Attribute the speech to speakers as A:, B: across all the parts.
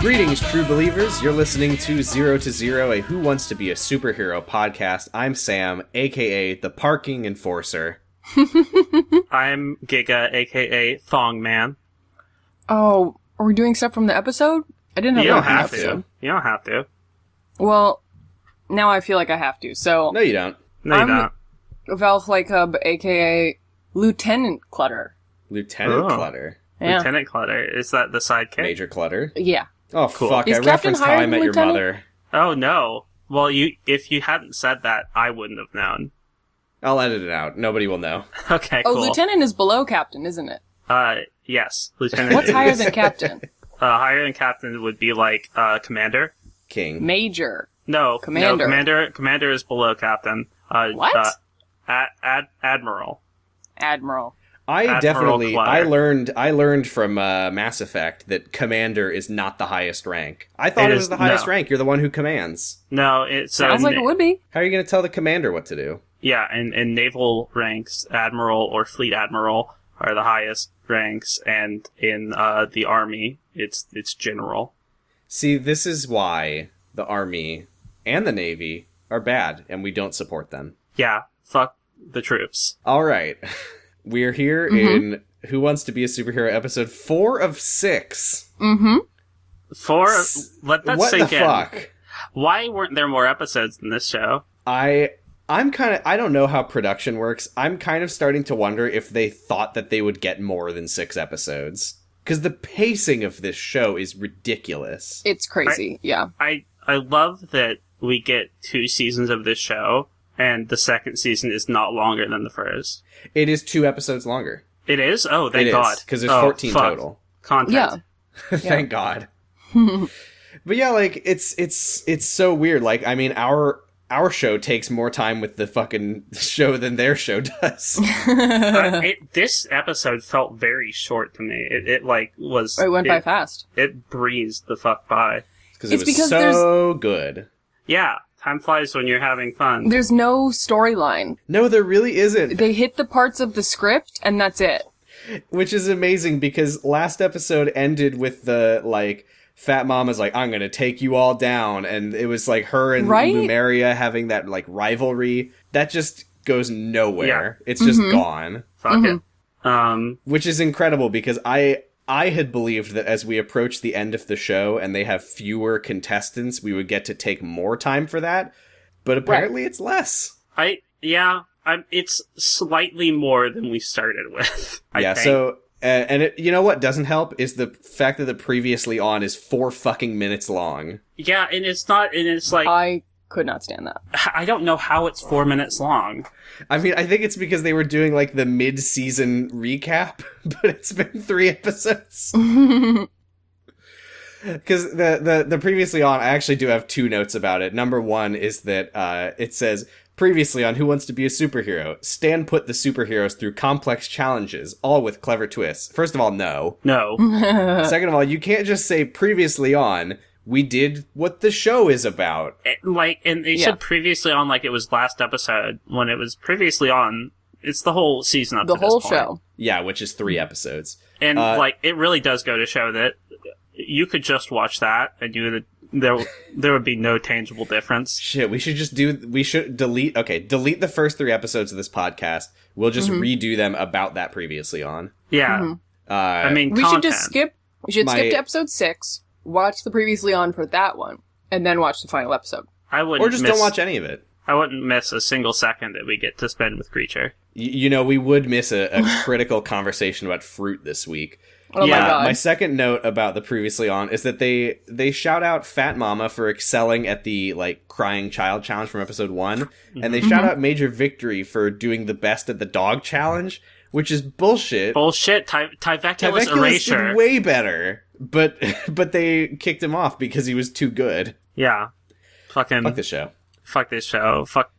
A: Greetings, true believers. You're listening to Zero to Zero, a Who Wants to Be a Superhero podcast. I'm Sam, aka the Parking Enforcer.
B: I'm Giga, aka Thong Man.
C: Oh, are we doing stuff from the episode? I didn't have
B: You
C: that
B: don't
C: from the
B: have
C: episode.
B: to. You don't have to.
C: Well, now I feel like I have to. So
A: No, you don't.
B: No, you
C: I'm
B: don't.
C: Val Flycub, aka Lieutenant Clutter.
A: Lieutenant
B: Oh.
A: Clutter.
C: Yeah.
B: Lieutenant Clutter. Is that the sidekick?
A: Major Clutter.
C: Yeah.
A: Oh,
B: Cool.
A: fuck.
C: Is
A: I
C: Captain
A: referenced How
C: higher
A: I
C: than
A: Met Your
C: Lieutenant?
A: Mother.
B: Oh, no. Well, if you hadn't said that, I wouldn't have known.
A: I'll edit it out. Nobody will know.
B: Okay,
C: Oh,
B: cool.
C: Lieutenant is below Captain, isn't it?
B: Yes. Lieutenant
C: What's
B: is-
C: higher than Captain?
B: Higher than Captain would be like, Commander.
A: King.
C: Major.
B: No.
C: Commander.
B: No, Commander is below Captain.
C: What?
B: Admiral.
C: Admiral.
B: Admiral Clutter.
A: I learned from Mass Effect that Commander is not the highest rank. I thought
B: It
A: it
B: is-
A: was the highest
B: no.
A: rank. You're the one who commands.
B: No, it's...
C: Sounds like it would be.
A: How are you going to tell the commander what to do?
B: Yeah, in naval ranks, Admiral or Fleet Admiral are the highest ranks, and in the Army, it's General.
A: See, this is why the Army and the Navy are bad, and we don't support them.
B: Yeah, fuck the troops.
A: All right. We're here in Who Wants to Be a Superhero episode 4 of 6.
B: Let that
A: What
B: sink
A: the
B: in.
A: fuck?
B: Why weren't there more episodes than this show?
A: I don't know how production works. I'm kind of starting to wonder if they thought that they would get more than 6 episodes. Because the pacing of this show is ridiculous.
C: It's crazy. Yeah.
B: I love that we get 2 seasons of this show, and the second season is not longer than the first.
A: It is 2 episodes longer.
B: It is? Oh, thank God.
A: Because there's
B: Oh,
A: 14
B: fuck.
A: total.
B: Content.
C: Yeah.
A: Thank God. But yeah, like, it's so weird. Like, I mean, our show takes more time with the fucking show than their show does.
B: This episode felt very short to me. It was...
C: It went by fast.
B: It breezed the fuck by.
A: Because it
C: It's
A: was
C: because
A: so good.
B: Yeah, time flies when you're having fun.
C: There's no storyline.
A: No, there really isn't.
C: They hit the parts of the script, and that's it.
A: Which is amazing because last episode ended with the, like, Fat Mama's like, I'm gonna take you all down. And it was like her and
C: Right?
A: Lumeria having that, like, rivalry. That just goes nowhere.
B: Yeah.
A: It's just gone.
B: Fuck it.
A: Which is incredible because I had believed that as we approach the end of the show and they have fewer contestants, we would get to take more time for that. But apparently it's less.
B: It's slightly more than we started with. I think.
A: So, and it, you know what doesn't help is the fact that the previously on is 4 fucking minutes long.
B: Yeah, and it's like,
C: I could not stand that.
B: I don't know how it's 4 minutes long.
A: I mean, I think it's because they were doing, like, the mid-season recap, but it's been 3 episodes. Because the previously on, I actually do have 2 notes about it. Number 1 is that it says, previously on Who Wants to Be a Superhero, Stan put the superheroes through complex challenges, all with clever twists. First of all, no.
B: No.
A: Second of all, you can't just say previously on, we did what the show is about.
B: And they said previously on like it was last episode, when it was previously on, it's the whole season up
C: The
B: to this
C: whole
B: point.
C: show.
A: Yeah, which is 3 episodes.
B: And, it really does go to show that you could just watch that, and there would be no tangible difference.
A: Shit, we should delete the first 3 episodes of this podcast. We'll just redo them about that previously on.
B: Yeah. I mean,
C: We
B: content.
C: should just skip. We should skip to episode 6, watch the previously on for that one, and then watch the final episode.
B: I wouldn't
A: Or just don't watch any of it.
B: I wouldn't miss a single second that we get to spend with Creature.
A: You know, we would miss a critical conversation about fruit this week.
C: Oh my god.
A: My second note about the previously on is that they shout out Fat Mama for excelling at the, like, crying child challenge from episode 1, and they shout out Major Victory for doing the best at the dog challenge, which is bullshit.
B: Bullshit. Tyveculus
A: Tyveculus
B: erasure.
A: did way better, but they kicked him off because he was too good.
B: Yeah.
A: Fuck the show.
B: Fuck this show. Fuck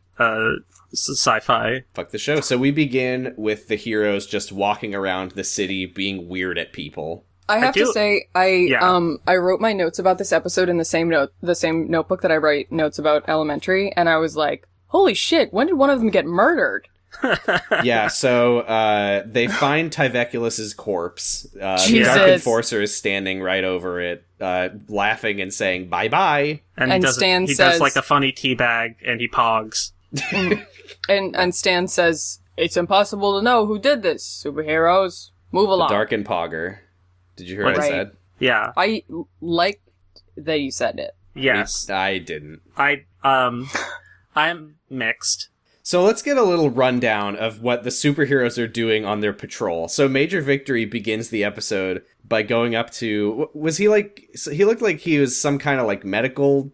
B: sci-fi.
A: Fuck the show. So we begin with the heroes just walking around the city being weird at people.
C: I have to say, I wrote my notes about this episode in the same notebook that I write notes about Elementary, and I was like, holy shit, when did one of them get murdered?
A: Yeah, so they find Tyveculus's corpse. The
C: Jesus.
A: Dark Enforcer is standing right over it, laughing and saying bye-bye.
B: And
C: And
B: he
C: Stan
B: does
C: says-
B: like a funny teabag, and he pogs.
C: And Stan says, "It's impossible to know who did this. Superheroes, move
A: The
C: along."
A: Dark Pogger. Did you hear what I
C: Right.
A: said?
B: Yeah.
C: I like that you said it.
B: Yes.
A: I didn't.
B: I'm mixed.
A: So let's get a little rundown of what the superheroes are doing on their patrol. So Major Victory begins the episode by going up to... Was he like... He looked like he was some kind of like medical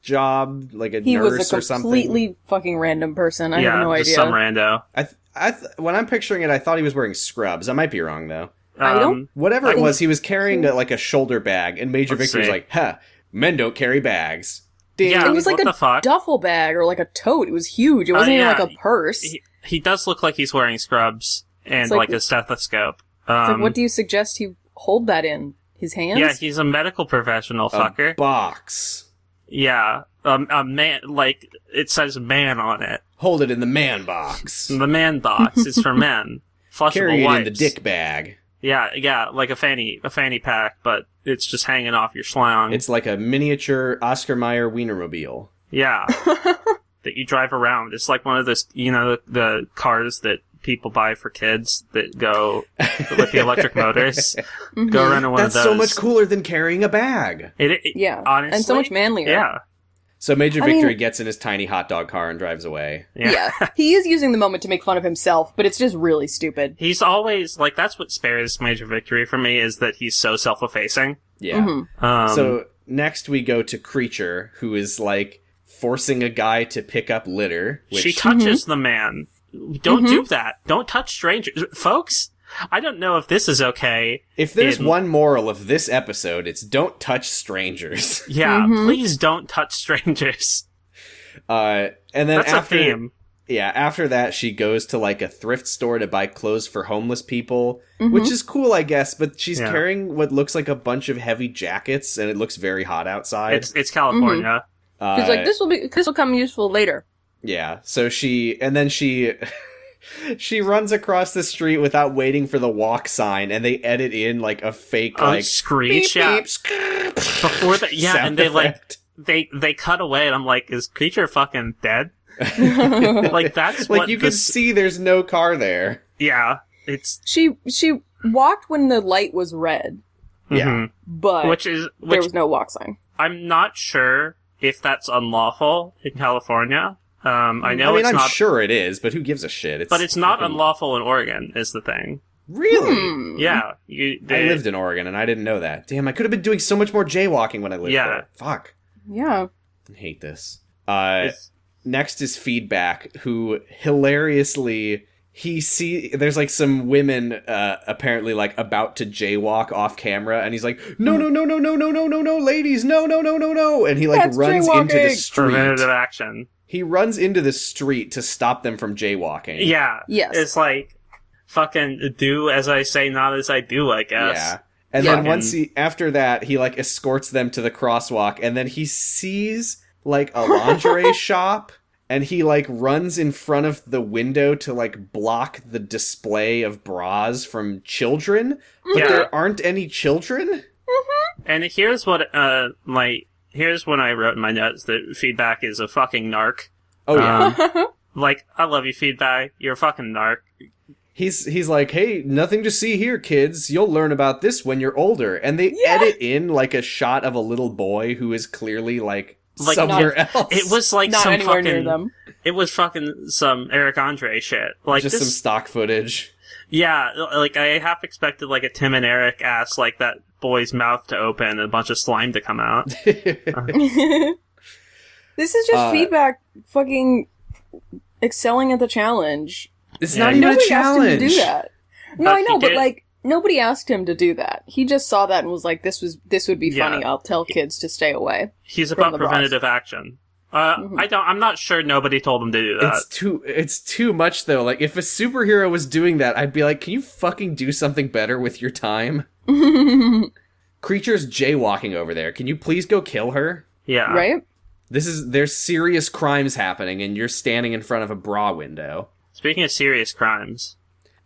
A: job, like a
C: He
A: nurse
C: was a
A: or something.
C: completely fucking random person. I
B: yeah,
C: have no
B: just
C: idea.
B: some rando.
A: When I'm picturing it, I thought he was wearing scrubs. I might be wrong, though.
C: I don't-
A: Whatever
C: I
A: it
C: think-
A: was, he was carrying like a shoulder bag, and Major
B: Let's
A: Victory's
B: see.
A: like, huh, men don't carry bags. Ding.
B: Yeah.
C: It was like
B: What the
C: a
B: fuck?
C: duffel bag or like a tote. It was huge. It wasn't even
B: yeah.
C: like a purse.
B: He does look like he's wearing scrubs and
C: It's like-
B: like a stethoscope.
C: It's like, what do you suggest he hold that in? His hands?
B: Yeah, he's a medical professional,
A: A
B: fucker.
A: box.
B: Yeah. A man, like, it says man on it.
A: Hold it in the man box.
B: The man box is for men. Flushable
A: Carry it
B: wipes.
A: in the dick bag.
B: Yeah, like a fanny pack, but it's just hanging off your schlong.
A: It's like a miniature Oscar Mayer Wienermobile.
B: Yeah. That you drive around. It's like one of those, the cars that people buy for kids that go with the electric motors. Go around in one
A: That's
B: of those.
A: so much cooler than carrying a bag.
C: Yeah.
B: Honestly.
C: And so much manlier.
B: Yeah.
A: So Major
C: I mean-
A: Victory gets in his tiny hot dog car and drives away.
B: Yeah.
C: He is using the moment to make fun of himself, but it's just really stupid.
B: He's always, like, that's what spares Major Victory for me, is that he's so self-effacing.
A: Yeah.
C: Mm-hmm.
A: So next we go to Creature, who is like forcing a guy to pick up litter. Which
B: she touches the man. Don't do that. Don't touch strangers. Folks, I don't know if this is okay.
A: if there's one moral of this episode, it's don't touch strangers.
B: Yeah, please don't touch strangers.
A: And then
B: That's
A: after
B: a theme.
A: Yeah, after that, she goes to like a thrift store to buy clothes for homeless people, which is cool, I guess. But she's carrying what looks like a bunch of heavy jackets, and it looks very hot outside.
B: It's California.
C: He's like, this will come useful later.
A: Yeah, so she she runs across the street without waiting for the walk sign, and they edit in like a fake like
B: Screech,
A: beep,
B: yeah.
A: beep,
B: Before that, yeah,
A: sound
B: and they
A: effect.
B: they cut away, and I'm like, is Creature fucking dead? Like that's
A: Like
B: what
A: you can see there's no car there.
B: Yeah, it's
C: She walked when the light was red,
A: Yeah.
C: but
B: which
C: there was no walk sign.
B: I'm not sure if that's unlawful in California. I know it's
A: I'm
B: not,
A: sure it is, but who gives a shit?
B: but it's not
A: freaking-
B: unlawful in Oregon. Is the thing?
A: Really?
B: Yeah,
A: I lived in Oregon, and I didn't know that. Damn, I could have been doing so much more jaywalking when I lived
B: Yeah.
A: there. Fuck.
C: Yeah.
A: I hate this.
B: It's-
A: Next is Feedback, who hilariously there's like some women apparently like about to jaywalk off camera, and he's like, no, ladies, no, and he like
C: That's
A: runs into the
C: jaywalking.
A: street.
B: preventative action.
A: He runs into the street to stop them from jaywalking.
B: Yeah.
C: Yes.
B: It's like fucking do as I say, not as I do, I guess.
A: Yeah. And
C: Yeah.
A: then after that, he like escorts them to the crosswalk, and then he sees like a lingerie shop, and he like runs in front of the window to like block the display of bras from children, but
B: Yeah.
A: there aren't any children.
B: And here's what here's when I wrote in my notes that Feedback is a fucking narc.
A: Oh yeah.
B: Like, I love you, Feedback. You're a fucking narc.
A: He's like, hey, nothing to see here, kids. You'll learn about this when you're older. And they edit in like a shot of a little boy who is clearly like somewhere else.
B: It was like
C: Not
B: some
C: anywhere near
B: fucking.
C: them.
B: It was fucking some Eric Andre shit. Like
A: just
B: this,
A: some stock footage.
B: yeah. Like I half expected like a Tim and Eric ass like that boy's mouth to open and a bunch of slime to come out.
C: This is just Feedback fucking excelling at the challenge.
A: It's
B: Yeah,
A: not even a
C: Nobody
A: challenge.
C: asked him to do that. No,
B: But
C: I know,
B: he
C: but
B: did.
C: like nobody asked him to do that. He just saw that and was like, "This would be
B: Yeah.
C: funny. I'll tell kids to stay away."
B: He's
C: From
B: about
C: the bras.
B: preventative action. I'm not sure nobody told him to do that.
A: It's too much though. Like if a superhero was doing that, I'd be like, can you fucking do something better with your time? Creature's jaywalking over there. Can you please go kill her?
B: Yeah.
C: Right?
A: There's serious crimes happening, and you're standing in front of a bra window.
B: Speaking of serious crimes.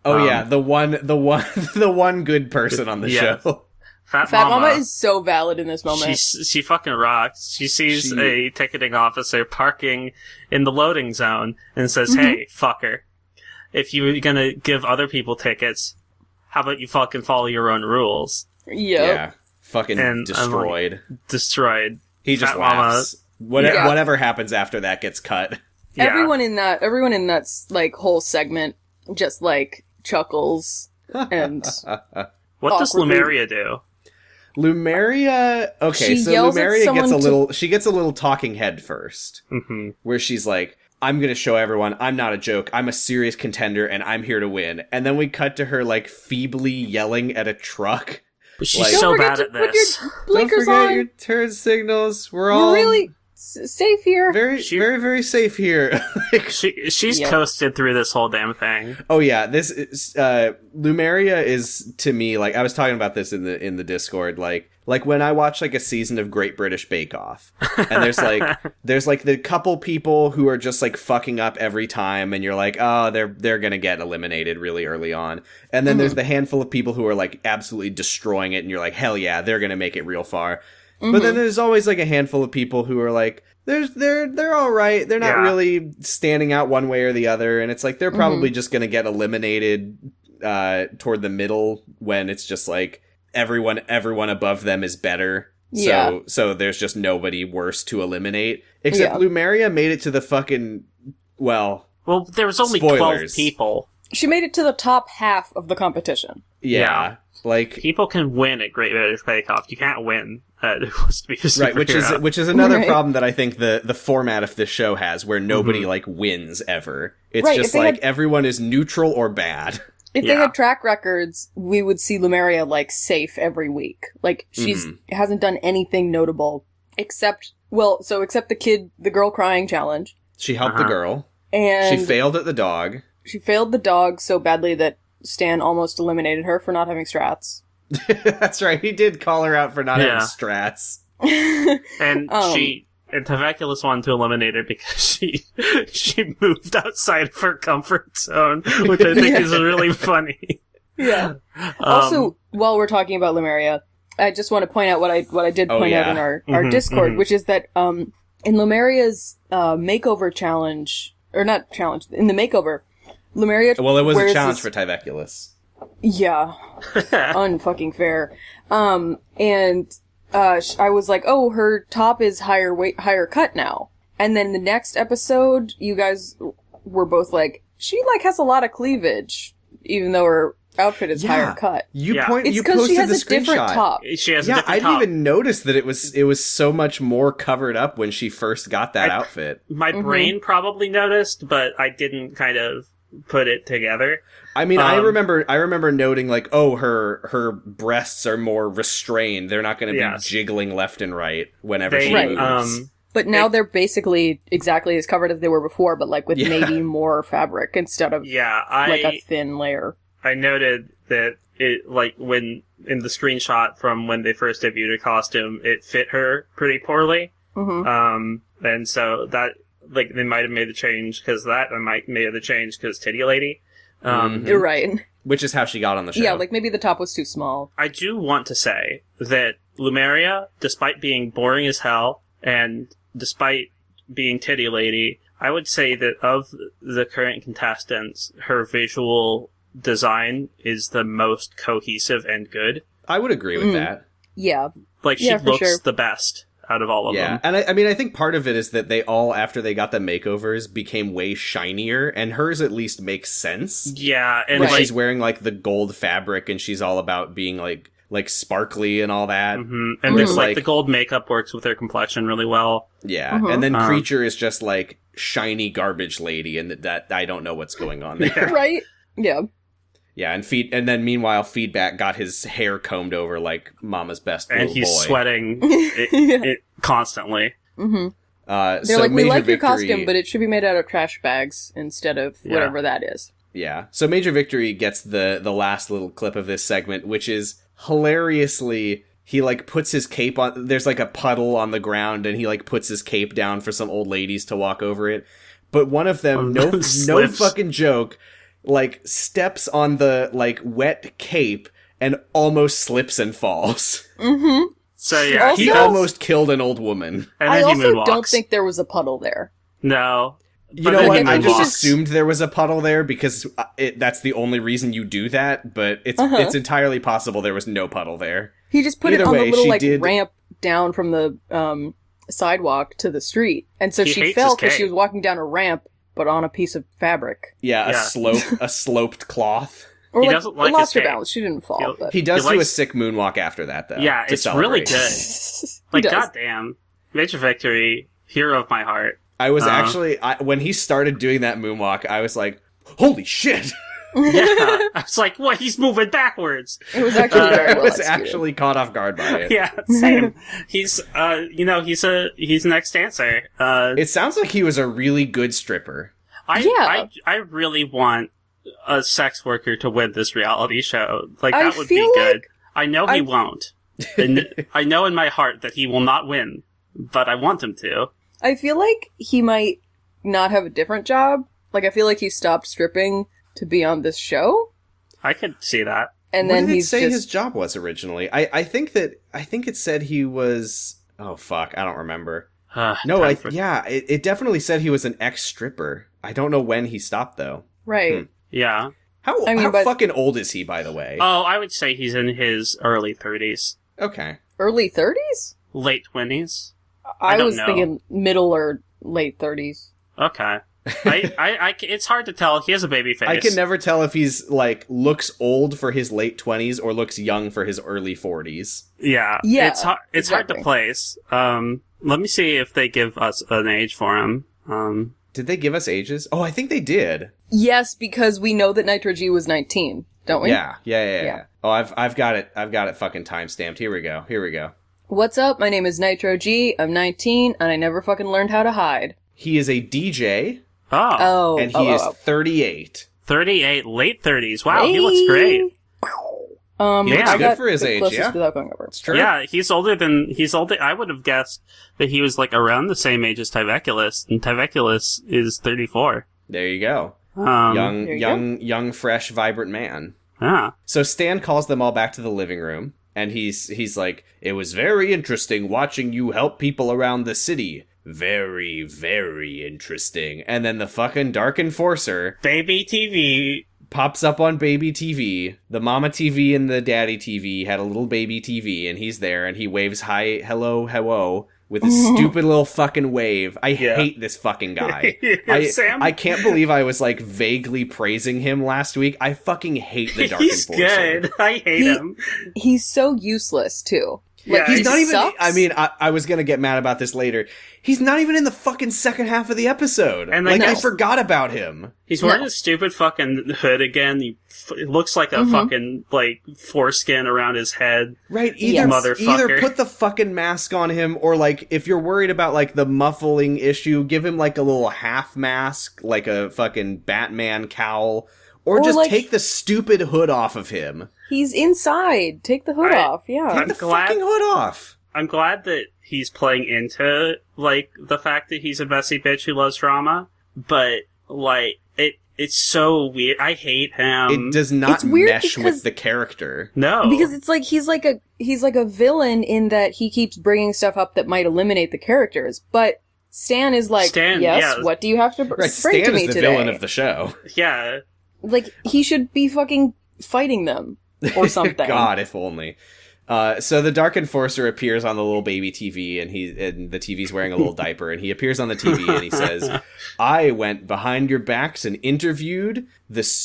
A: Oh yeah, the one good person on the show.
C: Fat Mama is so valid in this moment.
B: She fucking rocks. She sees a ticketing officer parking in the loading zone and says, "Hey, fucker, if you're gonna give other people tickets, how about you fucking follow your own rules?"
C: Yep.
A: Yeah. Fucking destroyed.
B: Destroyed.
A: He just laughs. Whatever happens after that gets cut.
C: Yeah. Everyone in that like whole segment just like chuckles and.
B: What does Lumeria do?
A: Lumeria, okay, so Lumeria gets a little talking head first, where she's like, "I'm gonna show everyone I'm not a joke. I'm a serious contender, and I'm here to win." And then we cut to her like feebly yelling at a truck.
B: But she's so bad at this.
A: Don't forget your turn signals. We're
C: really safe here.
A: Very, very safe here.
B: Like, she's coasted through this whole damn thing.
A: Oh yeah, this is Lumeria is to me like I was talking about this in the Discord. Like when I watch like a season of Great British Bake Off, and there's like the couple people who are just like fucking up every time, and you're like, oh, they're gonna get eliminated really early on, and then there's the handful of people who are like absolutely destroying it, and you're like, hell yeah, they're gonna make it real far. But then there's always like a handful of people who are like, they're all right. They're not really standing out one way or the other, and it's like they're probably just gonna get eliminated toward the middle when it's just like everyone above them is better.
C: Yeah.
A: So there's just nobody worse to eliminate. Except Lumeria made it to the fucking well,
B: there was only
A: spoilers.
B: 12 people.
C: She made it to the top half of the competition.
A: Yeah. Like
B: people can win at Great British Bake Off. You can't win at Who Wants to Be a Superhero.
A: Right, which is another problem that I think the format of this show has, where nobody like wins ever. It's just like everyone is neutral or bad.
C: If they had track records, we would see Lumeria like safe every week. Like she's hasn't done anything notable except the girl crying challenge.
A: She helped the girl,
C: and
A: she failed at the dog.
C: She failed the dog so badly that Stan almost eliminated her for not having strats.
A: That's right. He did call her out for not having strats.
B: And Taveculus wanted to eliminate her because she moved outside of her comfort zone, which I think is really funny.
C: Yeah. Also, while we're talking about Lumeria, I just want to point out what I did point out in our Discord, which is that in Lumeria's makeover challenge, or not challenge, in the makeover, Lumeria.
A: Well, it was a challenge for Tyveculus.
C: Yeah, unfucking fair. And I was like, oh, her top is higher cut now. And then the next episode, you guys were both like, she like has a lot of cleavage, even though her outfit is higher cut.
A: It's
C: because she has a different top.
B: She has a different top.
A: I didn't even notice that it was so much more covered up when she first got that outfit.
B: My brain probably noticed, but I didn't kind of put it together.
A: I mean, I remember noting like, oh, her breasts are more restrained. They're not going to be jiggling left and right whenever she moves.
C: But now they're basically exactly as covered as they were before, but like with maybe more fabric instead of like a thin layer.
B: I noted that it, like, when in the screenshot from when they first debuted her costume, it fit her pretty poorly. And so that, like, they might have made the change because of that, and might made the change because Titty Lady.
C: You're right.
A: Which is how she got on the show.
C: Yeah, like maybe the top was too small.
B: I do want to say that Lumeria, despite being boring as hell, and despite being Titty Lady, I would say that of the current contestants, her visual design is the most cohesive and good.
A: I would agree with that.
C: Yeah.
B: Like, she looks the best out of all of them.
A: And I mean, I think part of it is that they all, after they got the makeovers, became way shinier, and hers at least makes sense.
B: Yeah, and
A: like, she's wearing, like, the gold fabric, and she's all about being, like sparkly and all that.
B: And there's, like, the gold makeup works with her complexion really well.
A: Yeah, and then Creature is just, like, shiny garbage lady, and that I don't know what's going on there.
C: Yeah. Right? Yeah.
A: Yeah, and then meanwhile, Feedback got his hair combed over like Mama's best little boy.
B: And he's sweating it constantly.
C: They're
A: so
C: like, we like
A: Victory,
C: your costume, but it should be made out of trash bags instead of whatever that is.
A: Yeah. So Major Victory gets the last little clip of this segment, which is hilariously, he like puts his cape on, there's like a puddle on the ground, and he like puts his cape down for some old ladies to walk over it. but one of them, no
B: Slips.
A: fucking joke, like steps on the like wet cape and almost slips and falls.
C: Mm-hmm.
B: So yeah,
C: Also-
A: He almost killed an old woman.
B: and
C: I
B: then he
C: also
B: moonwalks.
C: don't think there was a puddle there.
B: No.
A: You
B: But
A: know
B: then
A: what?
B: he
A: I just
B: moonwalks.
A: assumed there was a puddle there because that's the only reason you do that, but it's entirely possible there was no puddle there.
C: He just put
A: Either
C: it on
A: way,
C: the little
A: she
C: like
A: did-
C: ramp down from the sidewalk to the street, and so
B: He
C: she
B: hates
C: fell
B: his
C: because she
B: cake.
C: was walking down a ramp, but on a piece of fabric.
A: Yeah,
B: Yeah.
A: a sloped cloth.
C: Or
B: He
C: like,
B: doesn't like
C: lost
B: his
C: her
B: cake.
C: balance. She didn't fall,
B: He'll-
C: but
A: He does
B: He
A: do a
B: likes-
A: sick moonwalk after that, though.
B: Yeah,
A: to
B: it's really
A: celebrate.
B: good.
C: He
B: Like,
C: does.
B: goddamn. Major Victory, hero of my heart.
A: I was
B: Uh-huh.
A: actually when he started doing that moonwalk, I was like, "Holy shit!"
B: Yeah. I was like, what? He's moving backwards.
C: It was actually very
A: I
C: well
A: was
C: executed.
A: actually caught off guard by it.
B: Yeah, same. He's, he's an ex-dancer.
A: It sounds like he was a really good stripper.
B: I really want a sex worker to win this reality show. Like,
C: I
B: that would be
C: feel
B: good.
C: like
B: I know he won't. And I know in my heart that he will not win, but I want him to.
C: I feel like he might not have a different job. Like, I feel like he stopped stripping to be on this show,
B: I could see that.
C: and
A: What
C: then
A: did it
C: he's
A: say
C: just
A: his job was originally? I think it said he was. Oh fuck, I don't remember. No, it definitely said he was an ex-stripper. I don't know when he stopped though.
C: right.
B: Yeah.
A: How
C: I mean, but-
A: fucking old is he, by the way?
B: Oh, I would say he's in his early 30s.
A: Okay.
C: Early 30s?
B: Late 20s?
C: I
B: don't
C: was
B: know.
C: thinking middle or late 30s.
B: Okay. It's hard to tell. He has a baby face.
A: I can never tell if he's like looks old for his late 20s or looks young for his early 40s.
B: Yeah.
C: Yeah,
B: It's hard
C: exactly.
B: to place. Let me see if they give us an age for him.
A: Did they give us ages? Oh, I think they did.
C: Yes, because we know that Nitro G was 19, don't we?
A: Yeah. Oh, I've got it fucking time-stamped. Here we go.
C: What's up? My name is Nitro G. I'm 19, and I never fucking learned how to hide.
A: He is a DJ,
C: Oh.
A: and he is 38.
B: 38, late 30s. Wow, he looks great.
A: He looks
C: I
A: good
C: got
A: for his
C: the
A: age,
C: closest
A: yeah.
C: without going over.
A: It's true.
B: Yeah, he's older. I would have guessed that he was like around the same age as Tyveculus, and Tyveculus is 34.
A: There you go.
B: Um,
C: There you
A: Young, fresh, vibrant man.
B: Yeah.
A: So Stan calls them all back to the living room, and he's like, "It was very interesting watching you help people around the city. Very, very interesting." And then the fucking Dark Enforcer
B: Baby TV.
A: pops up on baby TV. The mama TV and the daddy TV had a little baby TV, and he's there, and he waves hi, hello, with a stupid little fucking wave. I hate this fucking guy.
B: Sam?
A: I can't believe I was, like, vaguely praising him last week. I fucking hate the Dark
B: He's
A: Enforcer.
B: good. I hate him.
C: He's so useless, too.
B: Yeah,
C: Like,
A: He's
C: he
A: not even.
C: sucks.
A: I mean, I was gonna get mad about this later. He's not even in the fucking second half of the episode.
B: And
A: like,
B: I
A: I
B: know.
A: forgot about him.
B: He's wearing
C: No.
B: his stupid fucking hood again. It looks like a fucking, like, foreskin around his head.
A: Right?
C: Yes.
A: Either
B: Motherfucker.
A: put the fucking mask on him, or like, if you're worried about like the muffling issue, give him like a little half mask, like a fucking Batman cowl, or just
C: like-
A: take the stupid hood off of him.
C: He's inside. Take the hood off. Yeah.
B: I'm
A: Take the
B: glad-
A: fucking hood off.
B: I'm glad that he's playing into, like, the fact that he's a messy bitch who loves drama, but, like, it's so weird. I hate him.
A: It does not
C: It's weird
A: mesh
C: because-
A: with the character.
B: No.
C: Because it's like he's like a villain in that he keeps bringing stuff up that might eliminate the characters. But Stan is like,
B: Stan,
C: yes,
B: yeah.
C: what do you have to bring
A: Right?
C: to
A: Stan
C: me
A: is the
C: today?
A: villain of the show.
B: Yeah.
C: Like he should be fucking fighting them or something.
A: God, if only. So the Dark Enforcer appears on the little baby TV, and the TV's wearing a little diaper, and he appears on the TV and he says, "I went behind your backs and interviewed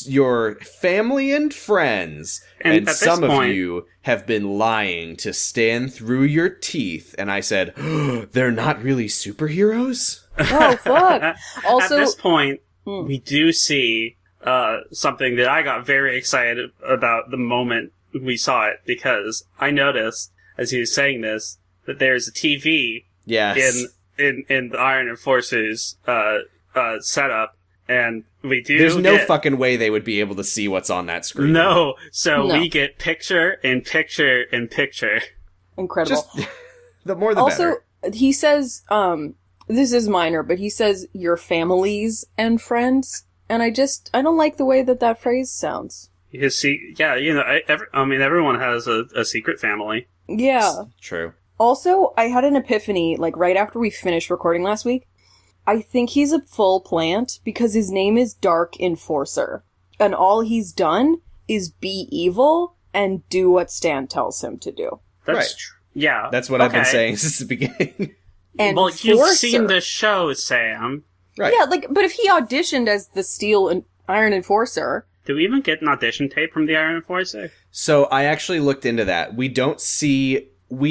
A: your family and friends,
B: And
A: and
B: at this
A: some of
B: point-
A: you have been lying to stand through your teeth." And I said, "They're not really superheroes?"
C: Oh fuck! Also,
B: At this point, we do see something that I got very excited about the moment we saw it, because I noticed, as he was saying this, that there's a TV
A: Yes.
B: in the Iron Enforcer's setup, and we do
A: There's no
B: get-
A: fucking way they would be able to see what's on that screen.
B: No, so
C: No.
B: we get picture in picture in picture.
C: incredible.
A: Just the more the
C: Also,
A: better.
C: he says this is minor, but he says your families and friends, and I don't like the way that phrase sounds.
B: Everyone has a secret family.
C: Yeah.
A: True.
C: Also, I had an epiphany, like, right after we finished recording last week. I think he's a full plant because his name is Dark Enforcer. And all he's done is be evil and do what Stan tells him to do.
B: That's
A: right.
B: Yeah.
A: That's what I've been saying since the beginning.
C: And
B: well, you've seen the show, Sam.
A: Right.
C: Yeah, but if he auditioned as the Steel and Iron Enforcer...
B: Do we even get an audition tape from the Iron Enforcer?
A: So I actually looked into that. We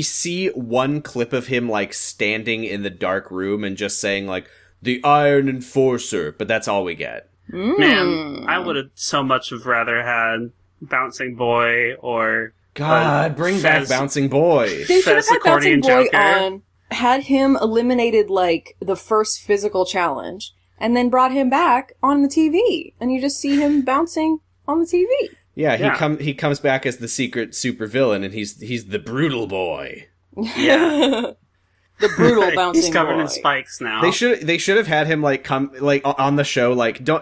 A: see one clip of him, like, standing in the dark room and just saying, like, the Iron Enforcer, but that's all we get.
B: Man, I would have so much have rather had Bouncing Boy or...
A: God, bring back Bouncing Boy.
C: They should have had Bouncing Boy
B: Joker.
C: on, had him eliminated, like, the first physical challenge, and then brought him back on the TV. And you just see him bouncing on the TV.
A: Yeah, he comes back as the secret supervillain, and he's the brutal boy.
B: Yeah.
C: The brutal bouncing
B: He's covered
C: boy.
B: in spikes now.
A: They should have had him come on the show,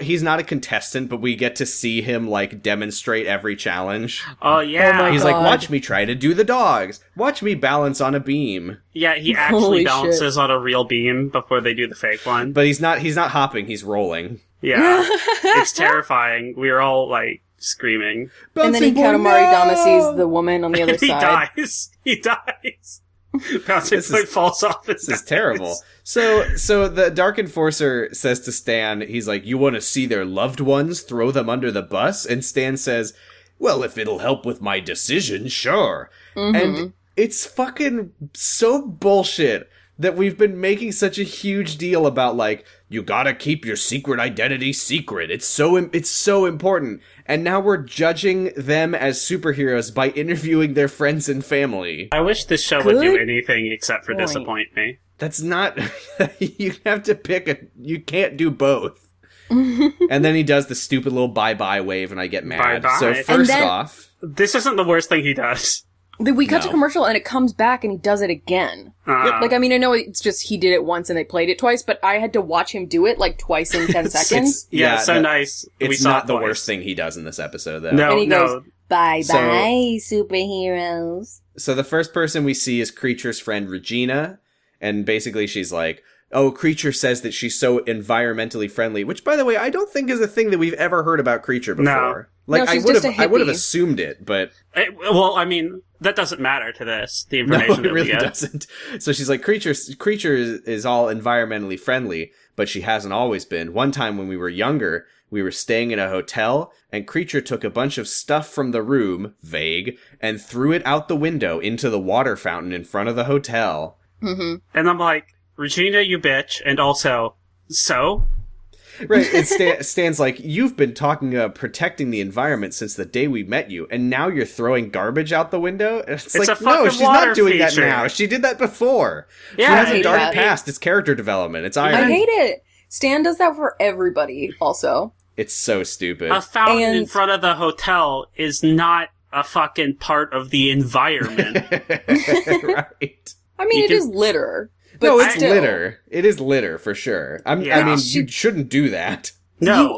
A: he's not a contestant, but we get to see him demonstrate every challenge.
B: Oh yeah.
C: Oh my
A: He's
C: God.
A: like, watch me try to do the dogs. Watch me balance on a beam.
B: Yeah, he actually
C: Holy
B: balances
C: shit.
B: on a real beam before they do the fake one.
A: But he's not hopping, he's rolling.
B: Yeah. It's terrifying. We were all screaming.
C: And then Katamari Dama sees the woman on the other
B: He
C: side.
B: dies. He dies. Bouncing Boy falls off.
A: This is terrible. So the Dark Enforcer says to Stan, he's like, you want to see their loved ones, throw them under the bus? And Stan says, well, if it'll help with my decision, sure.
C: Mm-hmm.
A: And it's fucking so bullshit that we've been making such a huge deal about, you gotta keep your secret identity secret. It's so important. And now we're judging them as superheroes by interviewing their friends and family.
B: I wish this show would do anything except for disappoint me.
A: That's not... you have to pick you can't do both. And then he does the stupid little bye-bye wave, and I get mad.
B: Bye-bye.
A: So first off...
B: This isn't the worst thing he does.
C: We cut to commercial and it comes back and he does it again. I know it's just he did it once and they played it twice, but I had to watch him do it twice in 10 seconds.
B: Nice.
A: It's not the worst thing he does in this episode, though.
C: And he
B: No.
C: goes, bye-bye, superheroes.
A: So the first person we see is Creature's friend Regina, and basically she's like, oh, Creature says that she's so environmentally friendly, which, by the way, I don't think is a thing that we've ever heard about Creature before.
C: No, she's just a hippie.
A: I would have assumed it, but...
B: That doesn't matter to this, the information
A: no, it really
B: that we get.
A: doesn't. So she's like, Creature is all environmentally friendly, but she hasn't always been. One time when we were younger, we were staying in a hotel, and Creature took a bunch of stuff from the room, vague, and threw it out the window into the water fountain in front of the hotel.
C: Mm-hmm.
B: And I'm like, Regina, you bitch, and also, so?
A: Right, and Stan's like, you've been talking about protecting the environment since the day we met you, and now you're throwing garbage out the window? And it's like,
B: a
A: no,
B: fucking
A: she's
B: water
A: not doing
B: feature.
A: that now. She did that before.
B: Yeah,
A: she has
C: I
A: a
C: hate
A: dark
C: that.
A: past. It's character development. It's iron.
C: I hate it. Stan does that for everybody, also.
A: It's so stupid.
B: A fountain in front of the hotel is not a fucking part of the environment.
A: Right.
C: I mean, it is litter. But
A: No, it's
C: still.
A: litter. It is litter, for sure. I mean, you shouldn't do that.
B: No.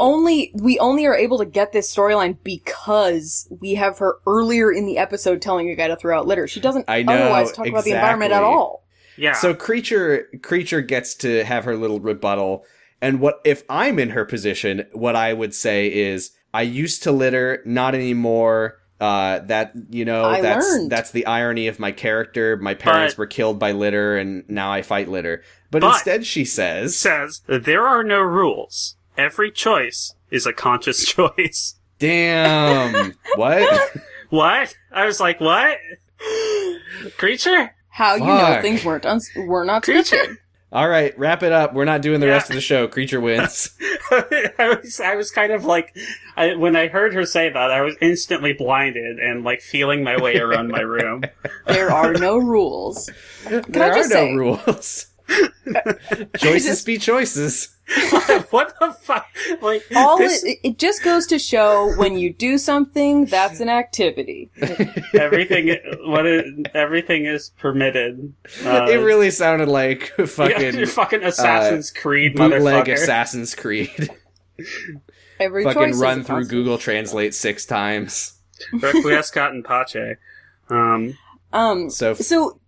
C: We only are able to get this storyline because we have her earlier in the episode telling a guy to throw out litter. She doesn't otherwise talk about the environment at all.
B: Yeah.
A: So Creature gets to have her little rebuttal, and if I'm in her position, what I would say is, I used to litter, not anymore. That's the irony of my character. My parents were killed by litter, and now I fight litter. But instead she says,
B: there are no rules. Every choice is a conscious choice.
A: damn, what?
B: What? I was like, what? Creature?
C: How you know things were not scripted.
A: All right, wrap it up. We're not doing the rest of the show. Creature wins.
B: I was kind of like, when I heard her say that, I was instantly blinded and feeling my way around my room.
C: There are no rules.
A: There are no rules. Choices be choices.
B: What the fuck? Like,
C: it just goes to show when you do something, that's an activity.
B: everything is permitted.
A: It really sounded like
B: fucking Assassin's Creed,
A: bootleg
B: motherfucker.
A: Assassin's Creed.
C: Every
A: Fucking
C: choice
A: run
C: is
A: through Google Translate 6 times.
B: Requiescat in pace.
C: So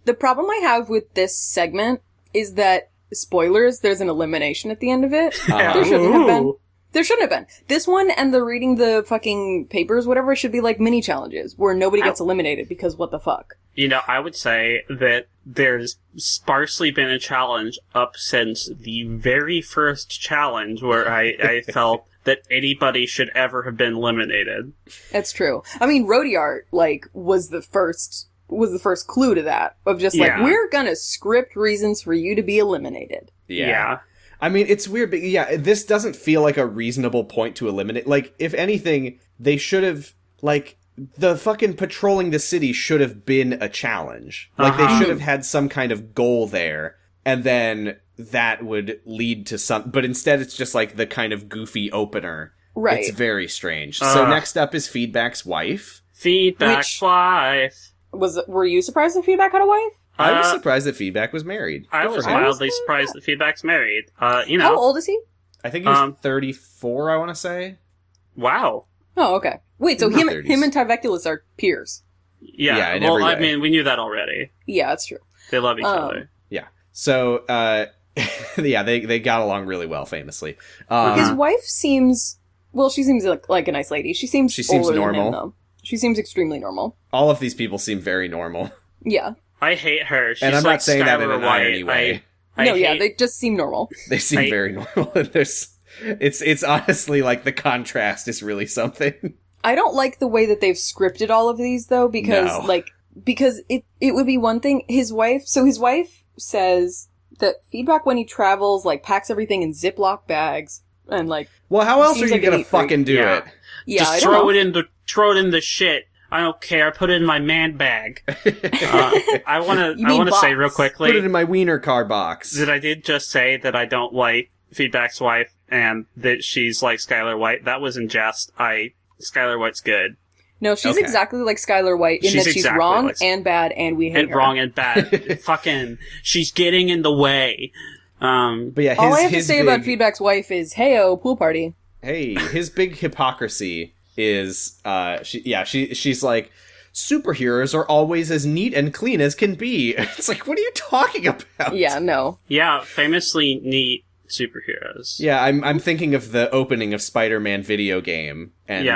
C: the problem I have with this segment is that, spoilers, there's an elimination at the end of it. There shouldn't have been. There shouldn't have been. This one and the reading the fucking papers, whatever, should be like mini challenges where nobody gets eliminated because what the fuck.
B: You know, I would say that there's sparsely been a challenge up since the very first challenge where I felt that anybody should ever have been eliminated.
C: That's true. I mean, Rodiart, like, was the first clue to that, of just like, we're gonna script reasons for you to be eliminated.
B: Yeah.
A: I mean, it's weird, but this doesn't feel like a reasonable point to eliminate. Like, if anything, they should have, like, the fucking patrolling the city should have been a challenge. Like, they should have had some kind of goal there, and then that would lead to some, but instead it's just like the kind of goofy opener.
C: Right.
A: It's very strange. So next up is Feedback's wife.
B: Feedback's wife.
C: Were you surprised that Feedback had a wife?
A: I was surprised that Feedback was married.
B: I was mildly surprised that Feedback's married. You know.
C: How old is he?
A: I think he was 34, I want to say.
B: Wow.
C: Oh, okay. Wait, so him and Tyveculus are peers.
B: Yeah,
A: in
B: well,
A: every way.
B: I mean, we knew that already.
C: Yeah, that's true.
B: They love each other.
A: Yeah. So, they got along really well, famously.
C: His wife seems... Well, she seems like a nice lady. She seems older
A: normal.
C: than him, though. She seems extremely normal.
A: All of these people seem very normal.
C: Yeah.
B: I hate her. She's
A: And I'm
B: like
A: not saying that in
B: Skylar
A: an
B: White.
A: irony way.
C: They just seem normal.
A: They seem very normal. It's honestly like the contrast is really something.
C: I don't like the way that they've scripted all of these, though, because it would be one thing. His wife says that Feedback, when he travels, like, packs everything in Ziploc bags and, like...
A: Well, how else are you
C: like
A: gonna fucking do it?
C: Yeah,
B: just
C: I don't know.
B: throw it in the shit. I don't care. Put it in my man bag. I want to say real quickly.
A: Put it in my wiener car box.
B: That I did just say that I don't like Feedback's wife and that she's like Skylar White. That was in jest. Skylar White's good.
C: No, she's exactly like Skylar White in that she's
B: exactly
C: wrong
B: like
C: and bad, and we hate
B: and
C: her.
B: wrong and bad. Fucking, she's getting in the way.
A: But yeah,
C: all I have to say about Feedback's wife is, "Heyo, pool party."
A: Hey, his big hypocrisy is, she's like, superheroes are always as neat and clean as can be. It's like, what are you talking about?
C: Yeah, no.
B: Yeah, famously neat superheroes.
A: Yeah, I'm thinking of the opening of Spider-Man video game and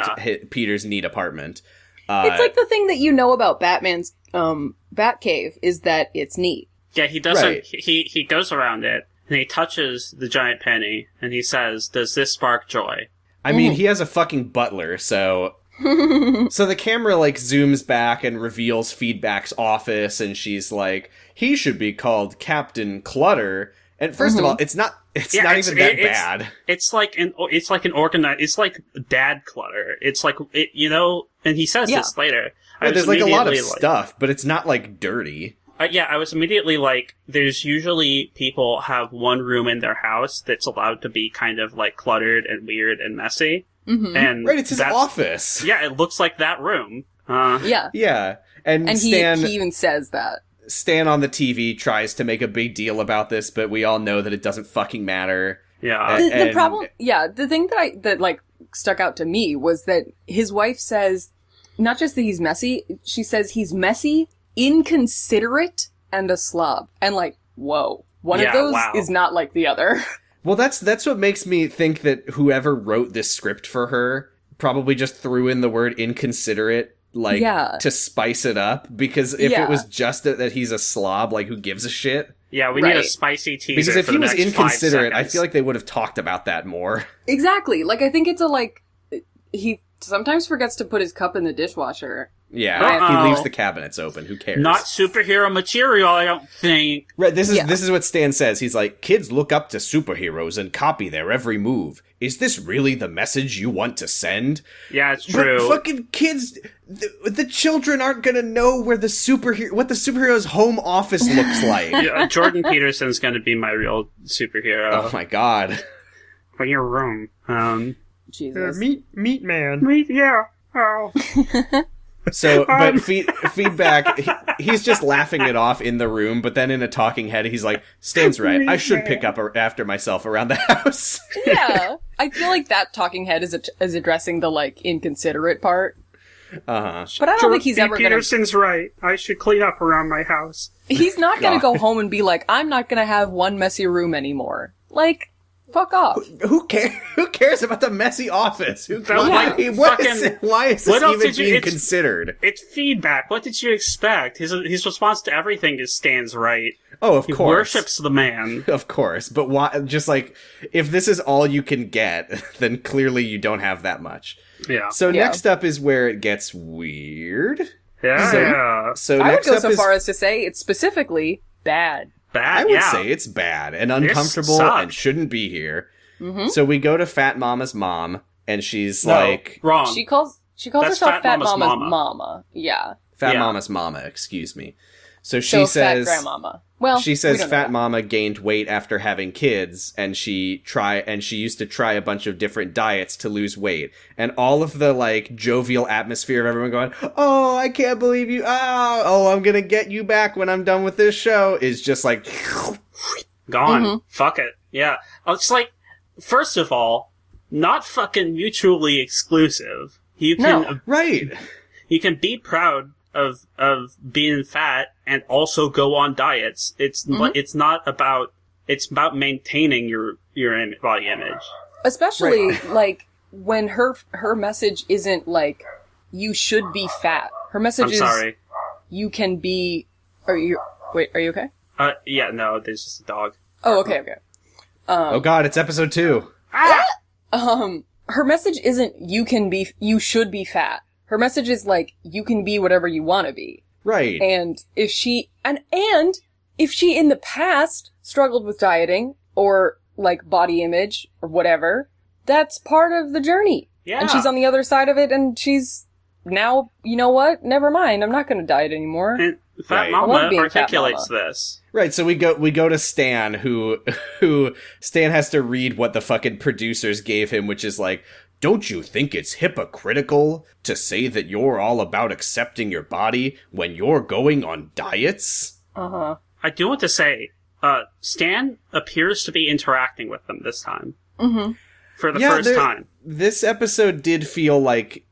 A: Peter's neat apartment.
C: It's like the thing that you know about Batman's Batcave is that it's neat.
B: Yeah, he doesn't.
A: Right.
B: He goes around it and he touches the giant penny and he says, "Does this spark joy?"
A: I mean, he has a fucking butler, so... So the camera, like, zooms back and reveals Feedback's office, and she's like, he should be called Captain Clutter. And first of all, it's not even that bad.
B: It's like dad clutter. It's like, and he says this later.
A: Yeah, there's, like, a lot of stuff, but it's not, like, dirty.
B: I was immediately like, there's usually people have one room in their house that's allowed to be kind of, like, cluttered and weird and messy.
C: Mm-hmm.
B: And
A: right, it's his office.
B: Yeah, it looks like that room.
A: Yeah. And Stan,
C: he even says that.
A: Stan on the TV tries to make a big deal about this, but we all know that it doesn't fucking matter.
B: Yeah.
C: The problem, the thing that stuck out to me was that his wife says, not just that he's messy, she says he's messy, inconsiderate, and a slob. And like, whoa. One of those is not like the other.
A: Well, that's what makes me think that whoever wrote this script for her probably just threw in the word inconsiderate, to spice it up, because if it was just that he's a slob, like, who gives a shit?
B: Yeah, we need a spicy teaser.
A: Because if
B: for
A: he
B: the
A: was
B: next
A: inconsiderate,
B: 5
A: I
B: seconds.
A: feel like they would have talked about that more.
C: Exactly. Like, I think it's he sometimes forgets to put his cup in the dishwasher.
A: Yeah, he leaves the cabinets open. Who cares?
B: Not superhero material, I don't think.
A: Right, this is what Stan says. He's like, kids look up to superheroes and copy their every move. Is this really the message you want to send?
B: Yeah, it's true.
A: But fucking kids, the children aren't gonna know what the superhero's home office looks like.
B: Yeah, Jordan Peterson's gonna be my real superhero.
A: Oh my god.
B: In your room.
C: Jesus.
D: Meat man.
B: Meat, yeah. Oh.
A: So, but feedback, he's just laughing it off in the room, but then in a talking head, he's like, Stan's right, I should pick up after myself around the house.
C: Yeah. I feel like that talking head is addressing the, like, inconsiderate part.
A: Uh-huh.
C: But I don't think he's ever gonna...
B: Peterson's right. I should clean up around my house.
C: He's not gonna go home and be like, I'm not gonna have one messy room anymore. Like... Fuck off.
A: Who cares about the messy office? Why is this even being considered?
B: It's feedback. What did you expect? His response to everything is Stan's right.
A: Oh, of
B: he
A: course.
B: He worships the man.
A: Of course. But why? Just like, if this is all you can get, then clearly you don't have that much.
B: Yeah.
A: So next up is where it gets weird.
B: Yeah.
A: So
C: I would
A: next
C: go
A: up
C: so
A: is
C: far as to say it's specifically bad.
B: Bad,
A: I would say it's bad and uncomfortable and shouldn't be here.
C: Mm-hmm.
A: So we go to Fat Mama's mom, and she's like...
B: Wrong.
C: She calls herself Fat Mama's mama. Yeah.
A: Fat Mama's mama, excuse me. So she says...
C: Fat Grandmama. Well,
A: she says Fat Mama gained weight after having kids, and she used to try a bunch of different diets to lose weight. And all of the, like, jovial atmosphere of everyone going, oh, I can't believe you, oh, I'm gonna get you back when I'm done with this show, is just like...
B: Gone.
C: Mm-hmm.
B: Fuck it. Yeah. It's like, first of all, not fucking mutually exclusive. You can...
A: Right.
B: You can be proud of being fat and also go on diets. It's about maintaining your body image.
C: Especially like when her message isn't like you should be fat. Her message is you can be. Are you okay?
B: Yeah, no, there's just a dog.
C: Oh, okay.
A: Oh god, it's episode 2.
C: Her message isn't you should be fat. Her message is like, you can be whatever you want to be.
A: Right.
C: And if she in the past struggled with dieting or like body image or whatever, that's part of the journey.
B: Yeah.
C: And she's on the other side of it, and she's now, you know what? Never mind. I'm not going to diet anymore.
B: And Fat Mama articulates this.
A: Right, so we go to Stan, who Stan has to read what the fucking producers gave him, which is like, don't you think it's hypocritical to say that you're all about accepting your body when you're going on diets?
C: Uh-huh.
B: I do want to say, Stan appears to be interacting with them this time.
C: Mm-hmm.
B: For the first time.
A: This episode did feel like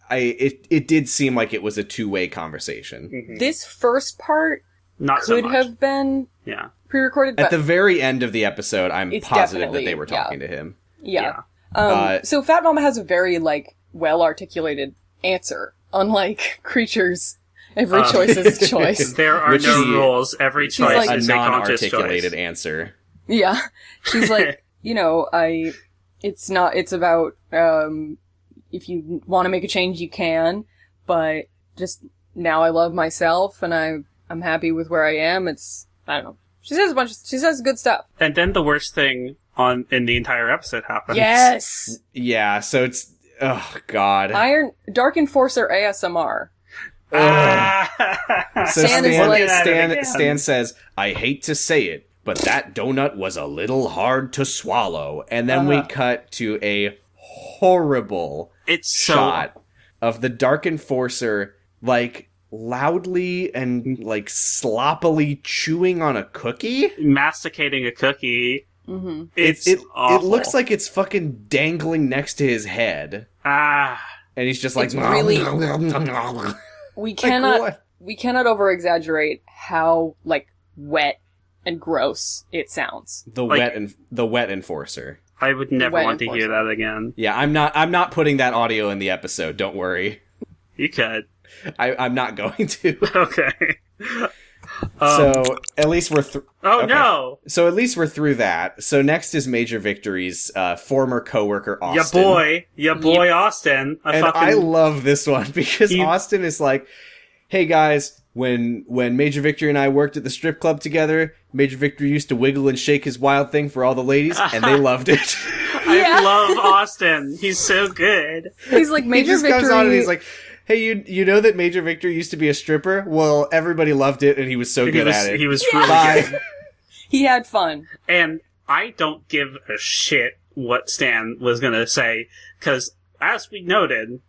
A: it did seem like it was a two-way conversation.
B: Mm-hmm.
C: This first part could have been pre-recorded, but
A: at the very end of the episode, I'm positive that they were talking to him.
C: Yeah. So Fat Mama has a very, like, well-articulated answer. Unlike Creature's every choice is a choice.
B: There are no rules. Every choice is a conscious
A: non-articulated
B: choice.
A: Answer.
C: Yeah. She's like, it's about, if you want to make a change, you can, but just now I love myself and I'm happy with where I am. I don't know. She says good stuff.
B: And then the worst thing in the entire episode happens.
C: Yes!
A: Yeah, so it's, oh god.
C: Dark Enforcer ASMR.
A: So
C: Stan
A: Stan says, I hate to say it, but that donut was a little hard to swallow. And then we cut to a horrible shot of the Dark Enforcer, like, loudly and, like, sloppily chewing on a cookie?
B: Masticating a cookie.
C: Mm-hmm.
A: It
B: awful.
A: looks like it's fucking dangling next to his head. And he's just like...
C: It's really... We cannot over-exaggerate how, like, wet and gross it sounds.
A: The wet enforcer.
B: I would never want to hear that again.
A: Yeah, I'm not putting that audio in the episode, don't worry.
B: You could.
A: I'm not going to.
B: Okay.
A: So at least we're
B: no!
A: So at least we're through that. So next is Major Victory's former coworker Austin.
B: Ya boy Austin.
A: I love this one because Austin is like, hey guys, when Major Victory and I worked at the strip club together, Major Victory used to wiggle and shake his wild thing for all the ladies, and they loved it.
B: I love Austin. He's so good.
C: He's like, Major
A: He just
C: Victory...
A: comes on and he's like, hey, you know that Major Victory used to be a stripper? Well, everybody loved it, and he was so good at it.
B: He was really good.
C: He had fun.
B: And I don't give a shit what Stan was gonna say, because, as we noted,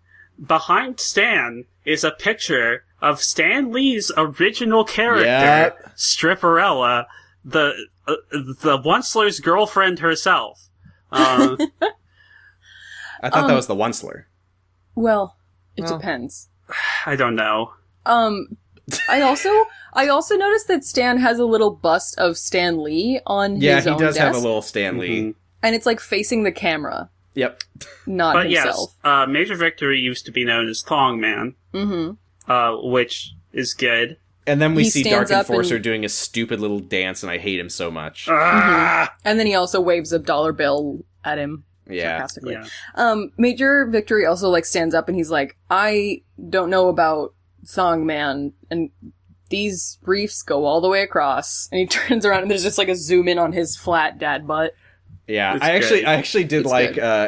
B: behind Stan is a picture of Stan Lee's original character, Stripperella, the Onceler's girlfriend herself.
A: I thought that was the Onceler.
C: Well, it depends.
B: I don't know.
C: I also noticed that Stan has a little bust of Stan Lee on his own desk.
A: Yeah, he does have a little Stan Lee.
B: Mm-hmm.
C: And it's like facing the camera.
A: Yep.
C: Not himself.
B: Yes, Major Victory used to be known as Thong Man.
C: Mm-hmm.
B: Which is good.
A: And then we see Dark Enforcer doing a stupid little dance, and I hate him so much.
C: Mm-hmm. And then he also waves a dollar bill at him.
A: Yeah.
C: Sarcastically. Yeah. Major Victory also like stands up and he's like, I don't know about Thong Man, and these briefs go all the way across. And he turns around and there's just like a zoom in on his flat dad butt.
A: Yeah, I actually did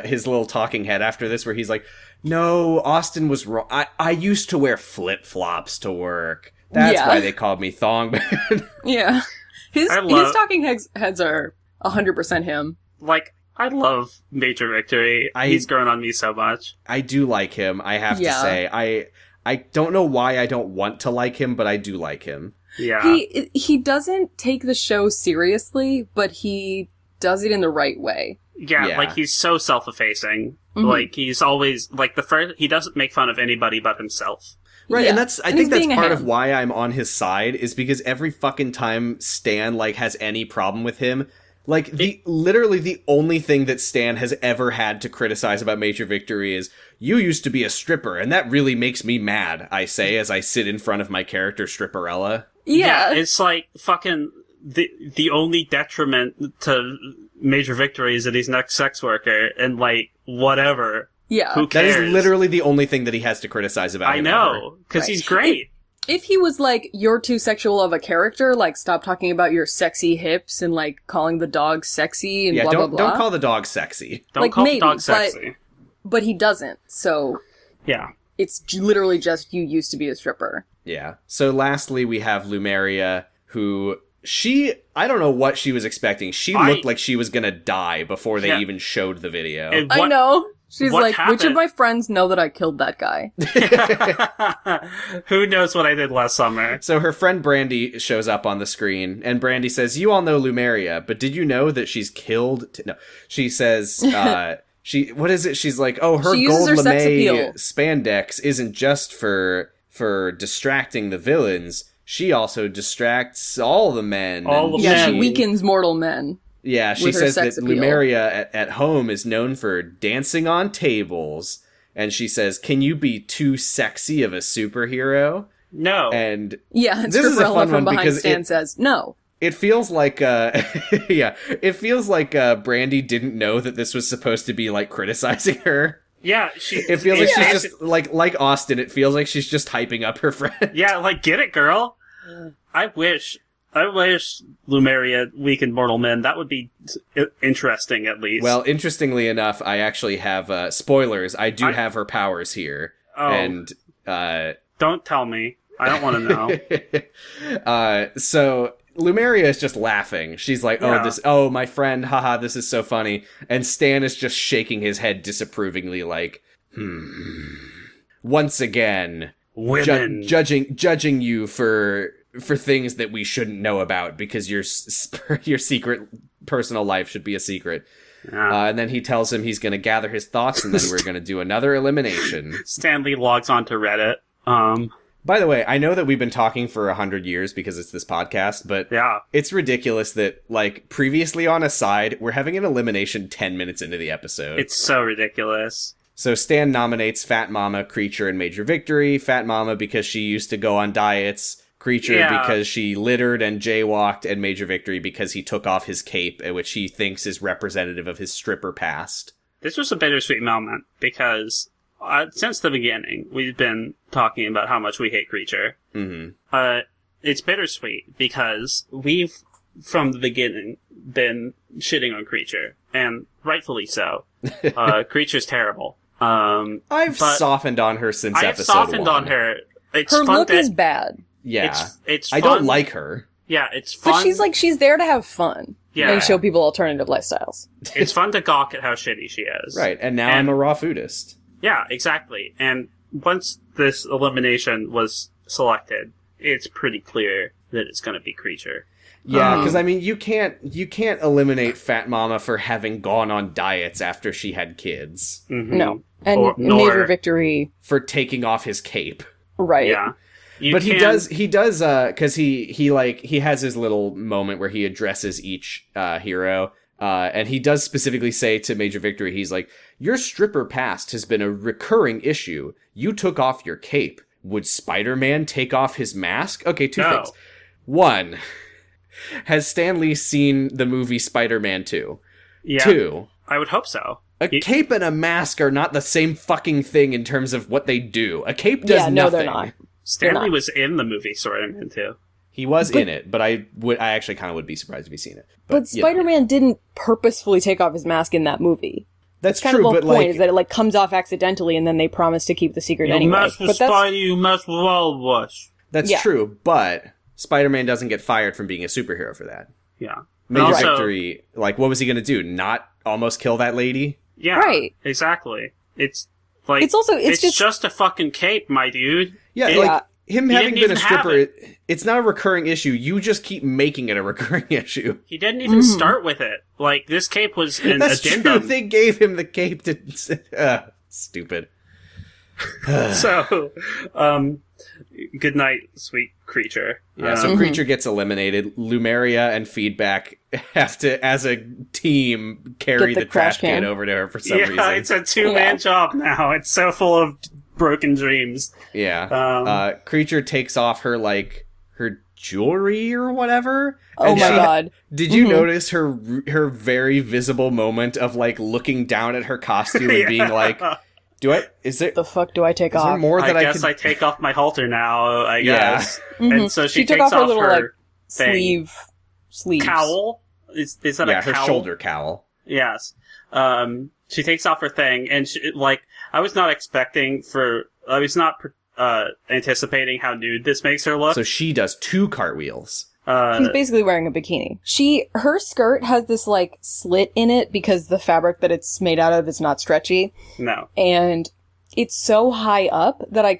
A: his little talking head after this, where he's like, "No, Austin was wrong. I used to wear flip flops to work. That's why they called me Thong Man."
C: Yeah, his talking heads are 100% him.
B: Like, I love Major Victory. He's grown on me so much.
A: I do like him. I have to say, I don't know why I don't want to like him, but I do like him.
B: Yeah,
C: he doesn't take the show seriously, but he does it in the right way.
B: Yeah, like, he's so self-effacing. Mm-hmm. Like, he's always, like, he doesn't make fun of anybody but himself.
A: Right, and I think that's part of why I'm on his side, is because every fucking time Stan, like, has any problem with him, like, literally the only thing that Stan has ever had to criticize about Major Victory is, you used to be a stripper, and that really makes me mad, I say, as I sit in front of my character, Stripperella.
B: Yeah, it's like, fucking... The only detriment to Major Victory is that he's an ex-sex worker, and, like, whatever.
C: Yeah.
B: Who cares?
A: That is literally the only thing that he has to criticize about him.
B: I know, because he's great.
C: If he was like, you're too sexual of a character, like, stop talking about your sexy hips and, like, calling the dog sexy and blah, blah, blah.
A: Don't call the dog sexy.
B: Don't call the dog sexy.
C: But he doesn't, so...
B: Yeah.
C: It's literally just, you used to be a stripper.
A: Yeah. So lastly, we have Lumeria, who... I don't know what she was expecting. She looked like she was gonna die before they even showed the video.
C: I know. She's like, which of my friends know that I killed that guy?
B: Who knows what I did last summer?
A: So her friend Brandy shows up on the screen, and Brandy says, you all know Lumeria, but did you know that she's killed... No. She says, what is it? She's like, oh, her gold lame spandex isn't just for distracting the villains. She also distracts all the men.
C: She weakens mortal men.
A: Yeah, she says that Lumeria at home is known for dancing on tables. And she says, can you be too sexy of a superhero?
B: No.
A: And
C: this is a fun from behind Stan says, no.
A: It feels like, it feels like Brandy didn't know that this was supposed to be, like, criticizing her.
B: Yeah,
A: it feels like she's just, like Austin, it feels like she's just hyping up her friend.
B: Yeah, like, get it, girl? I wish Lumeria weakened mortal men. That would be interesting, at least.
A: Well, interestingly enough, I actually have, spoilers, I have her powers here.
B: Oh.
A: And,
B: don't tell me. I don't want to
A: know. So... Lumeria is just laughing. She's like, my friend, haha, this is so funny. And Stan is just shaking his head disapprovingly like, once again,
B: women
A: judging you for things that we shouldn't know about because your secret personal life should be a secret.
B: Yeah.
A: And then he tells him he's going to gather his thoughts and then we're going to do another elimination.
B: Stanley logs onto Reddit.
A: By the way, I know that we've been talking for 100 years because it's this podcast, but it's ridiculous that, like, previously on Aside, we're having an elimination 10 minutes into the episode.
B: It's so ridiculous.
A: So Stan nominates Fat Mama, Creature, and Major Victory. Fat Mama because she used to go on diets. Creature
B: Yeah.
A: because she littered and jaywalked, and Major Victory because he took off his cape, which he thinks is representative of his stripper past.
B: This was a bittersweet moment because since the beginning, we've been talking about how much we hate Creature.
A: Mm-hmm.
B: It's bittersweet because we've, from the beginning, been shitting on Creature, and rightfully so. Creature's terrible.
A: I've softened on her since
B: I've
A: episode
B: softened
A: 1.
B: on her. It's
C: Her
B: fun
C: look
B: to,
C: is bad.
A: Yeah.
B: It's
A: I
B: fun.
A: don't like her.
B: Yeah, it's fun.
C: But she's there to have fun.
B: Yeah.
C: And show people alternative lifestyles.
B: It's fun to gawk at how shitty she is.
A: Right, and now I'm a raw foodist.
B: Yeah, exactly. And once this elimination was selected, it's pretty clear that it's going to be Creature.
A: Yeah, because I mean, you can't eliminate Fat Mama for having gone on diets after she had kids.
B: Mm-hmm.
C: No. And
B: nor-
C: Major Victory.
A: For taking off his cape.
C: Right.
B: Yeah.
A: But he does, because he has his little moment where he addresses each hero, and he does specifically say to Major Victory, he's like, your stripper past has been a recurring issue. You took off your cape. Would Spider-Man take off his mask? Okay, two things. One, has Stan Lee seen the movie Spider-Man 2?
B: Yeah.
A: 2,
B: I would hope so.
A: a cape and a mask are not the same fucking thing in terms of what they do. A cape does nothing.
C: No, they're not.
B: Stanley was in the movie Spider-Man 2.
A: He was in it, but I actually kind of would be surprised if he's seen it.
C: But Spider-Man didn't purposefully take off his mask in that movie.
A: That's
C: kind
A: true,
C: of the
A: but
C: point
A: like,
C: is that it comes off accidentally, and then they promise to keep the secret anyway.
B: You mess with Spidey, you mess with all of us.
A: that's true, but Spider-Man doesn't get fired from being a superhero for that.
B: Yeah.
A: Major
B: Also-
A: Victory, like, what was he going to do? Not almost kill that lady?
B: Yeah.
C: Right.
B: Exactly. It's like
C: It's
B: just a fucking cape, my dude.
A: Yeah,
B: It-
A: like, him
B: he
A: having
B: didn't
A: been a
B: even have
A: stripper, it's not a recurring issue. You just keep making it a recurring issue.
B: He didn't even start with it. Like, this cape was an
A: That's
B: addendum.
A: true. They gave him the cape to... stupid.
B: So, good night, sweet Creature.
A: Yeah, so Creature gets eliminated. Lumeria and Feedback have to, as a team, carry
C: Get
A: the
C: the
A: trash
C: trash
A: can
C: can.
A: over to her for some reason.
B: It's a two-man job now. It's so full of broken dreams.
A: Yeah. Creature takes off her jewelry or whatever.
C: Oh
A: and
C: my god.
A: Did you notice her very visible moment of like looking down at her costume and being like, is there
C: The fuck do I take
A: is there
C: off?
A: more that
B: I
A: I
B: guess
A: could
B: I take off my halter now, I
A: Yeah.
B: guess. And so she
C: took
B: takes
C: off her little
B: her thing.
C: sleeves.
B: Cowl? Is that a
A: her
B: cowl?
A: shoulder cowl.
B: Yes. She takes off her thing, and I was not anticipating how nude this makes her look.
A: So she does 2 cartwheels.
C: She's basically wearing a bikini. Her skirt has this like slit in it because the fabric that it's made out of is not stretchy.
B: No.
C: And it's so high up that I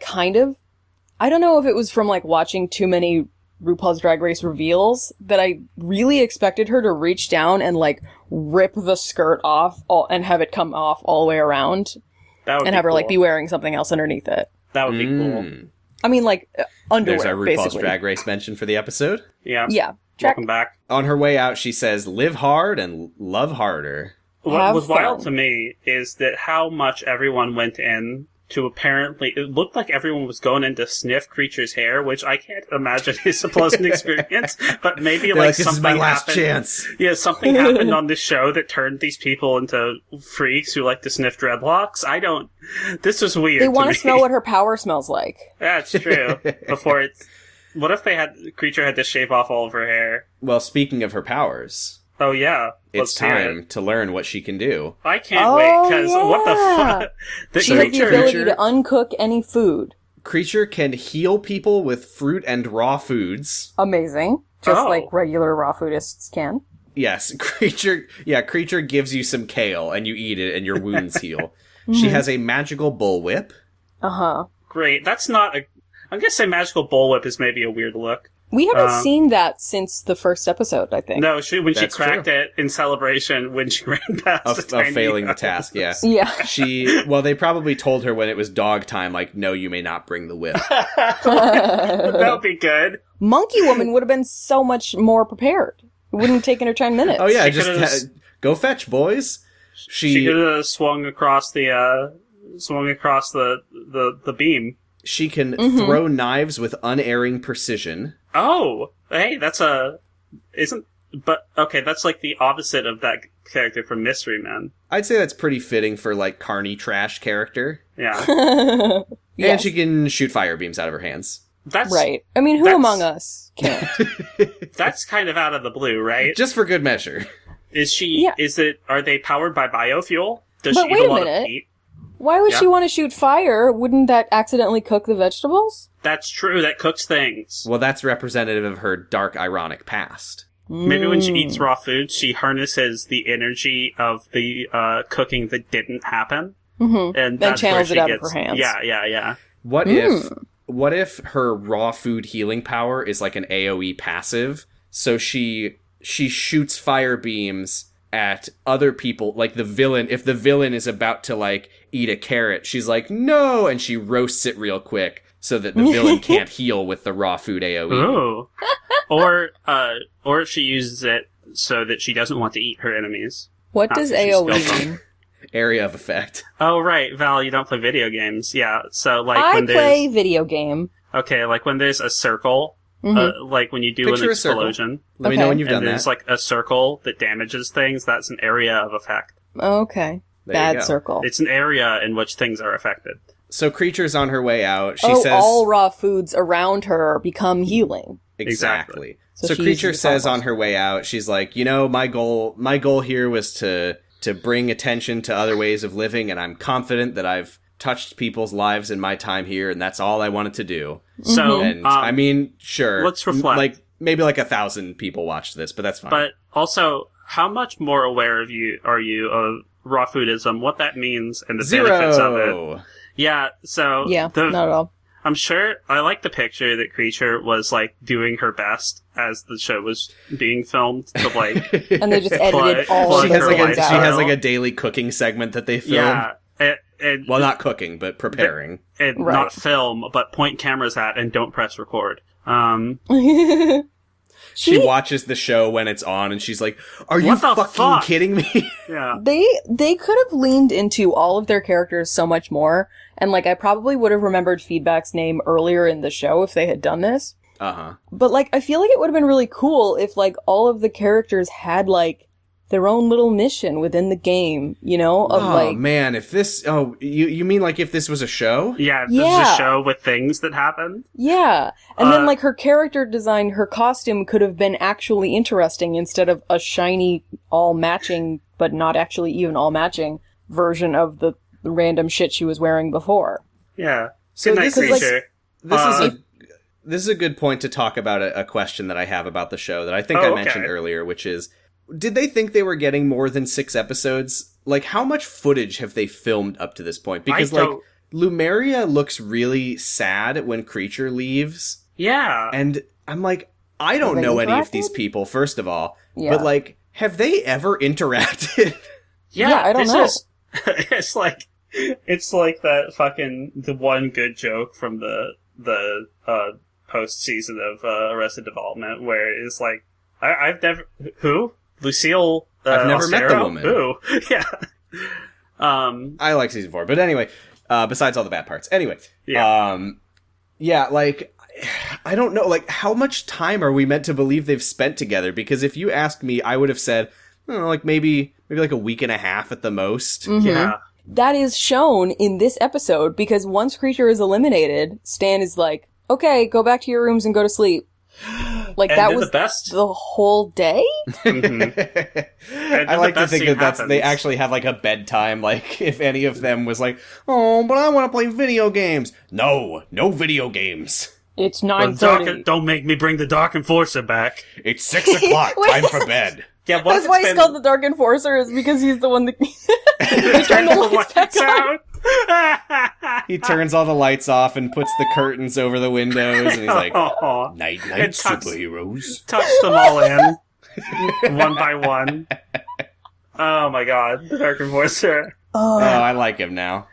C: don't know if it was from like watching too many RuPaul's Drag Race reveals that I really expected her to reach down and like rip the skirt off and have it come off all the way around and have her like be wearing something else underneath it.
B: That would be cool.
C: I mean, like underwear.
A: There's our RuPaul's
C: basically.
A: Drag Race mention for the episode.
B: Yeah.
C: Yeah.
B: Welcome back.
A: On her way out, she says, "Live hard and love harder."
B: What
C: Have
B: was wild
C: fun.
B: to me is that how much everyone went in to apparently... It looked like everyone was going in to sniff Creature's hair, which I can't imagine is a pleasant experience, but maybe
A: They're
B: like
A: this is
B: something
A: my last
B: happened.
A: chance.
B: Yeah, something happened on this show that turned these people into freaks who like to sniff dreadlocks. This was weird.
C: They want
B: to
C: to smell what her power smells like.
B: That's true. What if Creature had to shave off all of her hair?
A: Well, speaking of her powers,
B: Oh yeah,
A: it's time to learn what she can do.
B: I can't wait because what the fuck? The
C: She has the
B: Creature.
C: ability to uncook any food.
A: Creature can heal people with fruit and raw foods.
C: Amazing. Just
B: Oh.
C: like regular raw foodists can.
A: Yes, Creature gives you some kale and you eat it and your wounds heal. She has a magical bullwhip.
C: Uh-huh.
B: Great. That's not a. I'm gonna say magical bullwhip is maybe a weird look.
C: We haven't seen that since the first episode, I think.
B: No, when she
A: That's
B: cracked
A: true.
B: it in celebration when she ran past
A: Of
B: a tiny
A: failing the
B: house.
A: task, yeah.
C: Yeah.
A: They probably told her when it was dog time, like, no, you may not bring the whip.
B: That would be good.
C: Monkey Woman would have been so much more prepared. It wouldn't have taken her 10 minutes.
A: Oh yeah,
B: She
A: just
B: could've-
A: go fetch, boys.
B: She could have swung across the beam.
A: She can throw knives with unerring precision.
B: Oh, hey, that's that's like the opposite of that character from Mystery Men.
A: I'd say that's pretty fitting for, like, Carney Trash character.
B: Yeah.
C: Yeah.
A: And she can shoot fire beams out of her hands.
B: That's
C: Right. I mean, who among us can't?
B: That's kind of out of the blue, right?
A: Just for good measure.
B: Are they powered by biofuel? Does
C: But
B: she
C: wait
B: eat
C: a
B: a lot
C: minute.
B: of meat?
C: Why would
B: Yeah.
C: she want to shoot fire? Wouldn't that accidentally cook the vegetables?
B: That's true, that cooks things.
A: Well, that's representative of her dark, ironic past.
B: Maybe when she eats raw food, she harnesses the energy of the cooking that didn't happen.
C: Mm-hmm.
B: And
C: Then
B: that's where
C: channels
B: she
C: it out
B: gets,
C: of her hands.
B: Yeah.
A: What if her raw food healing power is like an AoE passive? So she shoots fire beams at other people, like the villain. If the villain is about to, like, eat a carrot, she's like, no, and she roasts it real quick so that the villain can't heal with the raw food AoE.
B: Ooh. Or she uses it so that she doesn't want to eat her enemies.
C: What does
B: After she's
C: AoE
B: killed
C: mean?
A: Area of effect.
B: Oh, right, Val, you don't play video games. Yeah, so, like,
C: I
B: when
C: play
B: there's...
C: video game.
B: Okay, like when there's a circle, like when you do
A: Picture
B: an
A: a circle.
B: explosion,
A: Let me know
C: Okay.
A: when you've
B: and
A: done
B: there's,
A: that.
B: like, a circle that damages things, that's an area of effect.
C: Okay.
A: There you
C: Bad
A: go.
C: circle.
B: It's an area in which things are affected.
A: So Creature's on her way out. She
C: Oh,
A: says...
C: all raw foods around her become healing.
A: Exactly.
C: So
A: So
C: she
A: Creature
C: uses
A: says
C: fireballs.
A: on her way out, she's like, you know, my goal here was to bring attention to other ways of living, and I'm confident that I've touched people's lives in my time here, and that's all I wanted to do.
B: So,
A: And, I mean, sure.
B: let's reflect.
A: Like, maybe like 1,000 people watched this, but that's fine.
B: but also, how much more aware are you of raw foodism, what that means, and the benefits of it?
A: Zero!
B: Yeah, so...
C: Yeah, not at all.
B: I'm sure, I like the picture that Creature was, like, doing her best as the show was being filmed to, like...
C: And they just
B: Plug-
C: edited all
B: plug
C: of
A: She has,
B: her
C: the
A: like a,
C: things
A: she
B: lifestyle.
C: out.
A: has like a daily cooking segment that they film.
B: yeah, and
A: Well, not cooking, but preparing.
B: and
C: Right.
B: not film, but point cameras at and don't press record.
A: She watches the show when it's on, and she's like, "Are you
B: What the
A: fucking
B: fuck?"
A: kidding me?"
B: Yeah.
C: They could have leaned into all of their characters so much more, and, like, I probably would have remembered Feedback's name earlier in the show if they had done this.
A: Uh-huh.
C: But, like, I feel like it would have been really cool if, like, all of the characters had, like, their own little mission within the game, you know? Of,
A: Oh,
C: like,
A: man, if this... Oh, you mean like if this was a show?
B: Yeah, this is
C: Yeah.
B: a show with things that happen.
C: yeah. And then,
B: Uh,
C: like, her character design, her costume could have been actually interesting instead of a shiny, all-matching, but not actually even all-matching version of the random shit she was wearing before.
B: Yeah.
A: So
B: Good night,
A: this is-
B: Creature.
A: This is a good point to talk about a question that I have about the show that I think
B: Oh,
A: I
B: okay.
A: mentioned earlier, which is, did they think they were getting more than 6 episodes? Like, how much footage have they filmed up to this point? Because,
B: I
A: like,
B: don't-
A: Lumeria looks really sad when Creature leaves,
B: Yeah.
A: and I'm like, I don't
C: they
A: know any of
C: interacted?
A: these people, first of all,
C: Yeah.
A: but, like, have they ever interacted?
C: Yeah, I don't
B: this
C: know.
B: Is, it's like that fucking, the one good joke from the post season of Arrested Development where it's like, I've never, who? Lucille,
A: I've never met the
B: Ostero?
A: woman.
B: Who? Yeah.
A: I like season 4, but anyway, besides all the bad parts. Anyway,
B: Yeah.
A: yeah, like, I don't know, like, how much time are we meant to believe they've spent together? Because if you asked me, I would have said, I don't know, like, maybe like a week and a half at the most.
C: Mhm.
B: Yeah.
C: That is shown in this episode because once Creature is eliminated, Stan is like, okay, go back to your rooms and go to sleep. Like,
B: And
C: that
B: then
C: was
B: the best.
C: the whole day?
B: Mm-hmm.
A: I like
B: the
A: to
B: best
A: think
B: scene
A: that they
B: happens.
A: actually have like a bedtime. Like if any of them was like, "Oh, but I want to play video games." No video games.
C: It's
B: Well,
C: 9:30.
B: don't make me bring the Dark Enforcer back.
A: It's 6 o'clock. Time for bed.
B: Yeah, what
C: That's
B: if
C: why
B: it's
C: he's
B: been...
C: called the Dark Enforcer, is because he's the one that they turn the lights back on.
A: He turns all the lights off and puts the curtains over the windows, and he's like,
B: Aw.
A: "Night,
B: It
A: night,
B: tucks-
A: superheroes."
B: Touch them all in. One by one. Oh my god, the Dark Enforcer.
A: Oh, I like him now.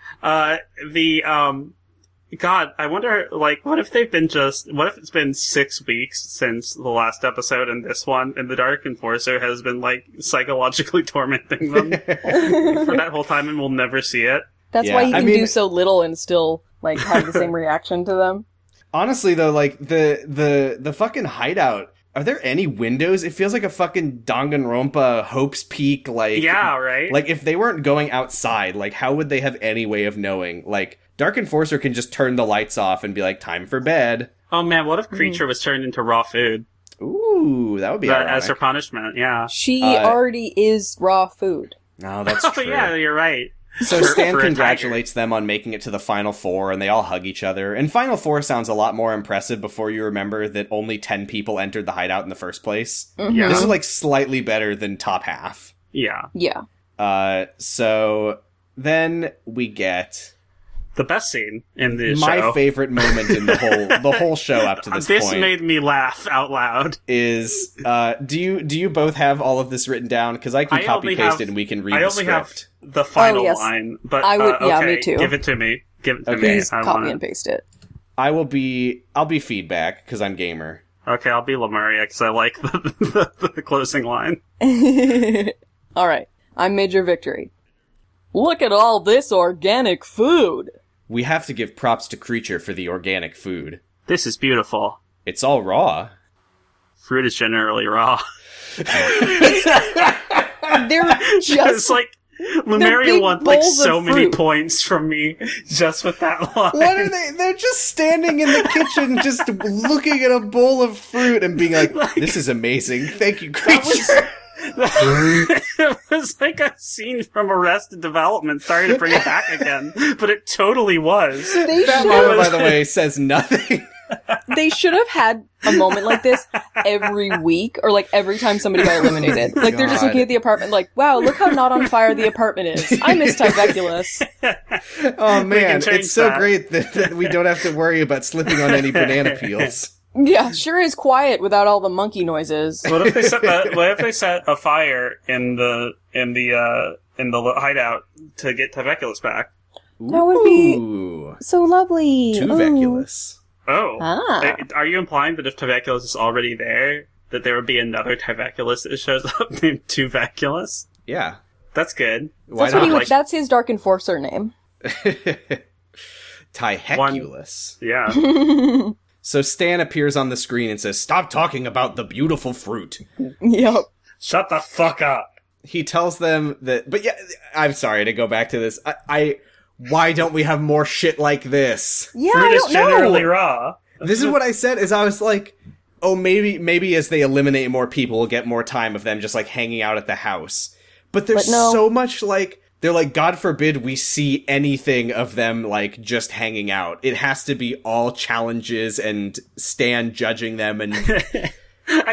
B: God, I wonder, like, what if it's been 6 weeks since the last episode and this one, and the Dark Enforcer has been, like, psychologically tormenting them for that whole time and we'll never see it?
C: That's
A: Yeah,
C: why he
A: I
C: can
A: mean-
C: do so little and still, like, have the same reaction to them.
A: Honestly, though, like, the fucking hideout, are there any windows? It feels like a fucking Danganronpa Hope's Peak, like...
B: Yeah, right?
A: Like, if they weren't going outside, like, how would they have any way of knowing? Like, Dark Enforcer can just turn the lights off and be like, time for bed.
B: Oh man, what if Creature was turned into raw food?
A: Ooh, that would be ironic.
B: As her punishment, yeah.
C: She already is raw food.
A: No, that's
B: Oh
A: true.
B: yeah, you're right.
A: So
B: For
A: Stan
B: a
A: congratulates them on making it to the Final Four, and they all hug each other. And Final Four sounds a lot more impressive before you remember that only 10 people entered the hideout in the first place.
B: Yeah.
A: This is, like, slightly better than top half.
B: Yeah.
C: Yeah.
A: So then we get...
B: The best scene in the
A: my
B: show.
A: favorite moment in the whole show up to this point.
B: This made me laugh out loud.
A: Is do you both have all of this written down? Because I can copy paste it and we can read the script.
B: I only have the final
C: yes.
B: line, but
C: I would-
B: okay,
C: yeah, me too.
B: Give it to me. Give it to me.
C: Please
B: I
C: copy
B: want
C: and paste it.
A: I'll be feedback because I'm gamer.
B: Okay, I'll be Lemuria because I like the closing line.
C: Alright, I'm Major Victory. Look at all this organic food!
A: We have to give props to Creature for the organic food.
B: This is beautiful.
A: It's all raw.
B: Fruit is generally raw.
C: They're
B: It's
C: just...
B: like Lemuria
C: big
B: won like
C: bowls
B: so
C: of
B: many
C: fruit.
B: points from me just with that line.
A: What are they? They're just standing in the kitchen, just looking at a bowl of fruit and being like, "This is amazing. Thank you, Creature."
B: It was like a scene from Arrested Development. Sorry to bring it back again, but it totally was.
A: That moment, by the way, says nothing.
C: They should have had a moment like this every week, or like every time somebody got eliminated. Like they're just
A: God.
C: looking at the apartment like, wow, look how not on fire the apartment is. I miss Tyveculus.
A: Oh man,
B: change
A: it's so
B: that.
A: great that we don't have to worry about slipping on any banana peels.
C: Yeah, sure is quiet without all the monkey noises.
B: What if they set a fire in the hideout to get Tyveculus back?
C: That would be
A: Ooh,
C: so lovely.
A: Tuveculus.
B: Oh,
C: Ah.
B: Are you implying that if Tyveculus is already there, that there would be another Tyveculus that shows up named Tuveculus?
A: Yeah.
B: That's good.
A: Why
C: That's what
A: not?
C: that's his Dark Enforcer name.
A: Tyheculus.
B: Yeah.
A: So Stan appears on the screen and says, "Stop talking about the beautiful fruit."
C: Yep.
B: Shut the fuck up.
A: He tells them that, but yeah, I'm sorry to go back to this. Why don't we have more shit like this?
C: Yeah,
B: Fruit
C: I
B: is
C: don't
B: generally
C: know.
B: raw.
A: This is what I said, is I was like, oh, maybe as they eliminate more people, we'll get more time of them just like hanging out at the house. But there's
C: But no.
A: so much like, they're like, God forbid we see anything of them like just hanging out. It has to be all challenges and Stan judging them and
B: I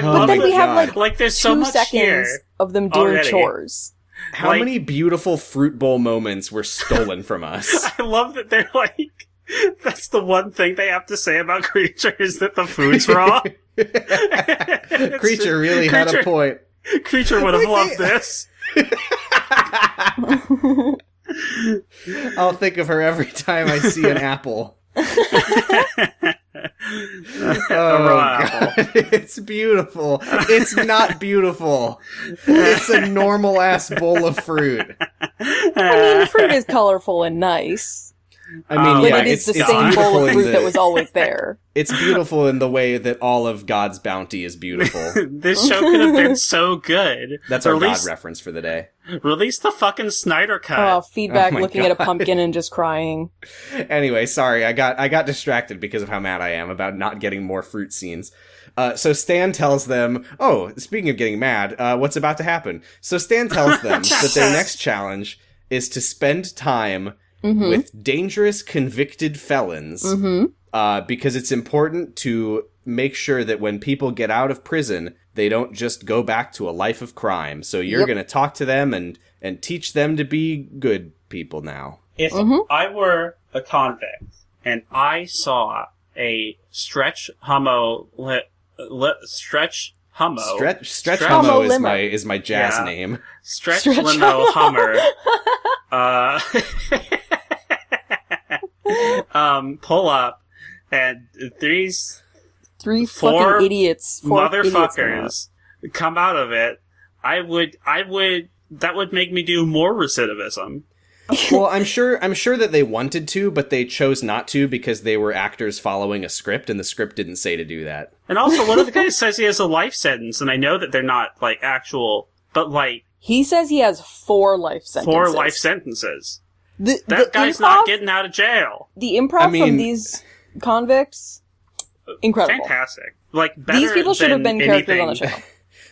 A: Oh
B: love
C: Then
A: my
C: we have
A: God.
C: like
B: there's so
C: 2
B: much
C: seconds
B: here.
C: of them doing
B: already.
C: chores.
A: how
B: Like-
A: many beautiful fruit bowl moments were stolen from us.
B: I love that they're like, that's the one thing they have to say about Creature is that the food's raw.
A: Creature really had a point.
B: Creature would have
A: Like
B: loved
A: they-
B: this.
A: I'll think of her every time I see an apple. Oh,
B: raw
A: God. It's beautiful. It's not beautiful. It's a normal ass bowl of fruit.
C: I mean, fruit is colorful and nice.
A: I mean,
C: But
A: yeah,
C: it is
A: it's
C: the same
A: beautiful
C: bowl of
A: in
C: fruit
A: the-
C: that was always there.
A: It's beautiful in the way that all of God's bounty is beautiful.
B: This show could have been so good.
A: That's our
B: release,
A: God reference for the day.
B: Release the fucking Snyder cut.
C: Oh, feedback
A: Oh my
C: looking at a
A: God.
C: pumpkin and just crying.
A: Anyway, sorry, I got distracted because of how mad I am about not getting more fruit scenes. So Stan tells them, oh, speaking of getting mad, what's about to happen? So Stan tells them that their next challenge is to spend time with dangerous convicted felons, because it's important to make sure that when people get out of prison, they don't just go back to a life of crime. So you're
C: Yep.
A: going to talk to them and teach them to be good people now.
B: If I were a convict and I saw a stretch hummo stretch hummo
A: Stretch
B: Hummo
A: Hummo
C: limo.
A: is my jazz
B: Yeah.
A: name.
B: stretch
C: Stretch
B: limo Hummer pull up and these
C: 3
B: Four
C: fucking idiots. 4 idiots now.
B: motherfuckers come out of it, that would make me do more recidivism.
A: Well, I'm sure that they wanted to, but they chose not to because they were actors following a script, and the script didn't say to do that.
B: And also, one of the guys says he has a life sentence, and I know that they're not, like, actual, but, like...
C: He says he has 4 life sentences.
B: 4 life sentences.
C: The
B: guy's not getting out of jail.
C: The improv from these convicts, incredible.
B: Fantastic. Like, better
C: these people should have been characters on the
B: anything.
C: show.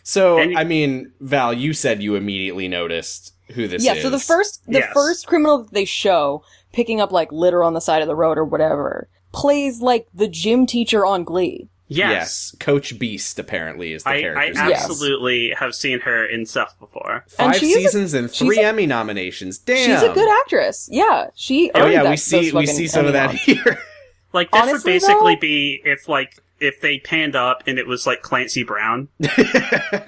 A: So, I mean, Val, you said you immediately noticed who this is.
C: Yeah, so the first criminal that they show, picking up, like, litter on the side of the road or whatever, plays, like, the gym teacher on Glee.
A: Yes. Coach Beast, apparently, is the character's
B: I
A: name.
B: absolutely have seen her in stuff before.
A: 5 seasons and 3 Emmy nominations. Damn!
C: She's a good actress. Yeah, she earned that,
A: we see some of that here.
B: Like, this would basically be if they panned up and it was like Clancy Brown.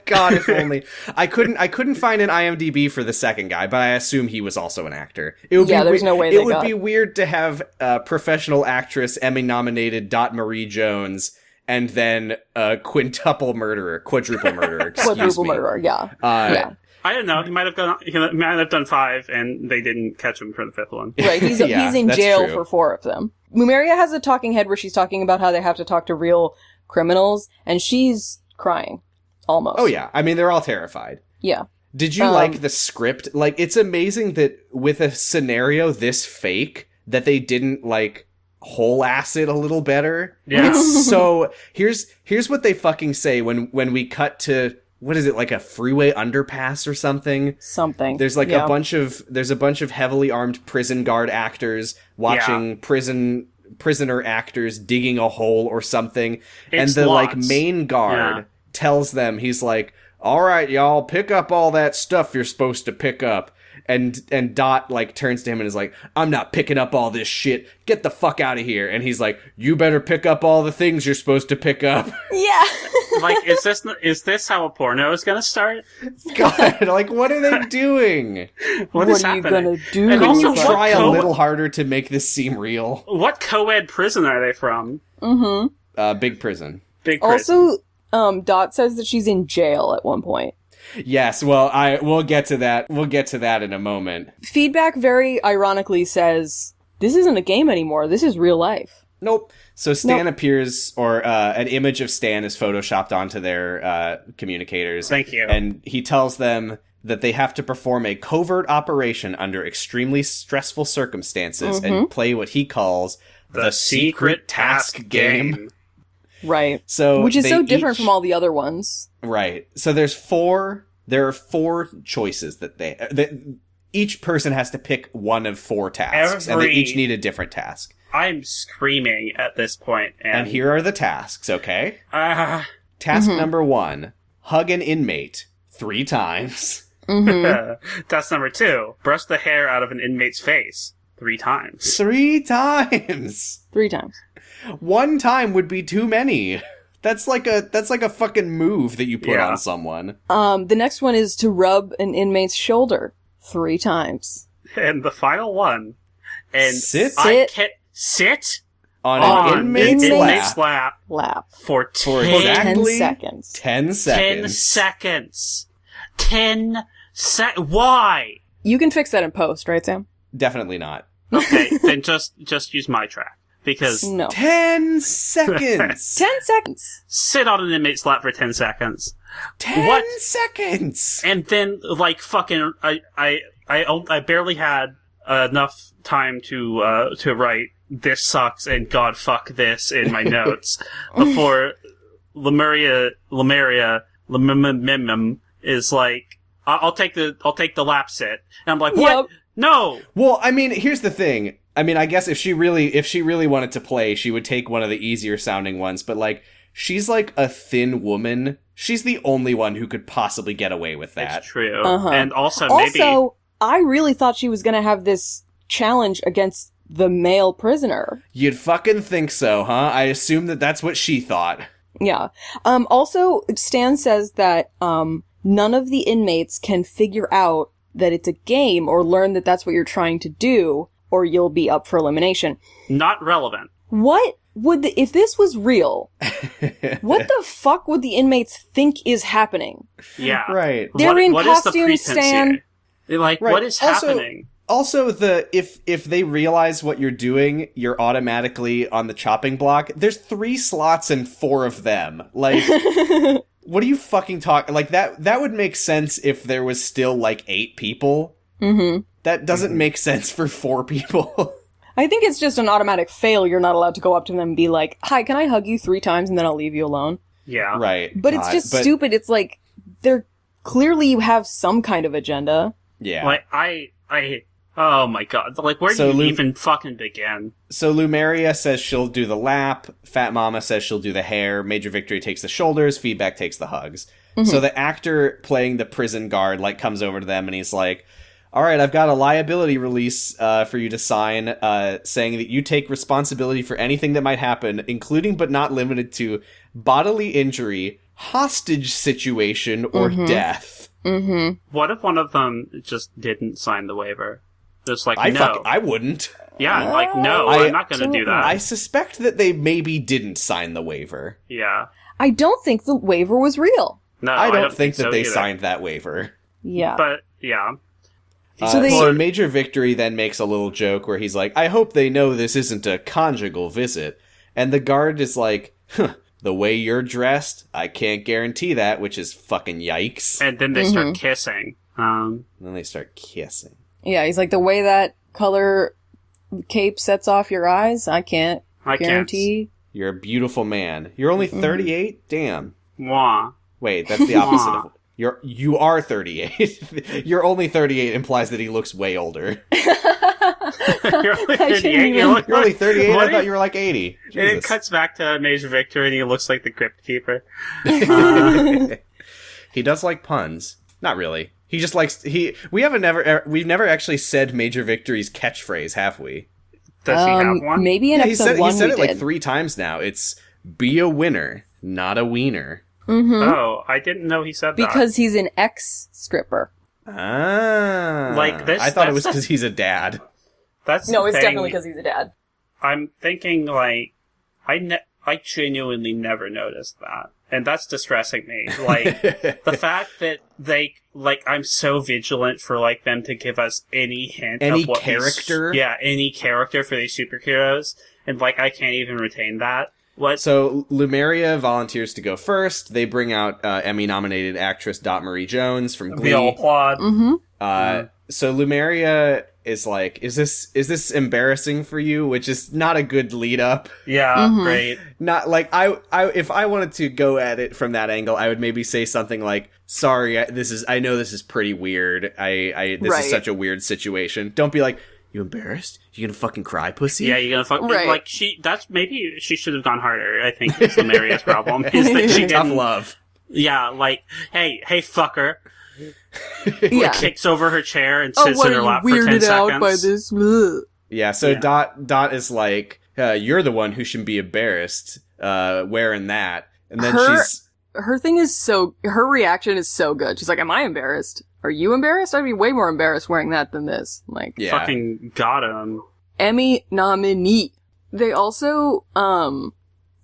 A: God, if only. I couldn't find an IMDb for the second guy, but I assume he was also an actor.
C: There's no way
A: it would be weird to have professional actress, Emmy-nominated Marie Jones, and then quadruple murderer,
C: Quadruple murderer, yeah. Yeah.
B: I don't know. He might have done 5, and they didn't catch him for the 5th one.
C: Right, he's in jail for 4 of them. Lumeria has a talking head where she's talking about how they have to talk to real criminals, and she's crying. Almost.
A: Oh yeah, I mean, they're all terrified.
C: Yeah.
A: Did you like the script? Like, it's amazing that with a scenario this fake, that they didn't, like, whole ass it a little better.
B: Yeah.
A: It's so, here's what they fucking say when we cut to, what is it, like a freeway underpass or something?
C: Something.
A: There's like a bunch of heavily armed prison guard actors watching prisoner actors digging a hole or something. And the like main guard tells them, he's like, all right, y'all, pick up all that stuff you're supposed to pick up. And Dot, like, turns to him and is like, I'm not picking up all this shit. Get the fuck out of here. And he's like, you better pick up all the things you're supposed to pick up.
C: Yeah.
B: Like, is this how a porno is gonna start?
A: God, like, what are they doing?
B: What is
C: are you
B: happening?
C: gonna do?
B: And
A: Can
B: also,
A: you try a little harder to make this seem real?
B: What co-ed prison are they from?
C: Mm-hmm.
A: Big prison.
B: Big prison.
C: Also, Dot says that she's in jail at one point.
A: Yes, well, we'll get to that. We'll get to that in a moment.
C: Feedback very ironically says, this isn't a game anymore, this is real life.
A: Nope. So Stan appears, or an image of Stan is photoshopped onto their communicators.
B: Thank you.
A: And he tells them that they have to perform a covert operation under extremely stressful circumstances and play what he calls the secret task game.
C: Right.
A: So
C: which is so different from all the other ones.
A: Right. So there are 4 choices that each person has to pick one of 4 tasks, and they each need a different task.
B: I'm screaming at this point.
A: And here are the tasks, okay? Task number 1, hug an inmate 3 times.
B: Task number 2, brush the hair out of an inmate's face 3 times.
A: 3 times!
C: 3 times.
A: 1 time would be too many. That's like a fucking move that you put on someone.
C: The next one is to rub an inmate's shoulder 3 times.
B: And the final one, and
A: sit
B: on
A: an inmate's
B: lap for
C: 10 seconds.
A: 10 seconds.
B: 10 seconds. Why?
C: You can fix that in post, right, Sam?
A: Definitely not.
B: Okay, then just use my track. Because...
C: No.
A: 10 seconds!
C: 10 seconds!
B: Sit on an inmate's lap for 10 seconds.
A: 10 seconds!
B: And then, like, fucking, I barely had enough time to write "this sucks" and "God fuck this" in my notes before Lemuria is like, I'll take the lap sit. And I'm like, what?
C: Yep.
B: No!
A: Well, I mean, here's the thing. I mean, I guess if she really wanted to play, she would take one of the easier sounding ones, but like, she's like a thin woman. She's the only one who could possibly get away with that.
B: It's true.
C: Uh-huh.
B: And also,
C: I really thought she was gonna have this challenge against the male prisoner.
A: You'd fucking think so, huh? I assume that's what she thought.
C: Yeah. Also, Stan says that, none of the inmates can figure out that it's a game or learn that that's what you're trying to do, or you'll be up for elimination.
B: Not relevant.
C: What would if this was real, what the fuck would the inmates think is happening?
B: Yeah.
A: Right.
C: They're in
B: what
C: costume,
B: is the
C: Stan.
B: Like,
A: right.
B: what is
A: also,
B: happening?
A: Also, if they realize what you're doing, you're automatically on the chopping block. There's 3 slots and 4 of them. Like, what are you fucking talking? Like, that would make sense if there was still, like, 8 people.
C: Mm-hmm.
A: That doesn't make sense for 4 people.
C: I think it's just an automatic fail. You're not allowed to go up to them and be like, hi, can I hug you 3 times and then I'll leave you alone?
B: Yeah.
A: Right.
C: But it's just stupid. It's like, they're clearly you have some kind of agenda.
B: Yeah. Like, I oh my god. Like, where do you even fucking begin?
A: So Lumeria says she'll do the lap, Fat Mama says she'll do the hair, Major Victory takes the shoulders, Feedback takes the hugs. Mm-hmm. So the actor playing the prison guard, like, comes over to them and he's like, all right, I've got a liability release for you to sign, saying that you take responsibility for anything that might happen, including but not limited to bodily injury, hostage situation, or death.
C: Mm-hmm.
B: What if one of them just didn't sign the waiver? Just like,
A: I wouldn't.
B: Yeah, like, no, I'm not going to do that.
A: I suspect that they maybe didn't sign the waiver.
B: Yeah.
C: I don't think the waiver was real.
B: No,
A: I don't think that
B: so
A: they
B: either.
A: signed that waiver.
C: Yeah.
B: But, yeah.
A: So Major Victory then makes a little joke where he's like, I hope they know this isn't a conjugal visit. And the guard is like, huh, the way you're dressed, I can't guarantee that, which is fucking yikes.
B: And then they start kissing.
A: And then they start kissing.
C: Yeah, he's like, the way that color cape sets off your eyes, I can't guarantee.
A: You're a beautiful man. You're only 38? Damn.
B: Mwah.
A: Wait, that's the opposite of... You are 38. You're only 38 implies that he looks way older.
B: You're only 38?
A: You're only 38? I thought you were like 80.
B: Jesus. And it cuts back to Major Victor and he looks like the Crypt Keeper.
A: He does like puns. Not really. He just likes... We've never actually said Major Victory's catchphrase, have we?
B: Does he have one?
C: Maybe in episode 1
A: he said it like 3 times now. It's, be a winner, not a wiener.
C: Mm-hmm.
B: Oh, I didn't know he said that.
C: Because he's an ex-stripper.
A: Ah.
B: Like this,
A: I thought it was because he's a dad.
B: That's
C: no, it's
B: thing.
C: definitely because he's a dad. I'm
B: thinking, like, I genuinely never noticed that. And that's distressing me. Like, the fact that they, like, I'm so vigilant for, like, them to give us any hint
A: of
B: what
A: character?
B: any character for these superheroes. And, like, I can't even retain that. What?
A: So, Lumeria volunteers to go first. They bring out Emmy-nominated actress Dot Marie Jones from Glee.
B: We all applaud.
C: Mm-hmm.
A: So Lumeria is like, is this embarrassing for you? Which is not a good lead up.
B: Yeah, great.
A: Not like I if I wanted to go at it from that angle, I would maybe say something like, "Sorry, I know this is pretty weird. This is such a weird situation." Don't be like, "You embarrassed? You gonna fucking cry, pussy?"
B: Yeah, you gonna fuck. Right. Like maybe she should have gone harder. I think it's Lumeria's problem is that she
A: tough
B: didn't.
A: Love.
B: Yeah, like, hey, fucker.
C: Yeah.
B: Kicks over her chair and sits in her lap for 10 seconds.
C: Out by this?
A: Yeah, so Dot is like, you're the one who should be embarrassed wearing that. And then
C: her thing is her reaction is so good. She's like, am I embarrassed? Are you embarrassed? I'd be way more embarrassed wearing that than this. Like,
B: fucking got him.
C: Emmy nominee. They also,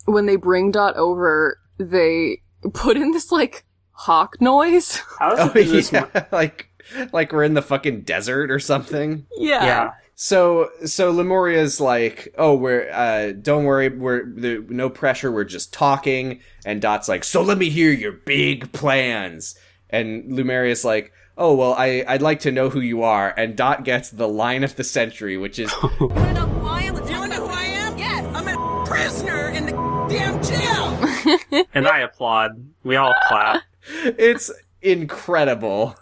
C: when they bring Dot over, they put in this, like, hawk noise.
A: Like we're in the fucking desert or something.
C: Yeah.
A: So Lemuria's like, oh, we're don't worry, no pressure, we're just talking. And Dot's like, so let me hear your big plans. And Lumeria's like, oh well, I'd like to know who you are. And Dot gets the line of the century, which is,
D: You wanna know who I am? Do you wanna know who I am? Yes, I'm a prisoner in the damn jail.
B: And I applaud. We all clap.
A: It's incredible.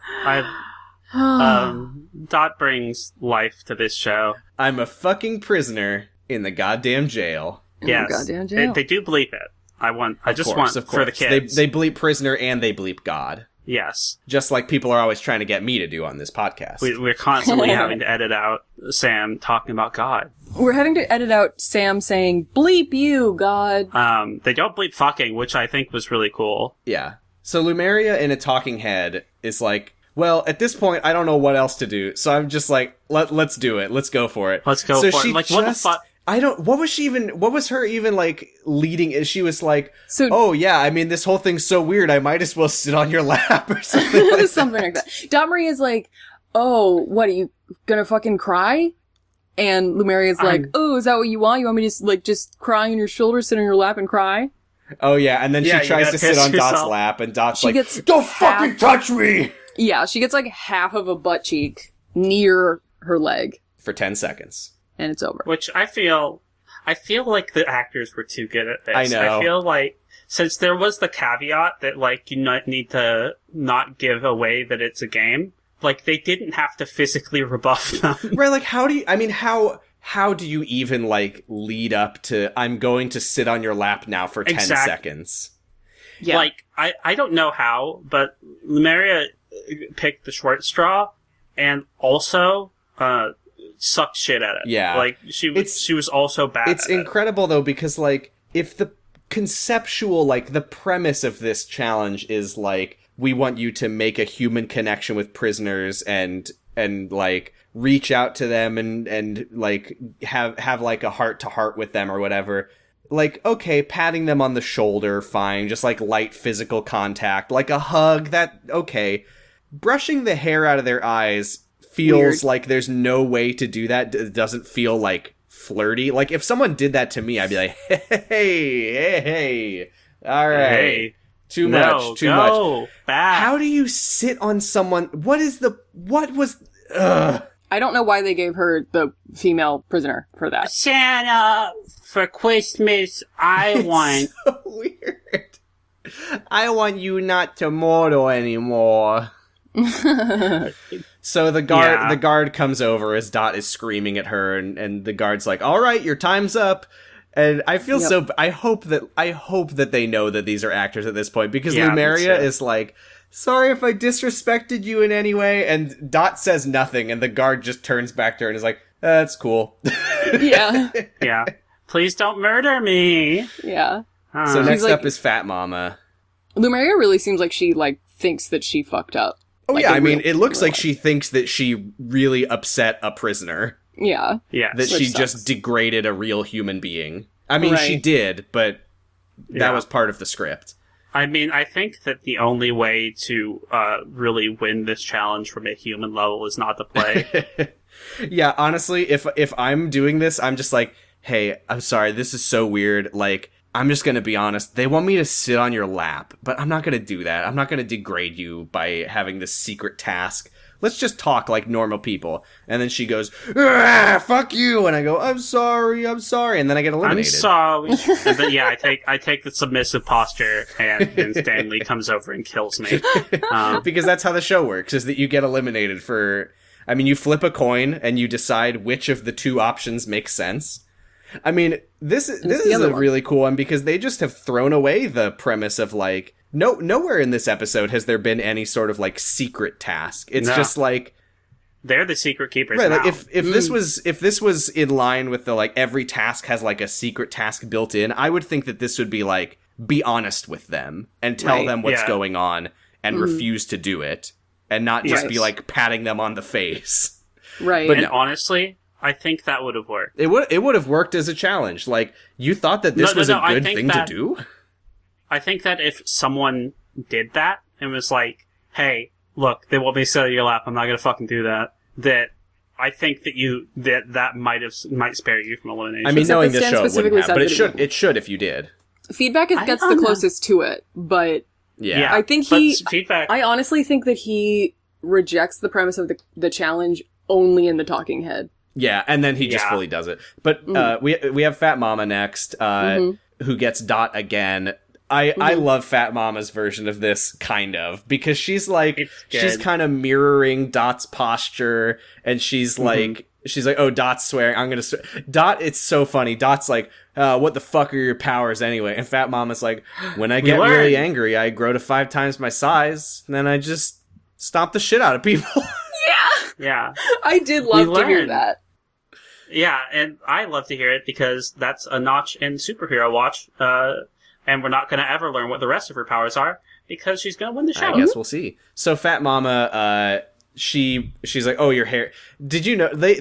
B: Dot brings life to this show.
A: I'm a fucking prisoner in the goddamn jail.
B: Yes,
C: goddamn jail.
B: They do bleep it. I just want for the kids.
A: They bleep prisoner and they bleep God.
B: Yes.
A: Just like people are always trying to get me to do on this podcast.
B: We're constantly having to edit out Sam talking about God.
C: We're having to edit out Sam saying, bleep you, God.
B: They don't bleep fucking, which I think was really cool.
A: Yeah. So Lumeria in a talking head is like, well, at this point, I don't know what else to do. So I'm just like, let's do it. Let's go for it.
B: Let's go for it. Like, what the fuck?
A: What was her even, like, leading? She was like, oh, yeah, I mean, this whole thing's so weird, I might as well sit on your lap or something like
C: something like that. Dot Marie is like, oh, what, are you gonna fucking cry? And Lumeria's like, oh, is that what you want? You want me to, just cry on your shoulder, sit on your lap and cry?
A: Oh, yeah, and then she tries to sit on Dot's lap, and Dot's don't fucking touch me!
C: Yeah, she gets, half of a butt cheek near her leg.
A: For 10 seconds.
C: And it's over.
B: Which I feel like the actors were too good at this.
A: I know.
B: I feel like, since there was the caveat that, you need to not give away that it's a game, they didn't have to physically rebuff them.
A: Right, how do you even, lead up to, I'm going to sit on your lap now for 10 seconds?
C: Yeah.
B: I don't know how, but Lumeria picked the short straw, and also, sucked shit at it.
A: Yeah.
B: She was also bad
A: It's incredible, though, because, if the conceptual, the premise of this challenge is, we want you to make a human connection with prisoners and reach out to them and have a heart-to-heart with them or whatever. Okay, patting them on the shoulder, fine. Just, light physical contact. A hug, okay. Brushing the hair out of their eyes feels weird. Like there's no way to do that. It doesn't feel, flirty. If someone did that to me, I'd be like, hey, all right. Hey. Too much.
B: Back.
A: How do you sit on someone?
C: I don't know why they gave her the female prisoner for that.
B: Santa, for Christmas, I want...
A: so weird. I want you not to mortal anymore. So the guard comes over as Dot is screaming at her, and the guard's like, all right, your time's up. And I feel I hope that they know that these are actors at this point, because Lumeria is like, sorry if I disrespected you in any way, and Dot says nothing, and the guard just turns back to her and is like, that's cool.
C: Yeah.
B: Yeah. Please don't murder me.
C: Yeah.
A: So next up is Fat Mama.
C: Lumeria really seems like she, thinks that she fucked up.
A: Oh yeah, it looks like she thinks that she really upset a prisoner.
C: Yeah.
B: Yeah.
A: That she just degraded a real human being. She did, but that was part of the script.
B: I think that the only way to really win this challenge from a human level is not to play.
A: Yeah, honestly, if I'm doing this, I'm just like, hey, I'm sorry, this is so weird. I'm just gonna be honest. They want me to sit on your lap, but I'm not gonna do that. I'm not gonna degrade you by having this secret task. Let's just talk like normal people. And then she goes, fuck you. And I go, I'm sorry. And then I get eliminated.
B: I'm sorry. And then, I take the submissive posture, and then Stanley comes over and kills me.
A: Because that's how the show works, is that you get eliminated for... you flip a coin, and you decide which of the two options makes sense. This is a really cool one, because they just have thrown away the premise of, nowhere in this episode has there been any sort of secret task. It's just
B: they're the secret keepers.
A: Right,
B: now.
A: if this was in line with the every task has a secret task built in, I would think that this would be be honest with them and tell them what's going on and refuse to do it, and not just be patting them on the face.
C: Right.
A: But
B: and honestly, I think that would have worked.
A: It would have worked as a challenge. You thought that this was a good thing to do?
B: I think that if someone did that and was like, hey, look, they want me to sit on your lap, I'm not gonna fucking do that, that I think that might spare you from elimination.
A: Knowing this show, it wouldn't have, but it should if you did.
C: Feedback gets the closest to it, but
A: yeah.
C: I think I honestly think that he rejects the premise of the challenge only in the talking head.
A: Yeah, and then he just fully does it. But we have Fat Mama next, who gets Dot again. I love Fat Mama's version of this, kind of, because she's she's kind of mirroring Dot's posture, and she's like, oh, Dot's swearing, I'm gonna swear. Dot, it's so funny. Dot's like, what the fuck are your powers anyway? And Fat Mama's like, when I get really angry, I grow to 5 times my size, and then I just stomp the shit out of people.
B: Yeah.
C: I did love to hear that.
B: Yeah, and I love to hear it, because that's a notch in Superhero Watch, and we're not going to ever learn what the rest of her powers are, because she's going to win the show.
A: I guess we'll see. So Fat Mama, she's like, oh, your hair. Did you know, they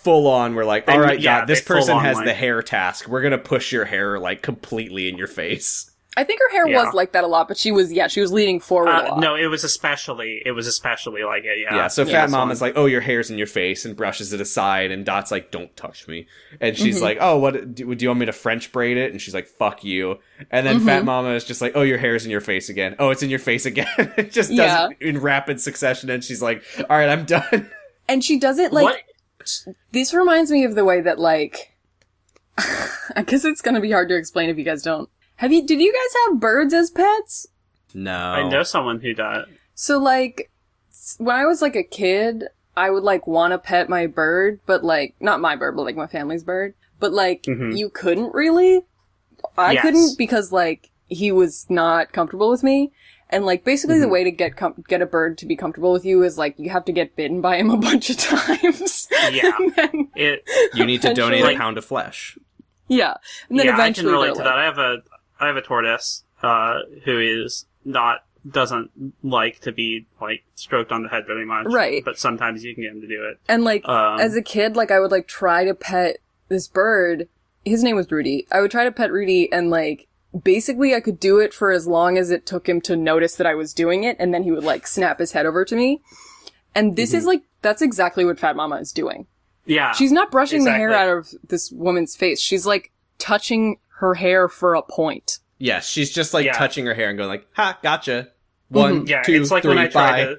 A: full on were like, all right, Dot, this person has the hair task. We're going to push your hair, completely in your face.
C: I think her hair
B: Yeah.
C: was like that a lot, but she was leaning forward a lot.
B: No, it was especially like it. Yeah.
A: Yeah, so Fat Mama's like, oh, your hair's in your face, and brushes it aside, and Dot's like, don't touch me. And she's like, oh, what, do you want me to French braid it? And she's like, fuck you. And then Fat Mama is just like, oh, your hair's in your face again. Oh, it's in your face again. It just does it in rapid succession, and she's like, all right, I'm done.
C: And she does it, like, this reminds me of the way that, like, I guess it's gonna be hard to explain if you guys don't. Did you guys have birds as pets?
A: No.
B: I know someone who does.
C: So, like, when I was, like, a kid, I would, like, want to pet my bird, but, like, not my bird, but, like, my family's bird. But, like, you couldn't really. I couldn't because, like, he was not comfortable with me. And, like, basically the way to get a bird to be comfortable with you is, like, you have to get bitten by him a bunch of times.
B: Yeah.
A: You need to donate a pound of flesh.
C: Yeah. And then eventually
B: I can relate to
C: like,
B: that. I have a tortoise, who doesn't like to be, like, stroked on the head very much.
C: Right.
B: But sometimes you can get him to do it.
C: And, like, as a kid, like, I would, like, try to pet this bird. His name was Rudy. I would try to pet Rudy, and, like, basically I could do it for as long as it took him to notice that I was doing it, and then he would, like, snap his head over to me. And this is, like, that's exactly what Fat Mama is doing.
B: Yeah.
C: She's not brushing the hair out of this woman's face. She's, like, touching her hair for a point.
A: Yes, she's just, like, touching her hair and going like, ha, gotcha. 1, 2,
B: it's like
A: 3,
B: when I try
A: bye.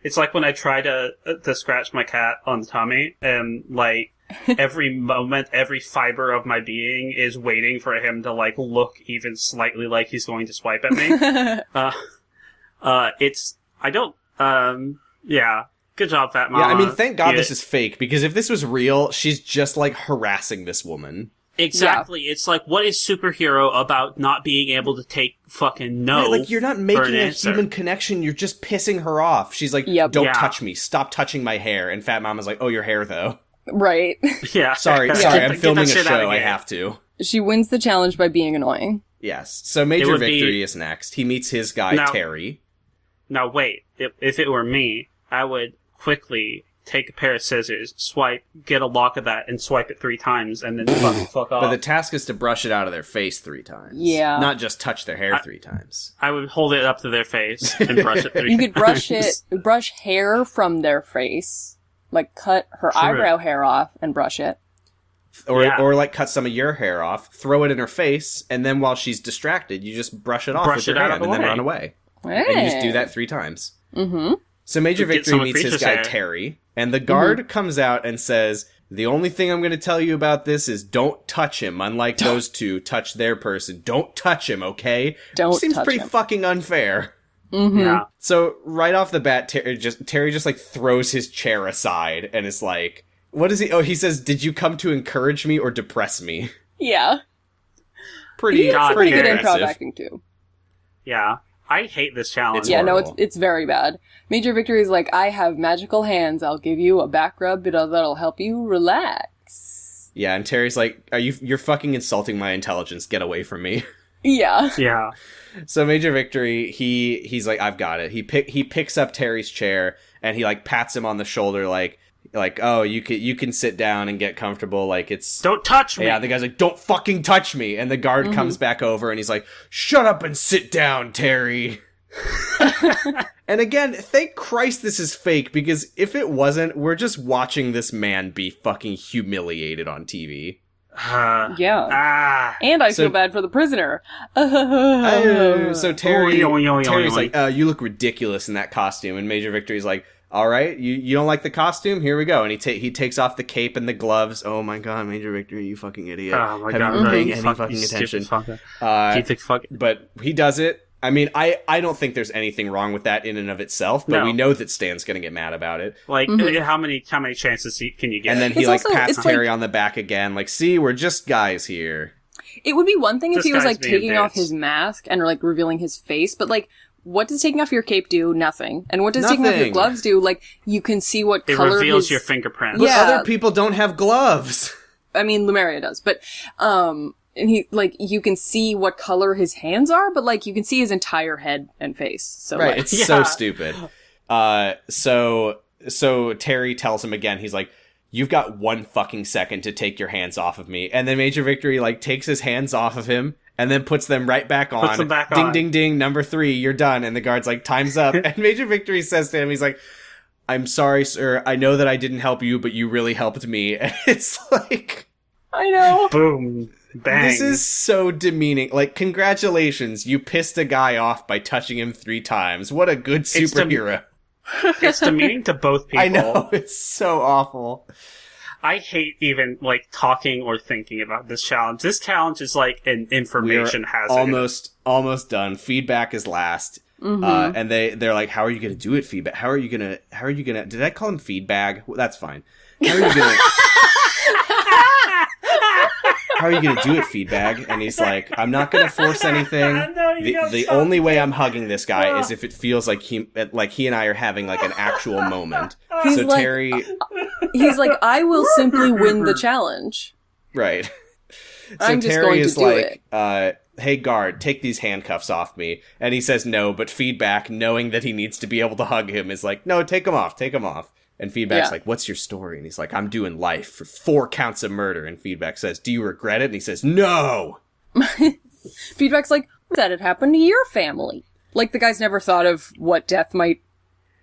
B: It's like when I try to scratch my cat on the tummy, and, like, every moment, every fiber of my being is waiting for him to, like, look even slightly like he's going to swipe at me. Good job, Fat Mama.
A: Yeah, I mean, thank God this is fake, because if this was real, she's just, like, harassing this woman.
B: Exactly. Yeah. It's like, what is superhero about not being able to take fucking no?
A: Right, like, you're not making a human connection, you're just pissing her off. She's like, don't touch me, stop touching my hair. And Fat Mama's like, oh, your hair, though.
C: Right.
B: Yeah.
A: Sorry, I'm filming a show, I have to.
C: She wins the challenge by being annoying.
A: Yes. So Major Victory is next. He meets his guy, Terry.
B: Now, wait. If it were me, I would quickly take a pair of scissors, swipe, get a lock of that, and swipe it 3 times, and then fuck off.
A: But the task is to brush it out of their face 3 times.
C: Yeah.
A: Not just touch their hair 3 times.
B: I would hold it up to their face and brush it 3 times.
C: You could brush hair from their face. Like, cut her eyebrow hair off and brush it.
A: Or like, cut some of your hair off, throw it in her face, and then while she's distracted, you just brush it off with your hand, and then run away.
C: Hey.
A: And you just do that 3 times. Mm-hmm. So Major Victory meets his guy, Terry, and the guard comes out and says, the only thing I'm going to tell you about this is don't touch him, unlike those two touch their person. Don't touch him, okay? Seems pretty fucking unfair.
C: Mm-hmm.
B: Yeah.
A: So, right off the bat, Terry just, like, throws his chair aside and is like, what is he? Oh, he says, did you come to encourage me or depress me?
C: Yeah.
A: Pretty
C: good
A: aggressive.
C: improv acting, too.
B: Yeah. I hate this challenge.
C: It's very bad. Major Victory is like, I have magical hands. I'll give you a back rub that'll help you relax.
A: Yeah, and Terry's like, you're fucking insulting my intelligence. Get away from me.
C: Yeah.
B: Yeah.
A: So Major Victory, he's like, I've got it. He picks up Terry's chair and he, like, pats him on the shoulder like, oh, you can sit down and get comfortable, like, it's...
B: Don't touch me!
A: Yeah, the guy's like, don't fucking touch me! And the guard comes back over and he's like, shut up and sit down, Terry! And again, thank Christ this is fake, because if it wasn't, we're just watching this man be fucking humiliated on TV.
C: Yeah. And I feel bad for the prisoner.
A: So Terry's like, you look ridiculous in that costume. And Major Victory's like, all right, you don't like the costume? Here we go. And he takes off the cape and the gloves. Oh my god, Major Victory, you fucking idiot.
B: Oh my god,
A: Have you been paying any fucking attention? But he does it. I mean, I don't think there's anything wrong with that in and of itself, but we know that Stan's gonna get mad about it.
B: Like, how many chances can you get?
A: And then he pats Terry on the back again, like, see, we're just guys here.
C: It would be one thing if he was, like, taking off his mask and, like, revealing his face, but, like, what does taking off your cape do? Nothing. And what does taking off your gloves do? Like, you can see what color
B: it reveals your fingerprints.
A: But other people don't have gloves.
C: I mean, Lumeria does, but, and he, like, you can see what color his hands are, but, like, you can see his entire head and face. So,
A: right,
C: like,
A: it's so stupid. So Terry tells him again, he's like, you've got 1 fucking second to take your hands off of me. And then Major Victory, like, takes his hands off of him and then puts them right back on.
B: Puts them back
A: ding,
B: on.
A: ding, ding, number 3, you're done. And the guard's like, time's up. And Major Victory says to him, he's like, I'm sorry, sir. I know that I didn't help you, but you really helped me. And it's like...
C: I know.
B: Boom. Bang.
A: This is so demeaning. Like, congratulations, you pissed a guy off by touching him 3 times. What a good superhero.
B: It's demeaning to both people.
A: I know, it's so awful.
B: I hate even, like, talking or thinking about this challenge. This challenge is like an information hazard.
A: Almost done. Feedback is last.
C: Mm-hmm.
A: And they're like, how are you gonna do it, Feedback? How are you gonna did I call him Feedbag? Well, that's fine. How are you gonna do it, Feedbag? And he's like, I'm not gonna force anything. The only way I'm hugging this guy is if it feels like he and I are having like an actual moment.
C: He's
A: so
C: like,
A: Terry,
C: he's like, I will simply win the challenge.
A: right? So
C: I'm just
A: Terry
C: going to
A: is
C: do
A: like, hey guard, take these handcuffs off me. And he says no, but Feedback, knowing that he needs to be able to hug him, is like, no, take them off. And Feedback's like, what's your story? And he's like, I'm doing life for 4 counts of murder. And Feedback says, do you regret it? And he says, no!
C: Feedback's like, that had happened to your family. Like, the guy's never thought of what death might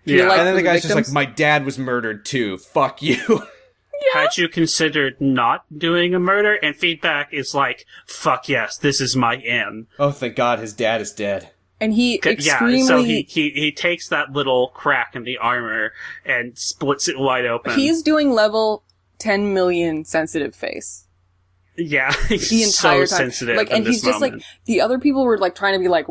C: feel like.
A: And then
C: for
A: the guy's
C: victims.
A: just like, my dad was murdered too. Fuck you.
B: Had you considered not doing a murder? And Feedback is like, fuck yes, this is my in.
A: Oh, thank God his dad is dead.
C: And he extremely...
B: Yeah, so he takes that little crack in the armor and splits it wide open.
C: He's doing level 10 million sensitive face.
B: Yeah, he's
C: The entire
B: so
C: time.
B: sensitive
C: Like,
B: in
C: and
B: this
C: he's just
B: moment.
C: like, the other people were like trying to be like,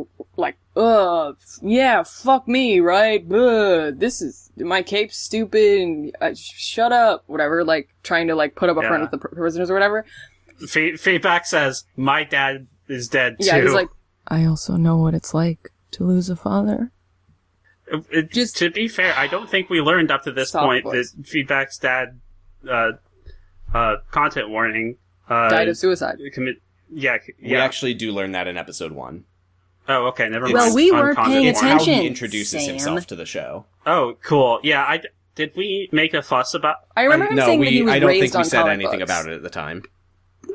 C: yeah, fuck me, right? My cape's stupid, and shut up, whatever, like, trying to like put up a front with the prisoners or whatever.
B: Feedback says, my dad is dead too.
C: Yeah, he's like, I also know what it's like to lose a father.
B: Just to be fair, I don't think we learned up to this point that Feedback's dad, content warning,
C: died of suicide.
A: We actually do learn that in episode 1.
B: Oh, okay, never mind.
C: Well, we weren't
B: Content
C: paying
B: warning.
A: It's how
C: attention,
A: he introduces
C: Sam.
A: himself to the show.
B: Oh, cool. Yeah, did we make a fuss about...
C: I remember him saying that he was
A: I don't
C: raised
A: think we
C: on
A: said
C: comic
A: anything
C: books.
A: about it at the time.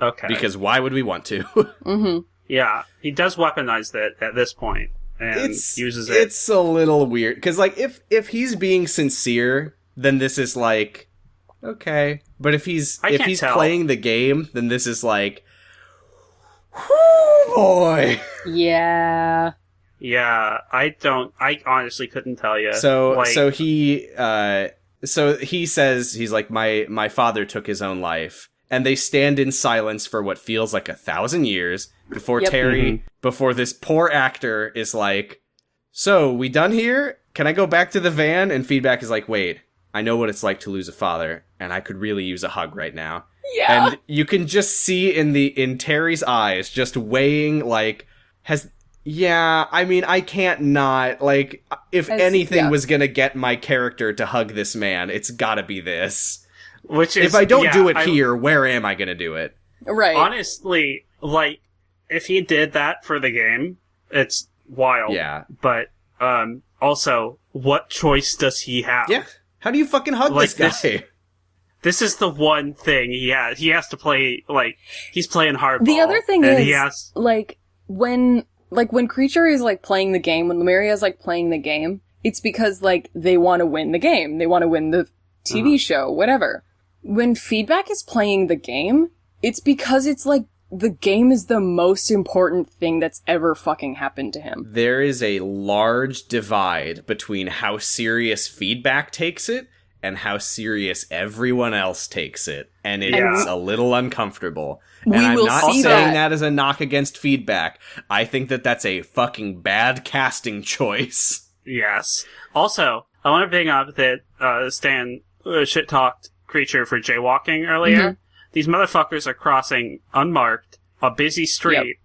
B: Okay.
A: Because why would we want to?
C: Mm-hmm.
B: Yeah, he does weaponize it at this point, and uses it.
A: It's a little weird, because, like, if he's being sincere, then this is, like, okay. But if he's
B: tell.
A: playing the game, then this is, like, whoo, boy.
C: Yeah.
B: Yeah, I honestly couldn't tell you.
A: So he says, he's like, my father took his own life. And they stand in silence for what feels like 1,000 years before before this poor actor is like, so, we done here? Can I go back to the van? And Feedback is like, wait, I know what it's like to lose a father, and I could really use a hug right now.
C: Yeah.
A: And you can just see in Terry's eyes, just weighing, like, I mean, I can't not, like, if anything was gonna get my character to hug this man, it's gotta be this.
B: Which is,
A: if I don't do it here, where am I gonna do it?
C: Right.
B: Honestly, like, if he did that for the game, it's wild.
A: Yeah.
B: But, also, what choice does he have?
A: Yeah. How do you fucking hug
B: Like
A: this guy?
B: This is the one thing he has. He has to play, like, he's playing hardball.
C: The other thing
B: and
C: is,
B: he has...
C: when Creature is, like, playing the game, when Lumeria is, like, playing the game, it's because, like, they want to win the game. They want to win the TV show, whatever. When Feedback is playing the game, it's because it's, like, the game is the most important thing that's ever fucking happened to him.
A: There is a large divide between how serious Feedback takes it and how serious everyone else takes it. And it's a little uncomfortable. And I'm not saying that as a knock against Feedback. I think that that's a fucking bad casting choice.
B: Yes. Also, I want to bring up that Stan shit-talked Creature for jaywalking earlier. Mm-hmm. These motherfuckers are crossing unmarked a busy street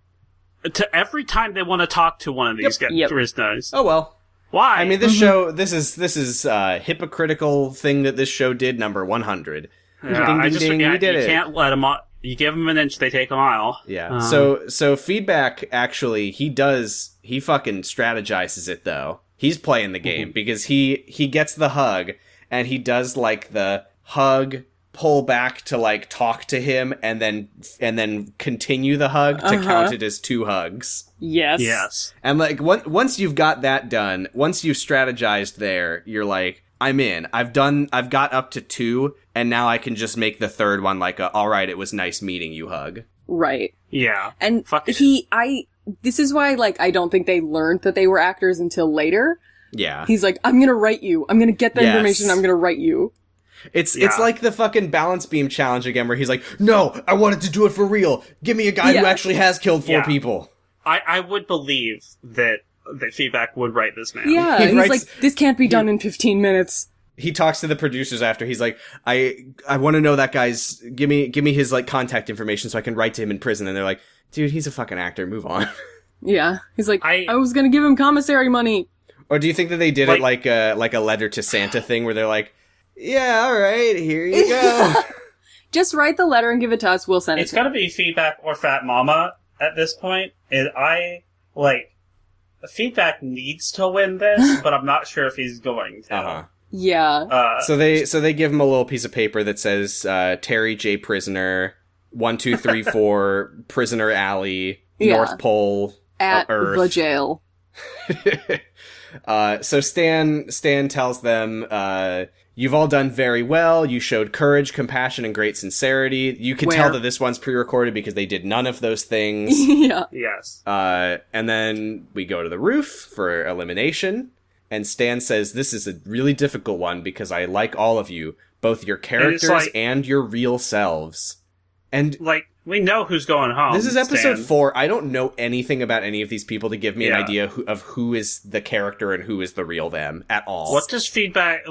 B: to every time they want to talk to one of these prisoners.
A: Oh well.
B: Why?
A: I mean, this show, this is hypocritical thing that this show did, number 100.
B: Yeah,
A: ding, ding, ding, we did
B: you
A: it.
B: Can't let them. You give them an inch, they take a mile.
A: Yeah. So Feedback actually he fucking strategizes it though. He's playing the game because he gets the hug and he does like the hug, pull back to like talk to him and then continue the hug to count it as 2 hugs.
B: Yes.
A: And like once you've got that done, once you've strategized there, you're like, I'm in. I've got up to 2, and now I can just make the third one like all right, it was nice meeting you hug.
C: Right.
B: Yeah.
C: And this is why, like, I don't think they learned that they were actors until later.
A: Yeah.
C: He's like, I'm gonna write you. I'm gonna get the information, I'm gonna write you.
A: It's like the fucking balance beam challenge again, where he's like, no, I wanted to do it for real. Give me a guy who actually has killed 4 people.
B: I would believe that Feedback would write this man.
C: Yeah, he's like, this can't be done in 15 minutes.
A: He talks to the producers after. He's like, I want to know that guy's, give me his like contact information so I can write to him in prison. And they're like, dude, he's a fucking actor. Move on.
C: Yeah. He's like, I was gonna give him commissary money.
A: Or do you think that they did it like a letter to Santa thing where they're like, yeah, all right, here you go.
C: Just write the letter and give it to us. We'll send it.
B: It's got to be Feedback or Fat Mama at this point. And Feedback needs to win this, but I'm not sure if he's going to.
C: Yeah.
A: So they give him a little piece of paper that says Terry J. Prisoner, 1234 Prisoner Alley, North Pole
C: at
A: Earth.
C: the jail.
A: So Stan tells them, you've all done very well. You showed courage, compassion, and great sincerity. You can tell that this one's pre-recorded because they did none of those things.
C: Yeah.
B: Yes.
A: And then we go to the roof for elimination. And Stan says, this is a really difficult one because I like all of you, both your characters and your real selves. And
B: we know who's going home.
A: This is episode 4. I don't know anything about any of these people to give me an idea of who is the character and who is the real them at all.
B: What does Feedback,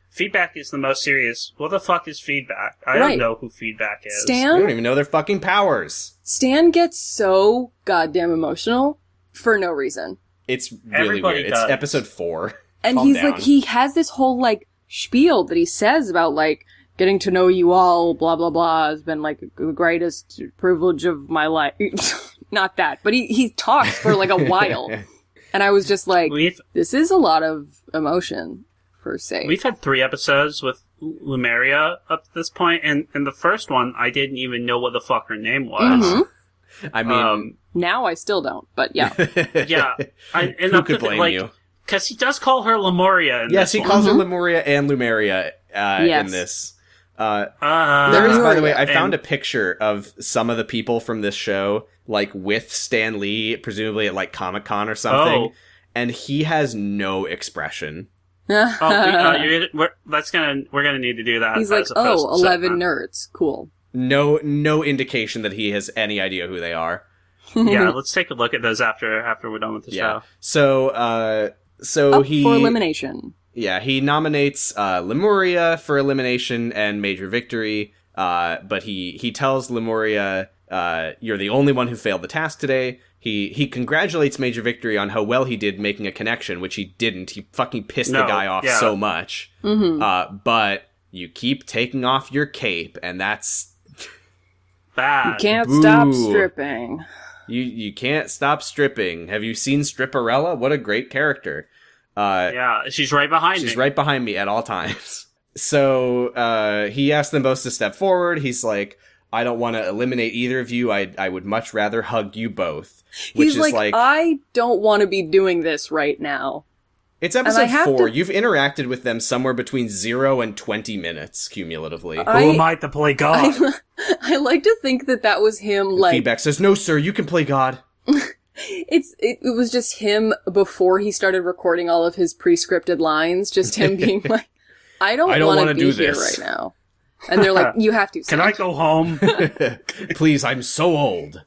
B: Feedback is the most serious. What the fuck is Feedback? I don't know who Feedback is.
C: Stan?
A: We don't even know their fucking powers.
C: Stan gets so goddamn emotional for no reason.
A: It's really weird. It's episode 4.
C: And he's like, he has this whole, like, spiel that he says about, like, getting to know you all, blah, blah, blah, has been, like, the greatest privilege of my life. Not that, but he talks for, like, a while. And I was just like, this is a lot of emotion, per se.
B: We've had 3 episodes with Lumeria up to this point, and in the first one, I didn't even know what the fuck her name was.
C: Mm-hmm.
A: I mean...
C: now I still don't, but yeah.
B: Yeah.
A: Who could blame you?
B: Because he does call her Lemuria in this
A: Yes, he calls her Lemuria and Lumeria in this. There is, by the way, I found a picture of some of the people from this show, like, with Stan Lee, presumably at, like, Comic-Con or something, and he has no expression.
B: We're gonna need to do that.
C: He's like, 11 nerds. Cool.
A: No indication that he has any idea who they are.
B: Yeah, let's take a look at those after we're done with the show.
A: So he
C: for elimination.
A: Yeah, he nominates Lemuria for elimination and Major Victory, but he tells Lemuria, you're the only one who failed the task today. He congratulates Major Victory on how well he did making a connection, which he didn't. He fucking pissed the guy off so much.
C: Mm-hmm.
A: But you keep taking off your cape, and that's
B: bad.
C: You can't stop stripping.
A: You can't stop stripping. Have you seen Stripperella? What a great character.
B: Yeah, she's right behind me.
A: She's right behind me at all times. So he asks them both to step forward. He's like, I don't want to eliminate either of you. I would much rather hug you both. Which
C: He's like, I don't want to be doing this right now.
A: It's episode 4. You've interacted with them somewhere between 0 and 20 minutes, cumulatively.
B: Who am I to play God?
C: I like to think that was him, like...
A: Feedback says, no, sir, you can play God.
C: It was just him before he started recording all of his pre-scripted lines, just him being like, I don't want to be here right now. And they're like, you have to.
B: Can I go home?
A: Please, I'm so old.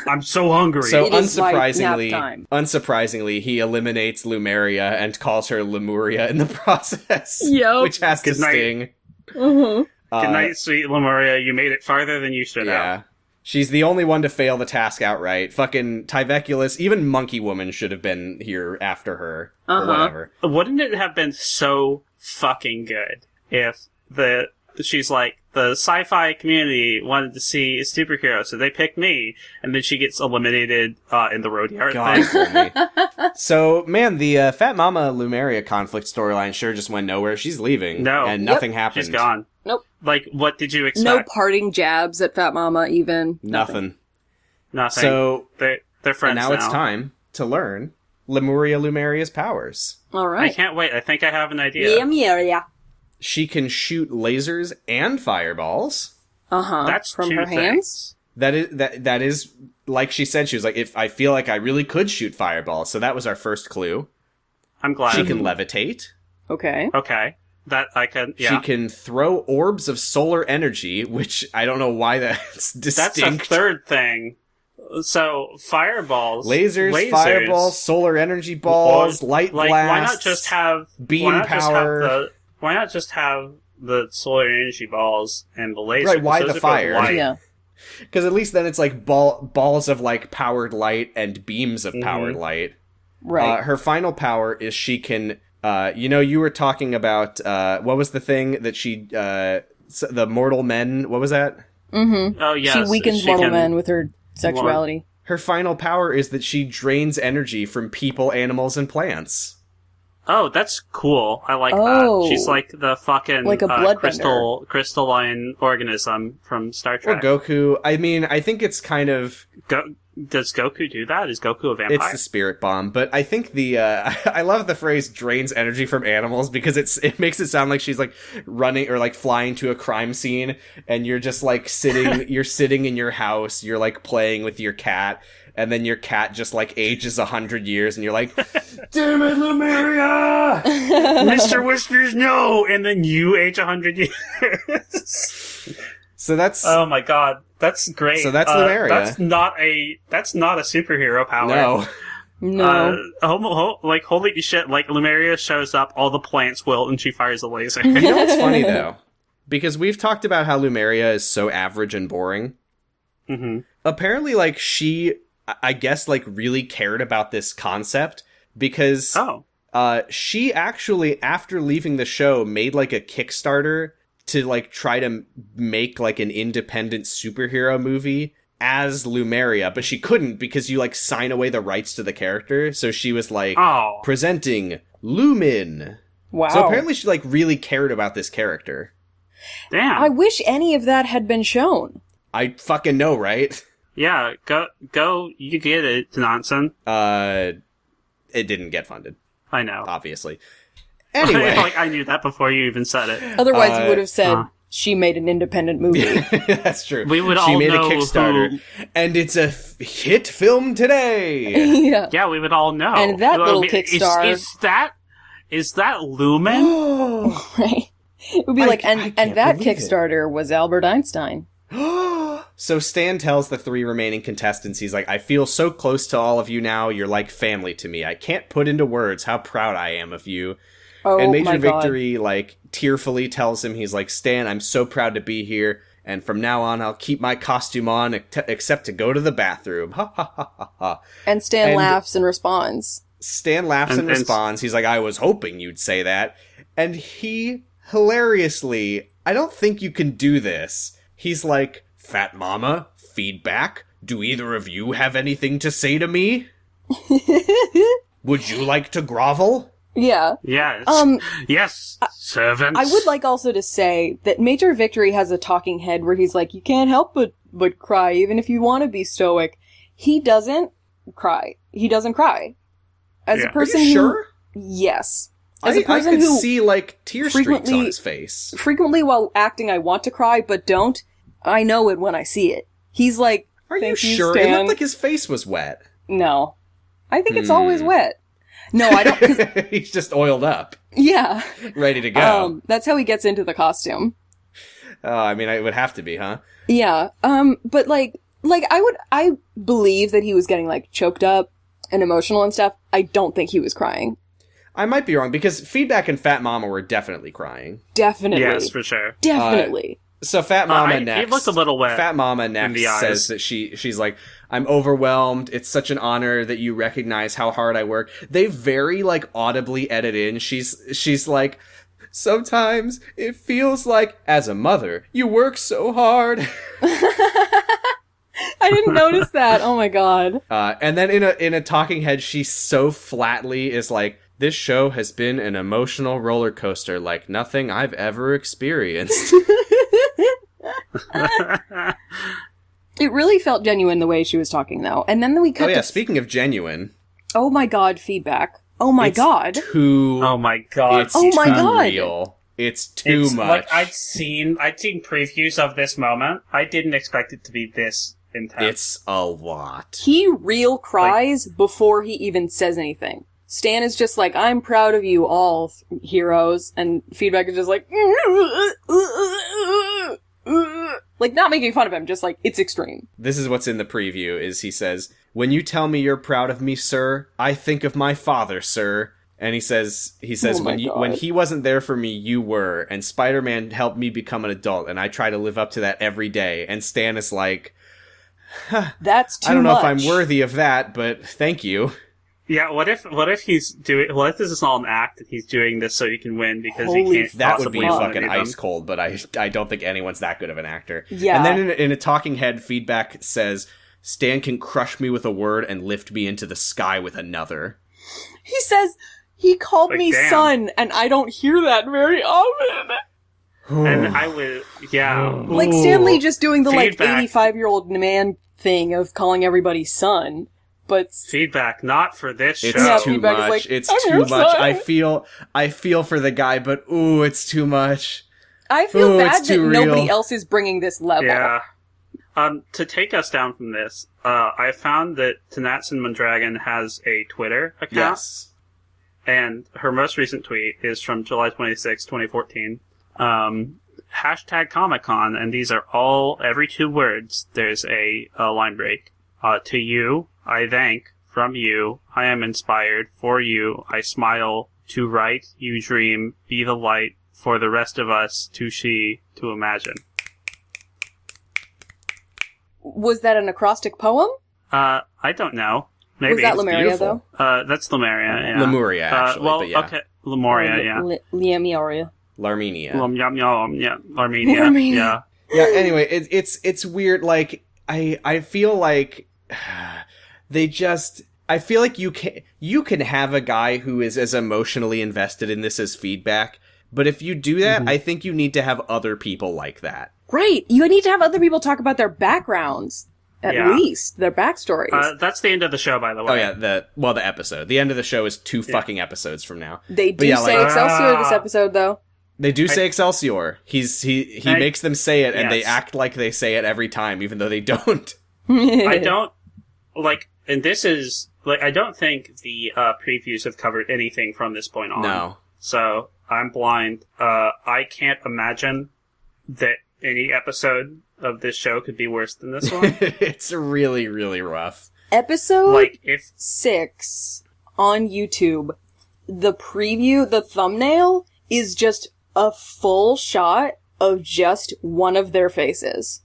B: I'm so hungry.
A: So unsurprisingly, he eliminates Lumeria and calls her Lemuria in the process.
C: Yep.
A: Which has to sting.
C: Mm-hmm.
B: Good night, sweet Lemuria. You made it farther than you should have.
A: She's the only one to fail the task outright. Fucking Tyveculus, even Monkey Woman should have been here after her. Or whatever.
B: Wouldn't it have been so fucking good if the she's like, the sci-fi community wanted to see a superhero, so they picked me, and then she gets eliminated in the road yard
A: God,
B: thing.
A: So, man, the Fat Mama Lumeria conflict storyline sure just went nowhere. She's leaving.
B: No.
A: And nothing happened.
B: She's gone.
C: Nope.
B: Like, what did you expect?
C: No parting jabs at Fat Mama, even.
A: Nothing.
B: Nothing.
A: So,
B: they're friends
A: now it's time to learn Lemuria Lumeria's powers.
C: All right.
B: I can't wait. I think I have an idea.
C: Yeah.
A: She can shoot lasers and fireballs.
C: Uh-huh.
B: That's
C: from
B: two
C: her
B: things.
C: hands?
A: That is, like she said, she was like, if I feel like I really could shoot fireballs. So that was our first clue.
B: I'm glad.
A: She can levitate.
C: Okay.
B: Okay. That I can, yeah.
A: She can throw orbs of solar energy, which I don't know why that's distinct.
B: That's a third thing. So, fireballs.
A: Lasers, fireballs, solar energy balls, light blasts.
B: Why not just have
A: beam power?
B: Why not just have the solar energy balls and the lasers?
A: Right, why
B: Those
A: the
B: are both
A: fire?
B: light.
C: Yeah.
A: Because at least then it's like balls of like powered light and beams of powered light.
C: Right.
A: Her final power is she can. You were talking about what was the thing that she the mortal men? What was that?
C: Mm-hmm.
B: Oh yes,
C: She weakens mortal men with her sexuality.
A: Her final power is that she drains energy from people, animals, and plants.
B: Oh, that's cool. I like
C: Oh.
B: that. She's like the fucking
C: Like a bloodbender.
B: crystalline organism from Star
A: Or
B: Trek.
A: Goku. I mean, I think it's kind of.
B: Does Goku do that? Is Goku a vampire?
A: It's the spirit bomb, but I think the I love the phrase "drains energy from animals" because it makes it sound like she's like running or like flying to a crime scene, and you're just like sitting in your house, you're like playing with your cat, and then your cat just like ages 100 years, and you're like, "Damn it, Lumeria!"
B: Mr. Whiskers, no! And then you age 100 years.
A: So that's
B: Oh my god, that's great.
A: So that's Lumeria.
B: That's not a superhero power.
A: no.
C: No.
B: Like holy shit! Like Lumeria shows up, all the plants wilt, and she fires a laser.
A: You know what's funny though? Because we've talked about how Lumeria is so average and boring.
B: Mm-hmm.
A: Apparently, like, she, I guess, like, really cared about this concept because she actually, after leaving the show, made, like, a Kickstarter to, like, try to make, like, an independent superhero movie as Lumeria, but she couldn't because you, like, sign away the rights to the character. So she was like, presenting Lumin.
C: Wow.
A: So apparently she, like, really cared about this character.
B: Damn.
C: I wish any of that had been shown.
A: I fucking know, right?
B: Yeah, go, you get it, Nonsen.
A: It didn't get funded,
B: I know.
A: obviously. Anyway.
B: Like, I knew that before you even said it.
C: Otherwise, you would have said she made an independent movie.
A: That's true.
B: We would
A: she
B: all
A: made
B: know
A: a Kickstarter, and it's a hit film today.
C: Yeah.
B: Yeah, we would all know.
C: And that little
B: Is
C: Kickstarter...
B: Is that Lumen?
C: Right. It would be
A: I
C: like,
A: can't
C: and that
A: believe it.
C: Kickstarter was Albert Einstein.
A: So Stan tells the 3 remaining contestants, he's like, I feel so close to all of you now, you're like family to me. I can't put into words how proud I am of you.
C: Oh,
A: And Major
C: my God.
A: Victory, like, tearfully tells him, he's like, Stan, I'm so proud to be here, and from now on, I'll keep my costume on, except to go to the bathroom. Ha ha ha ha ha.
C: And Stan
A: And-
C: laughs and responds.
A: Stan laughs and responds. He's like, I was hoping you'd say that. And he, hilariously, I don't think you can do this. He's like, Fat Mama, feedback? Do either of you have anything to say to me? Would you like to grovel?
C: Yeah.
B: Yes. Yes, servants.
C: I would like also to say that Major Victory has a talking head where he's like, you can't help but cry, even if you want to be stoic. He doesn't cry. He doesn't cry. As a person
A: Are you sure?
C: Yes.
A: I could see, like, tear streaks
C: frequently-
A: on his face.
C: Frequently while acting, I want to cry, but don't. I know it when I see it. He's like,
A: Are you
C: thank you,
A: sure? It
C: Stan.
A: looked like his face was wet.
C: No. I think it's always wet. No, I don't. 'Cause,
A: He's just oiled up,
C: yeah.
A: ready to go.
C: That's how he gets into the costume.
A: I mean, it would have to be, huh?
C: Yeah. But like I believe that he was getting like choked up and emotional and stuff. I don't think he was crying.
A: I might be wrong, because Feedback and Fat Mama were definitely crying.
C: Definitely.
B: Yes, for sure.
C: Definitely.
A: So Fat Mama
B: He
A: next.
B: looked a little wet.
A: Fat Mama
B: in
A: next
B: the eyes.
A: says that she's like, I'm overwhelmed. It's such an honor that you recognize how hard I work. They very like audibly edit in. She's like, Sometimes it feels like, as a mother, you work so hard.
C: I didn't notice that. Oh my god.
A: And then in a talking head, she so flatly is like, this show has been an emotional roller coaster like nothing I've ever experienced.
C: It really felt genuine the way she was talking, though. And then we cut
A: Speaking of genuine.
C: Oh my god, feedback. Oh my god.
B: Oh my god.
A: It's too real. It's too much.
B: Like, I'd seen previews of this moment. I didn't expect it to be this intense.
A: It's a lot.
C: He real cries before he even says anything. Stan is just like, I'm proud of you all, heroes. And feedback is just like, like, not making fun of him, just like, it's extreme.
A: This is what's in the preview, is he says, when you tell me you're proud of me, sir, I think of my father, sir. And he says, when he wasn't there for me, you were. And Spider-Man helped me become an adult, and I try to live up to that every day. And Stan is like,
C: that's too much.
A: I don't know if I'm worthy of that, but thank you.
B: Yeah, what if this is all an act and he's doing this so he can win because he can't
A: that would be
B: possibly
A: fucking ice cold, but I don't think anyone's that good of an actor.
C: Yeah.
A: And then in a talking head, feedback says, Stan can crush me with a word and lift me into the sky with another.
C: He says, he called
B: like,
C: me
B: damn.
C: son, and I don't hear that very often.
B: And I would, yeah.
C: Like Stan Lee just doing the
B: Feedback.
C: like 85-year-old man thing of calling everybody son. But
B: feedback, not for this show.
A: It's
C: Yeah,
A: too
C: feedback is
A: much.
C: like,
A: It's
C: I'm
A: too
C: your
A: much.
C: son.
A: I feel for the guy, but ooh, it's too much.
C: I feel
A: Ooh,
C: bad
A: it's
C: that
A: too
C: nobody
A: real.
C: else is bringing this level.
B: Yeah. To take us down from this, I found that Tanatsun Mondragon has a Twitter account.
A: Yes.
B: And her most recent tweet is from July 26, 2014. Hashtag Comic-Con, and these are all, every 2 words, there's a line break. To you, I thank. From you, I am inspired. For you, I smile. To write, you dream. Be the light. For the rest of us, to imagine.
C: Was that an acrostic poem?
B: I don't know. Maybe.
C: Was that
A: It's
C: Lemuria,
A: beautiful.
C: though?
B: That's Lemuria, yeah.
A: Lemuria, actually,
B: well,
A: but yeah.
B: okay. Lemuria, yeah.
C: Lemuria.
A: Larmenia.
B: Yeah. Armenia,
C: Larmenia.
B: yeah.
A: Yeah, anyway, it's weird, like, I feel like they just, I feel like you can have a guy who is as emotionally invested in this as feedback, but if you do that, I think you need to have other people like that.
C: Right. You need to have other people talk about their backgrounds. At least. Their backstories.
B: That's the end of the show, by the way.
A: Oh yeah, the episode. The end of the show is 2 fucking episodes from now.
C: They do
A: yeah,
C: say
A: like-
C: Excelsior this episode, though.
A: They do say Excelsior. He makes them say it, and they
B: Yes.
A: act like they say it every time, even though they don't.
B: I don't, like, and this is, like, I don't think the previews have covered anything from this point on.
A: No.
B: So, I'm blind. I can't imagine that any episode of this show could be worse than this one.
A: It's really, really rough.
C: Episode
B: Like, if
C: 6 on YouTube, the preview, the thumbnail, is just a full shot of just one of their faces.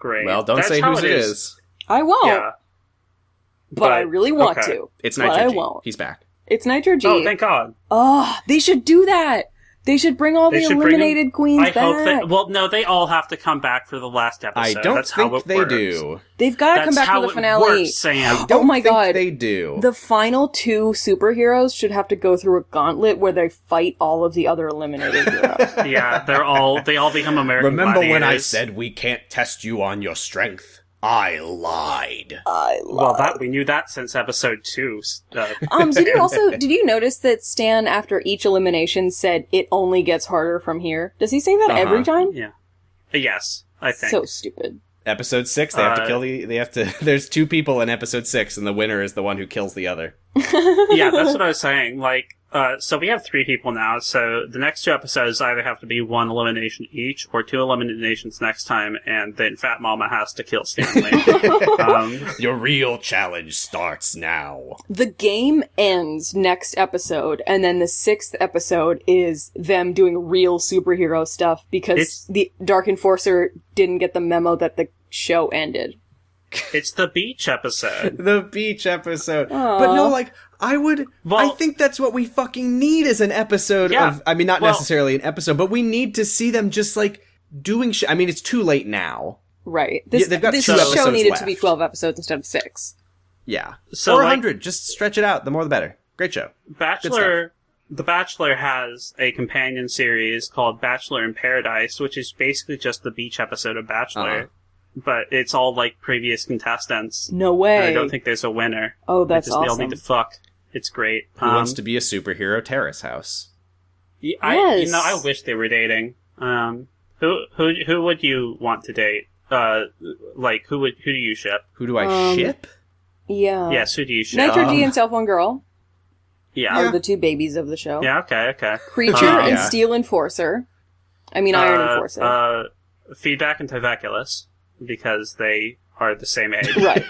B: great.
A: Well, don't
B: That's
A: say
B: how
A: whose it is.
C: I won't,
B: Yeah.
C: but I really want
B: okay.
C: to.
A: It's
C: but I
A: Nitro G.
C: won't.
A: He's back.
C: It's Nitro G.
B: Oh, thank God.
C: Oh, they should do that. They should bring all
B: They
C: the
B: should bring
C: eliminated
B: them-
C: queens
B: I
C: back.
B: hope that. Well, no, they all have to come back for the last episode.
A: I don't
B: That's how
A: think
B: it
A: they
B: works.
A: do.
C: They've got to come
B: That's
C: back
B: how
C: for the
B: it
C: finale.
B: works, Sam.
C: Oh my
A: think
C: God.
A: they do.
C: The final 2 superheroes should have to go through a gauntlet where they fight all of the other eliminated heroes.
B: Yeah, they all become American
A: Remember when I
B: gladiators.
A: said we can't test you on your strength? I lied.
B: Well, we knew that since episode 2.
C: Did you notice that Stan, after each elimination, said it only gets harder from here? Does he say that every time?
B: Yeah. Yes, I think.
C: So stupid.
A: Episode 6, they have to kill there's 2 people in episode 6, and the winner is the one who kills the other.
B: Yeah, that's what I was saying. Like, so we have 3 people now, so the next 2 episodes either have to be 1 elimination each, or 2 eliminations next time, and then Fat Mama has to kill Stanley.
A: Your real challenge starts now.
C: The game ends next episode, and then the 6th episode is them doing real superhero stuff because the Dark Enforcer didn't get the memo that the show ended.
B: It's the beach episode.
A: The beach episode.
C: Aw.
A: But no, like, I
B: Well-
A: think that's what we fucking need as an episode
B: Yeah.
A: of, I mean, not
B: Well-
A: necessarily an episode, but we need to see them just, like, doing shit. I mean, it's too late now.
C: Right.
A: Yeah, they've got
C: this
A: 2
C: show
A: episodes
C: needed to be
A: left.
C: 12 episodes instead of 6.
A: Yeah.
B: So,
A: or
B: like-
A: 100. Just stretch it out. The more the better. Great show.
B: The Bachelor has a companion series called Bachelor in Paradise, which is basically just the beach episode of Bachelor.
A: Uh-huh.
B: But it's all, like, previous contestants.
C: No
B: And
C: way.
B: I don't think there's a winner.
C: Oh, that's
B: They all
C: awesome.
B: need to fuck. It's great.
A: Who wants to be a superhero terrace house?
C: Yes.
B: I wish they were dating. Who would you want to date? Who do you ship?
A: Who do I ship?
C: Yeah.
B: Yes, who do you ship?
C: Nitro G and Cell Phone Girl
B: Yeah.
C: are the 2 babies of the show.
B: Yeah, okay.
C: Creature and
A: Yeah.
C: Steel Enforcer. I mean, Iron Enforcer.
B: Feedback and Tyvaculus, because they are the same age.
C: Right.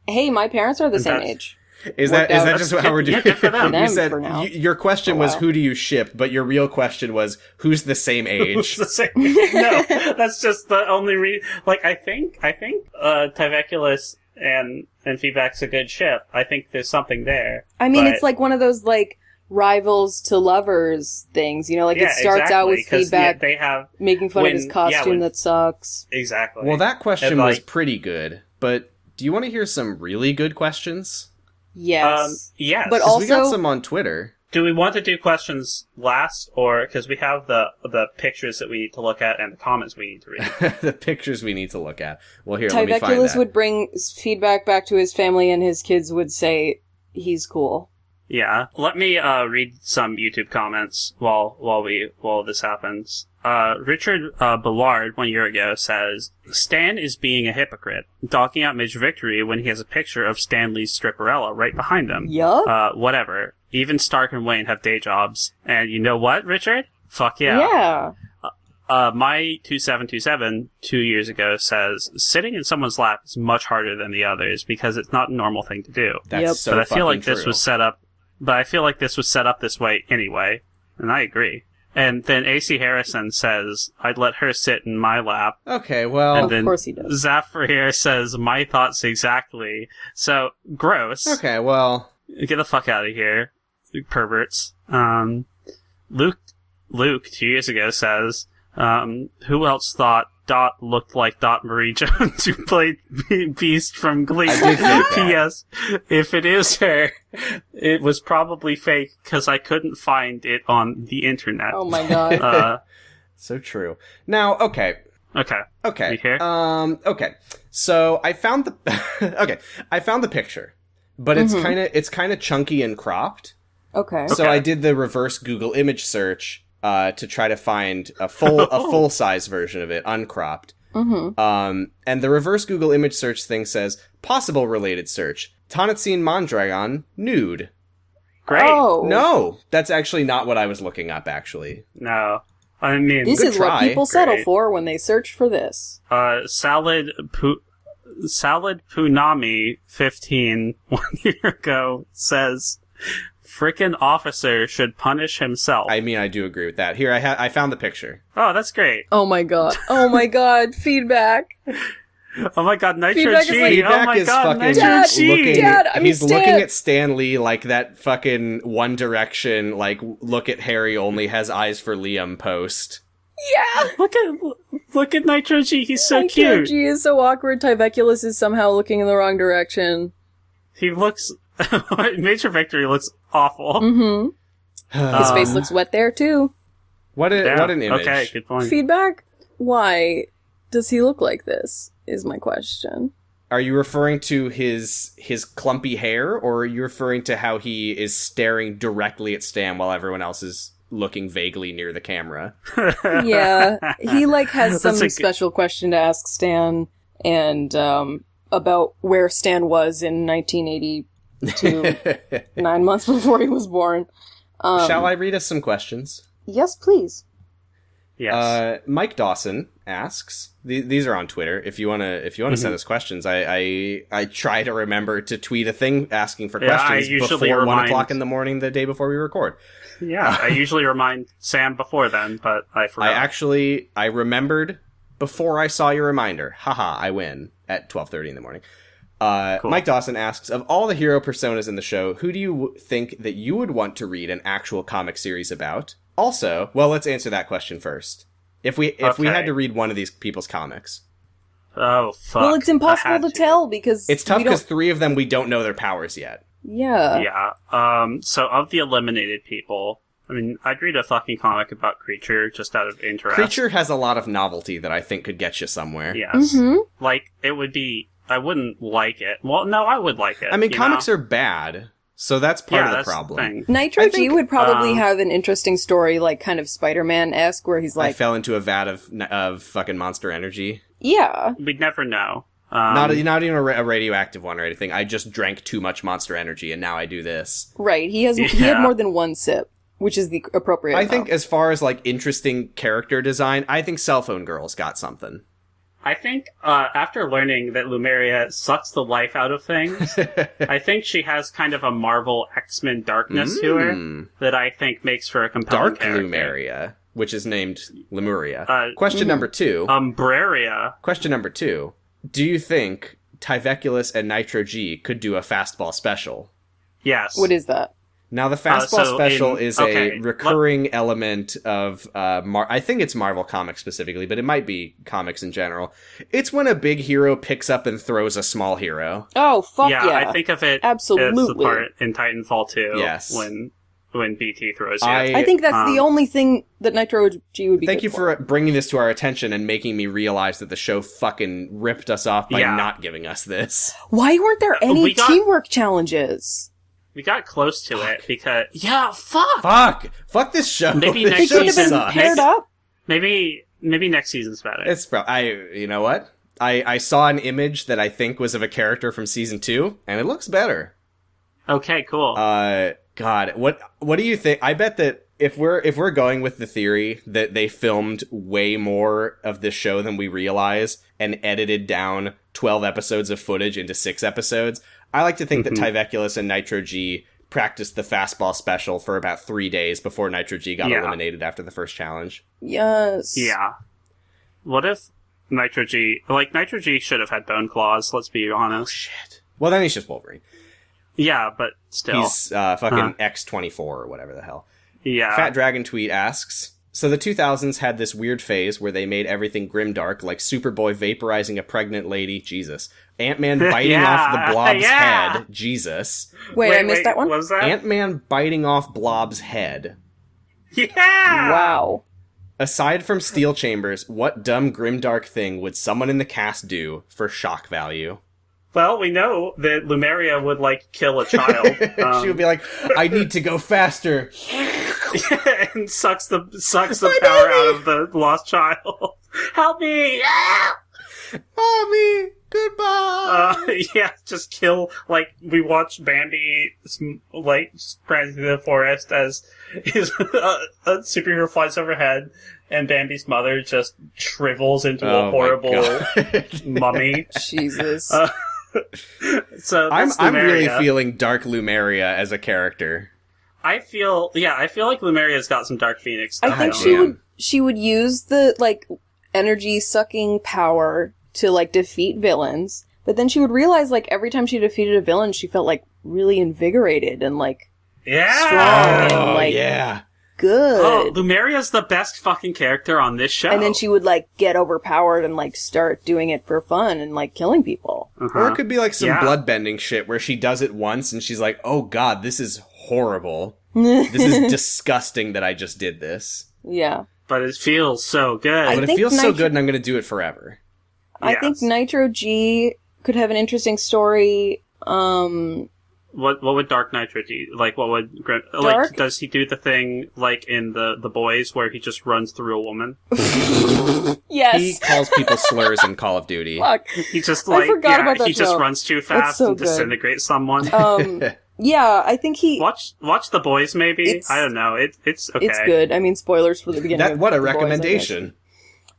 C: Hey, my parents are the same
B: that's-
C: age.
A: Is
C: Worked
A: that
C: out.
A: just how we're doing?
B: Yeah, good for them.
A: You said
C: For now.
A: your question
C: Oh,
A: was
C: wow.
A: who do you ship, but your real question was who's the same
B: It's
A: age.
B: the same. No, that's just the only I think Tyvaculus and Feedback's a good ship. I think there's something there.
C: I mean,
B: but-
C: it's like one of those, like, rivals to lovers things, you know? Like, it starts out with
B: 'cause,
C: Feedback
B: they have
C: making fun of his costume
B: when-
C: that sucks.
B: exactly.
A: Well, that question
B: And,
A: was
B: like-
A: pretty good, but do you want to hear some really good questions?
C: Yes.
B: yes.
C: But
A: 'Cause we got
C: Also-
A: some on Twitter.
B: Do we want to do questions last, or because we have the pictures that we need to look at and the comments we need to read?
A: The pictures we need to look at. Well, here, let me find
C: Tyvaculus
A: that.
C: would bring Feedback back to his family, and his kids would say he's cool.
B: Yeah. Let me read some YouTube comments while this happens. Richard Ballard 1 year ago says, Stan is being a hypocrite, dogging out Major Victory when he has a picture of Stan Lee's stripperella right behind him.
C: Yup.
B: Whatever. Even Stark and Wayne have day jobs. And you know what, Richard? Fuck yeah.
C: Yeah.
B: My 2727 2 years ago says, sitting in someone's lap is much harder than the others because it's not a normal thing to do.
A: That's
C: Yep.
A: so
B: But I feel like
A: fucking
B: this
A: true.
B: was set up. But I feel like this was set up this way anyway, and I agree. And then AC Harrison says, "I'd let her sit in my lap."
A: Okay, well,
B: And then
C: Of course he does.
B: Zafir says, "My thoughts exactly." So gross.
A: okay, well,
B: Get the fuck out of here, you perverts. Luke 2 years ago says, "Who else thought Dot looked like Dot Marie Jones, who played Beast from Glee?"
A: I did think that.
B: P.S. If it is her, it was probably fake because I couldn't find it on the internet.
C: Oh my god.
A: so true. Now, okay,
B: Okay. You here?
A: okay. So I found the picture, but
C: Mm-hmm.
A: it's kind of chunky and cropped.
C: Okay.
A: So
B: Okay.
A: I did the reverse Google image search to try to find a full size version of it, uncropped.
C: Mm-hmm.
A: And the reverse Google image search thing says possible related search: Tonatine Mondragon nude.
B: Great.
C: Oh.
A: No, that's actually not what I was looking up. Actually,
B: No. I mean,
C: This
A: Good
C: is
A: try.
C: what people settle
B: Great.
C: for when they search for this.
B: Salad Punami 15 1 year ago says, "Frickin' officer should punish himself."
A: I mean, I do agree with that. Here, I found the picture.
B: Oh, that's great.
C: Oh my god. Oh my god. Feedback.
B: Oh my god, Nitro
C: Feedback is
B: G!
C: like-
B: oh
A: Feedback
B: my
A: is
B: god,
A: fucking
B: Nitro
C: Dad,
B: G!
A: looking.
C: Dad, I mean,
A: he's looking
C: Stan.
A: at Stan Lee like that fucking One Direction, like look at Harry only has eyes for Liam post.
C: Yeah.
B: Look at Nitro G, he's so
C: Nitro
B: cute.
C: G is so awkward. Tyvaculus is somehow looking in the wrong direction.
B: He looks... Major Victory looks awful.
C: Mm-hmm. His face looks wet there too.
A: What an image.
B: Okay, good point.
C: Feedback. Why does he look like this? Is my question.
A: Are you referring to his clumpy hair, or are you referring to how he is staring directly at Stan while everyone else is looking vaguely near the camera?
C: Yeah, he like has some
B: That's a good-
C: special question to ask Stan, and about where Stan was in 1982, 9 months before he was born.
A: Shall I read us some questions?
C: Yes, please.
B: Yes.
A: Mike Dawson asks. These are on Twitter. If you wanna send us questions, I try to remember to tweet a thing asking for
B: Yeah, I
A: questions
B: usually
A: before
B: remind-
A: 1:00 in the morning the day before we record.
B: Yeah, I usually remind Sam before then, but I forgot.
A: I remembered before I saw your reminder. Haha, I win at 12:30 in the morning.
B: Cool.
A: Mike Dawson asks, of all the hero personas in the show, who do you think that you would want to read an actual comic series about? Also, well, let's answer that question first. If we had to read one of these people's comics.
B: Oh, fuck.
C: Well, it's impossible to tell because
A: it's tough because 3 of them we don't know their powers yet.
C: Yeah.
B: Yeah. So of the eliminated people, I mean, I'd read a fucking comic about Creature just out of interest.
A: Creature has a lot of novelty that I think could get you somewhere.
B: Yes.
C: Mm-hmm.
B: Like, it would be... I wouldn't like it. Well, no, I would like it.
A: I mean, comics are bad, so that's part of the problem.
C: Nitro G would probably have an interesting story, like kind of Spider-Man-esque, where he's
A: I
C: like...
A: fell into a vat of fucking monster energy.
C: Yeah.
B: We'd never know.
A: Not even a radioactive one or anything. I just drank too much monster energy, and now I do this.
C: Right, he had more than one sip, which is the appropriate
A: I think as far as, like, interesting character design, I think Cell Phone Girl's got something.
B: I think, after learning that Lumeria sucks the life out of things, I think she has kind of a Marvel X-Men darkness to her that I think makes for a compelling
A: Dark
B: character.
A: Lumeria, which is named Lemuria. Question number 2.
B: Umbraria.
A: Question number 2. Do you think Tyveculus and Nitro G could do a fastball special?
B: Yes.
C: What is that?
A: Now, the fastball special is a recurring element of, I think it's Marvel Comics specifically, but it might be comics in general. It's when a big hero picks up and throws a small hero.
C: Oh, fuck yeah.
B: I think of it
C: absolutely
B: as the part in Titanfall 2
A: yes.
B: when BT throws you.
C: I think that's the only thing that Nitro G would be
A: Thank you for bringing this to our attention and making me realize that the show fucking ripped us off by not giving us this.
C: Why weren't there any teamwork challenges?
B: We got close to it because...
A: Fuck this show.
B: Maybe
A: this
B: next season...
C: been paired up?
B: Maybe next season's better.
A: You know what? I saw an image that I think was of a character from season 2, and it looks better.
B: Okay, cool.
A: God, what do you think? I bet that if we're going with the theory that they filmed way more of this show than we realize and edited down 12 episodes of footage into 6 episodes, I like to think that Tyveculus and Nitro G practiced the fastball special for about 3 days before Nitro G got eliminated after the first challenge.
C: Yes.
B: Yeah. What if Nitro G should have had bone claws, let's be honest.
A: Oh, shit. Well, then he's just Wolverine.
B: Yeah, but still.
A: He's fucking X-24 or whatever the hell.
B: Yeah.
A: Fat Dragon Tweet asks, so the 2000s had this weird phase where they made everything grimdark, like Superboy vaporizing a pregnant lady, Jesus. Ant-Man biting off the Blob's head, Jesus.
C: Wait, I missed that one?
B: What was that?
A: Ant-Man biting off Blob's head.
B: Yeah!
C: Wow.
A: Aside from Steel Chambers, what dumb grimdark thing would someone in the cast do for shock value?
B: Well, we know that Lumeria would, kill a child.
A: She would be like, I need to go faster.
B: And sucks the power out of the lost child. Help me!
A: Mommy, goodbye!
B: Just kill, we watch Bambi, prancing through the forest as a superhero flies overhead, and Bambi's mother just shrivels into a horrible mummy.
C: Jesus.
B: So
A: I'm really feeling Dark Lumeria as a character.
B: I feel like Lumeria's got some Dark Phoenix stuff.
C: I think she would use the energy sucking power to defeat villains, but then she would realize every time she defeated a villain, she felt really invigorated and strong and good.
B: Oh, Lumeria's the best fucking character on this show.
C: And then she would get overpowered and start doing it for fun and killing people.
A: Or it could be some bloodbending shit where she does it once and she's like, oh god, this is horrible. This is disgusting that I just did this.
C: Yeah.
B: But it feels so good.
A: But it feels so good and I'm going to do it forever.
C: I think Nitro G could have an interesting story.
B: What would Dark Nitro do? What would does he do the thing in the Boys where he just runs through a woman?
C: Yes.
A: He calls people slurs in Call of Duty.
C: Fuck.
B: He just
C: I forgot about that
B: he just runs too fast and disintegrates someone.
C: Yeah, I think he
B: watch the Boys. Maybe I don't know. It's okay.
C: It's good. I mean, spoilers for the beginning.
A: What a recommendation.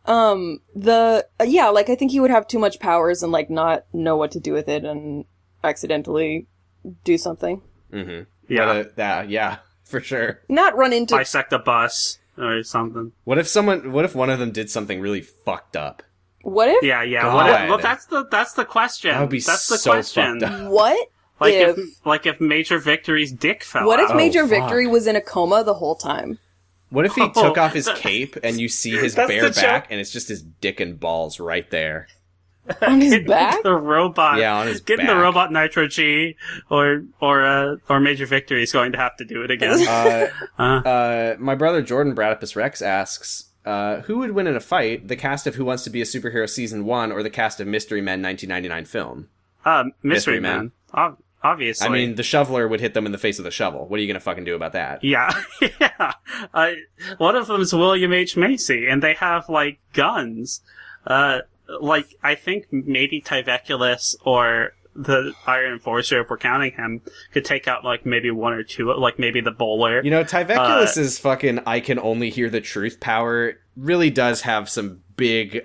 C: Boys, I think he would have too much powers and not know what to do with it and accidentally do something.
A: Mm-hmm.
B: Yeah.
A: Yeah, for sure.
C: Not run into
B: bisect a bus or something.
A: What if one of them did something really fucked up?
C: What if?
B: Yeah.
A: God.
B: Well, that's the question.
A: That would be
B: that's the
A: so
B: question.
A: fucked up.
C: What
B: If Major Victory's dick fell
C: What
B: out?
C: if Major
A: fuck.
C: Victory was in a coma the whole time?
A: What if he took off his cape and you see his
B: That's
A: bare
B: the
A: back
B: joke.
A: and it's just his dick and balls right there?
C: On his back?
B: The robot.
A: Yeah, on his
B: Getting
A: back.
B: the robot Nitro G or Major Victory is going to have to do it again.
A: My brother Jordan Bradipus Rex asks, who would win in a fight, the cast of Who Wants to Be a Superhero Season 1 or the cast of Mystery Men 1999 film?
B: Mystery Man. Obviously.
A: I mean, the shoveler would hit them in the face with a shovel. What are you gonna fucking do about that?
B: Yeah. Yeah. One of them is William H. Macy, and they have, like, guns. I think maybe Tyveculus or the Iron Enforcer, if we're counting him, could take out, like, maybe one or two, like, maybe the Bowler.
A: You know, Tyveculus's fucking I can only hear the truth power really does have some big,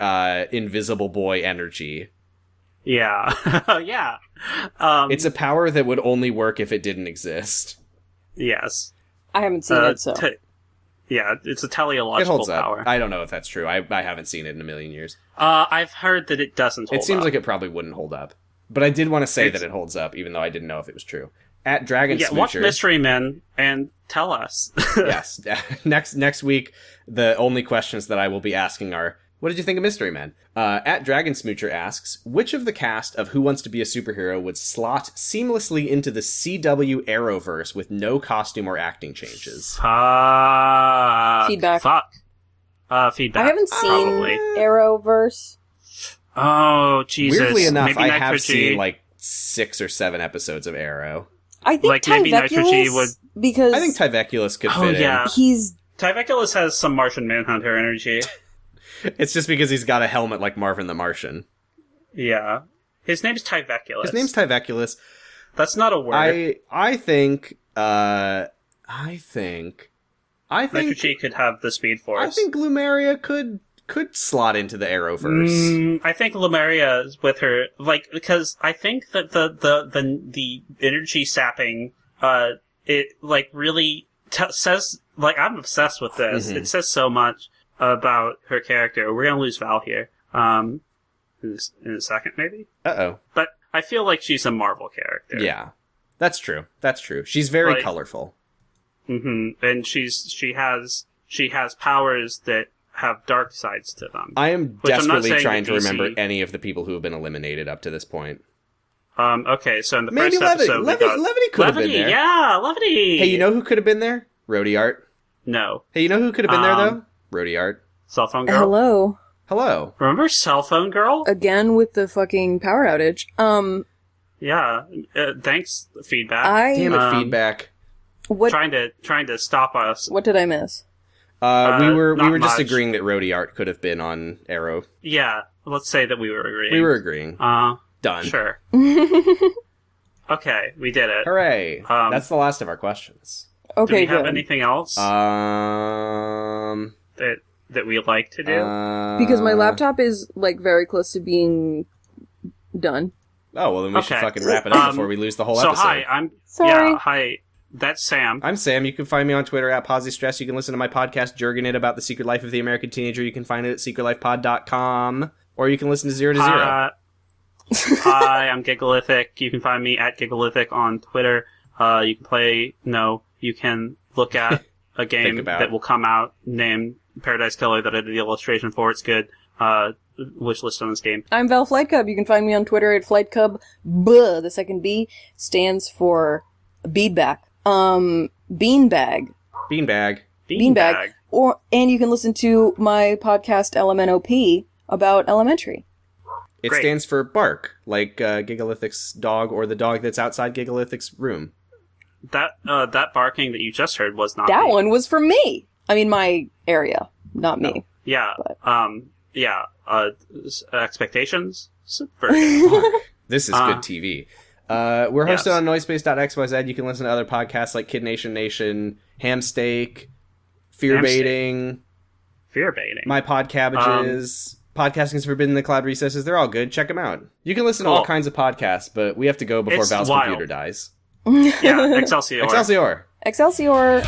A: invisible boy energy.
B: Yeah. Yeah.
A: It's a power that would only work if it didn't exist.
B: Yes.
C: I haven't seen it, so.
B: Yeah, it's a
A: It
B: teleological
A: holds up.
B: power.
A: I don't know if that's true. I haven't seen it in a million years.
B: I've heard that it doesn't hold up.
A: It seems like it probably wouldn't hold up. But I did want to say that it holds up, even though I didn't know if it was true. At Dragon
B: Yeah,
A: Smoocher,
B: watch Mystery Men and tell us.
A: Yes. Next week, the only questions that I will be asking are, what did you think of Mystery Men? At Dragon Smoocher asks, which of the cast of Who Wants to Be a Superhero would slot seamlessly into the CW Arrowverse with no costume or acting changes?
C: Feedback.
B: Fuck. Feedback.
C: I haven't seen
B: probably.
C: Arrowverse.
B: Oh, Jesus.
A: Weirdly enough,
B: maybe
A: I
B: Nitro
A: have
B: G.
A: seen like 6 or 7 episodes of Arrow.
C: I think
B: Like, maybe Nitro G would-
C: because
A: I think Tyveculus could fit
B: yeah.
C: he's
B: Tyveculus has some Martian Manhunter energy.
A: in. It's just because he's got a helmet like Marvin the Martian.
B: Yeah. His name's Tyveculus.
A: His name's Tyveculus.
B: That's not a word.
A: I think
B: Nitro G could have the Speed Force.
A: I think Lumeria could slot into the Arrowverse.
B: I think Lumeria is with her, like, because I think that the energy sapping, it, like, really says, like, I'm obsessed with this.
A: Mhm.
B: It says so much about her character. We're gonna lose Val here. In a second, maybe?
A: Uh-oh.
B: But I feel like she's a Marvel character.
A: Yeah. That's true. She's very
B: Like-
A: colorful.
B: And she has powers that have dark sides to them.
A: I am
B: Which I'm not
A: desperately
B: saying
A: trying
B: that
A: to
B: DC
A: remember any of the people who have been eliminated up to this point.
B: Okay, so in the
A: Maybe
B: first episode, we got...
A: Levity could have been there.
B: Yeah, Levity!
A: Hey, you know who could have been there? Rhodey Art.
B: No.
A: Hey, you know who could have been there, though? Rhodey Art.
B: Cell phone girl?
C: hello
A: Hello.
B: Remember Cell Phone Girl?
C: again with the fucking power outage.
B: Yeah. Thanks, feedback.
A: Damn it,
B: Um,
A: feedback.
C: What
B: Trying to stop us.
C: what did I miss?
A: We were
B: not
A: just
B: much.
A: agreeing that Rhodey Art could have been on Arrow.
B: Yeah, let's say that we were agreeing.
A: We were agreeing. Done.
B: Sure. Okay, we did it.
A: Hooray. That's the last of our questions.
B: Do
C: Okay,
B: we have
C: good.
B: anything else that we like to do?
C: Because my laptop is like very close to being done.
A: Oh, well, then we should
B: Okay.
A: fucking wrap it up before we lose the whole
B: So
A: episode.
C: Sorry.
B: hi, that's Sam.
A: I'm Sam. You can find me on Twitter at PosiStress. You can listen to my podcast, Jergin It, about the secret life of the American teenager. You can find it at secretlifepod.com. Or you can listen to Zero to Zero.
B: Hi, I'm Gigalithic. You can find me at Gigalithic on Twitter. You can look at a game
A: about.
B: that will come out named Paradise Killer that I did the illustration for. It's good. Wish list on this game.
C: I'm Val Flight Cub. You can find me on Twitter at FlightCub. Buh, the second B stands for beadback. Beanbag.
A: Beanbag.
C: Beanbag. And you can listen to my podcast LMNOP about elementary.
A: It
B: Great.
A: stands for bark, like Gigalithic's dog or the dog that's outside Gigalithic's room.
B: That barking that you just heard was not
C: That
B: me.
C: one was for me. I mean, my area, not me.
B: Yeah.
C: But-
B: Expectations? Subverted.
A: Fuck. This is good TV. We're hosted
B: Yes.
A: on Noisepace.xyz. You can listen to other podcasts like Kid Nation Nation, Hamsteak, Fear
B: Hamsteak.
A: Baiting,
B: Fear baiting.
A: My Pod Cabbages, Podcasting is Forbidden in the Cloud Recesses. They're all good. Check them out. You can listen to all
B: Cool.
A: kinds of podcasts, but we have to go before
B: It's
A: Val's
B: wild.
A: computer dies.
B: Yeah, Excelsior.
A: Excelsior!
C: Excelsior.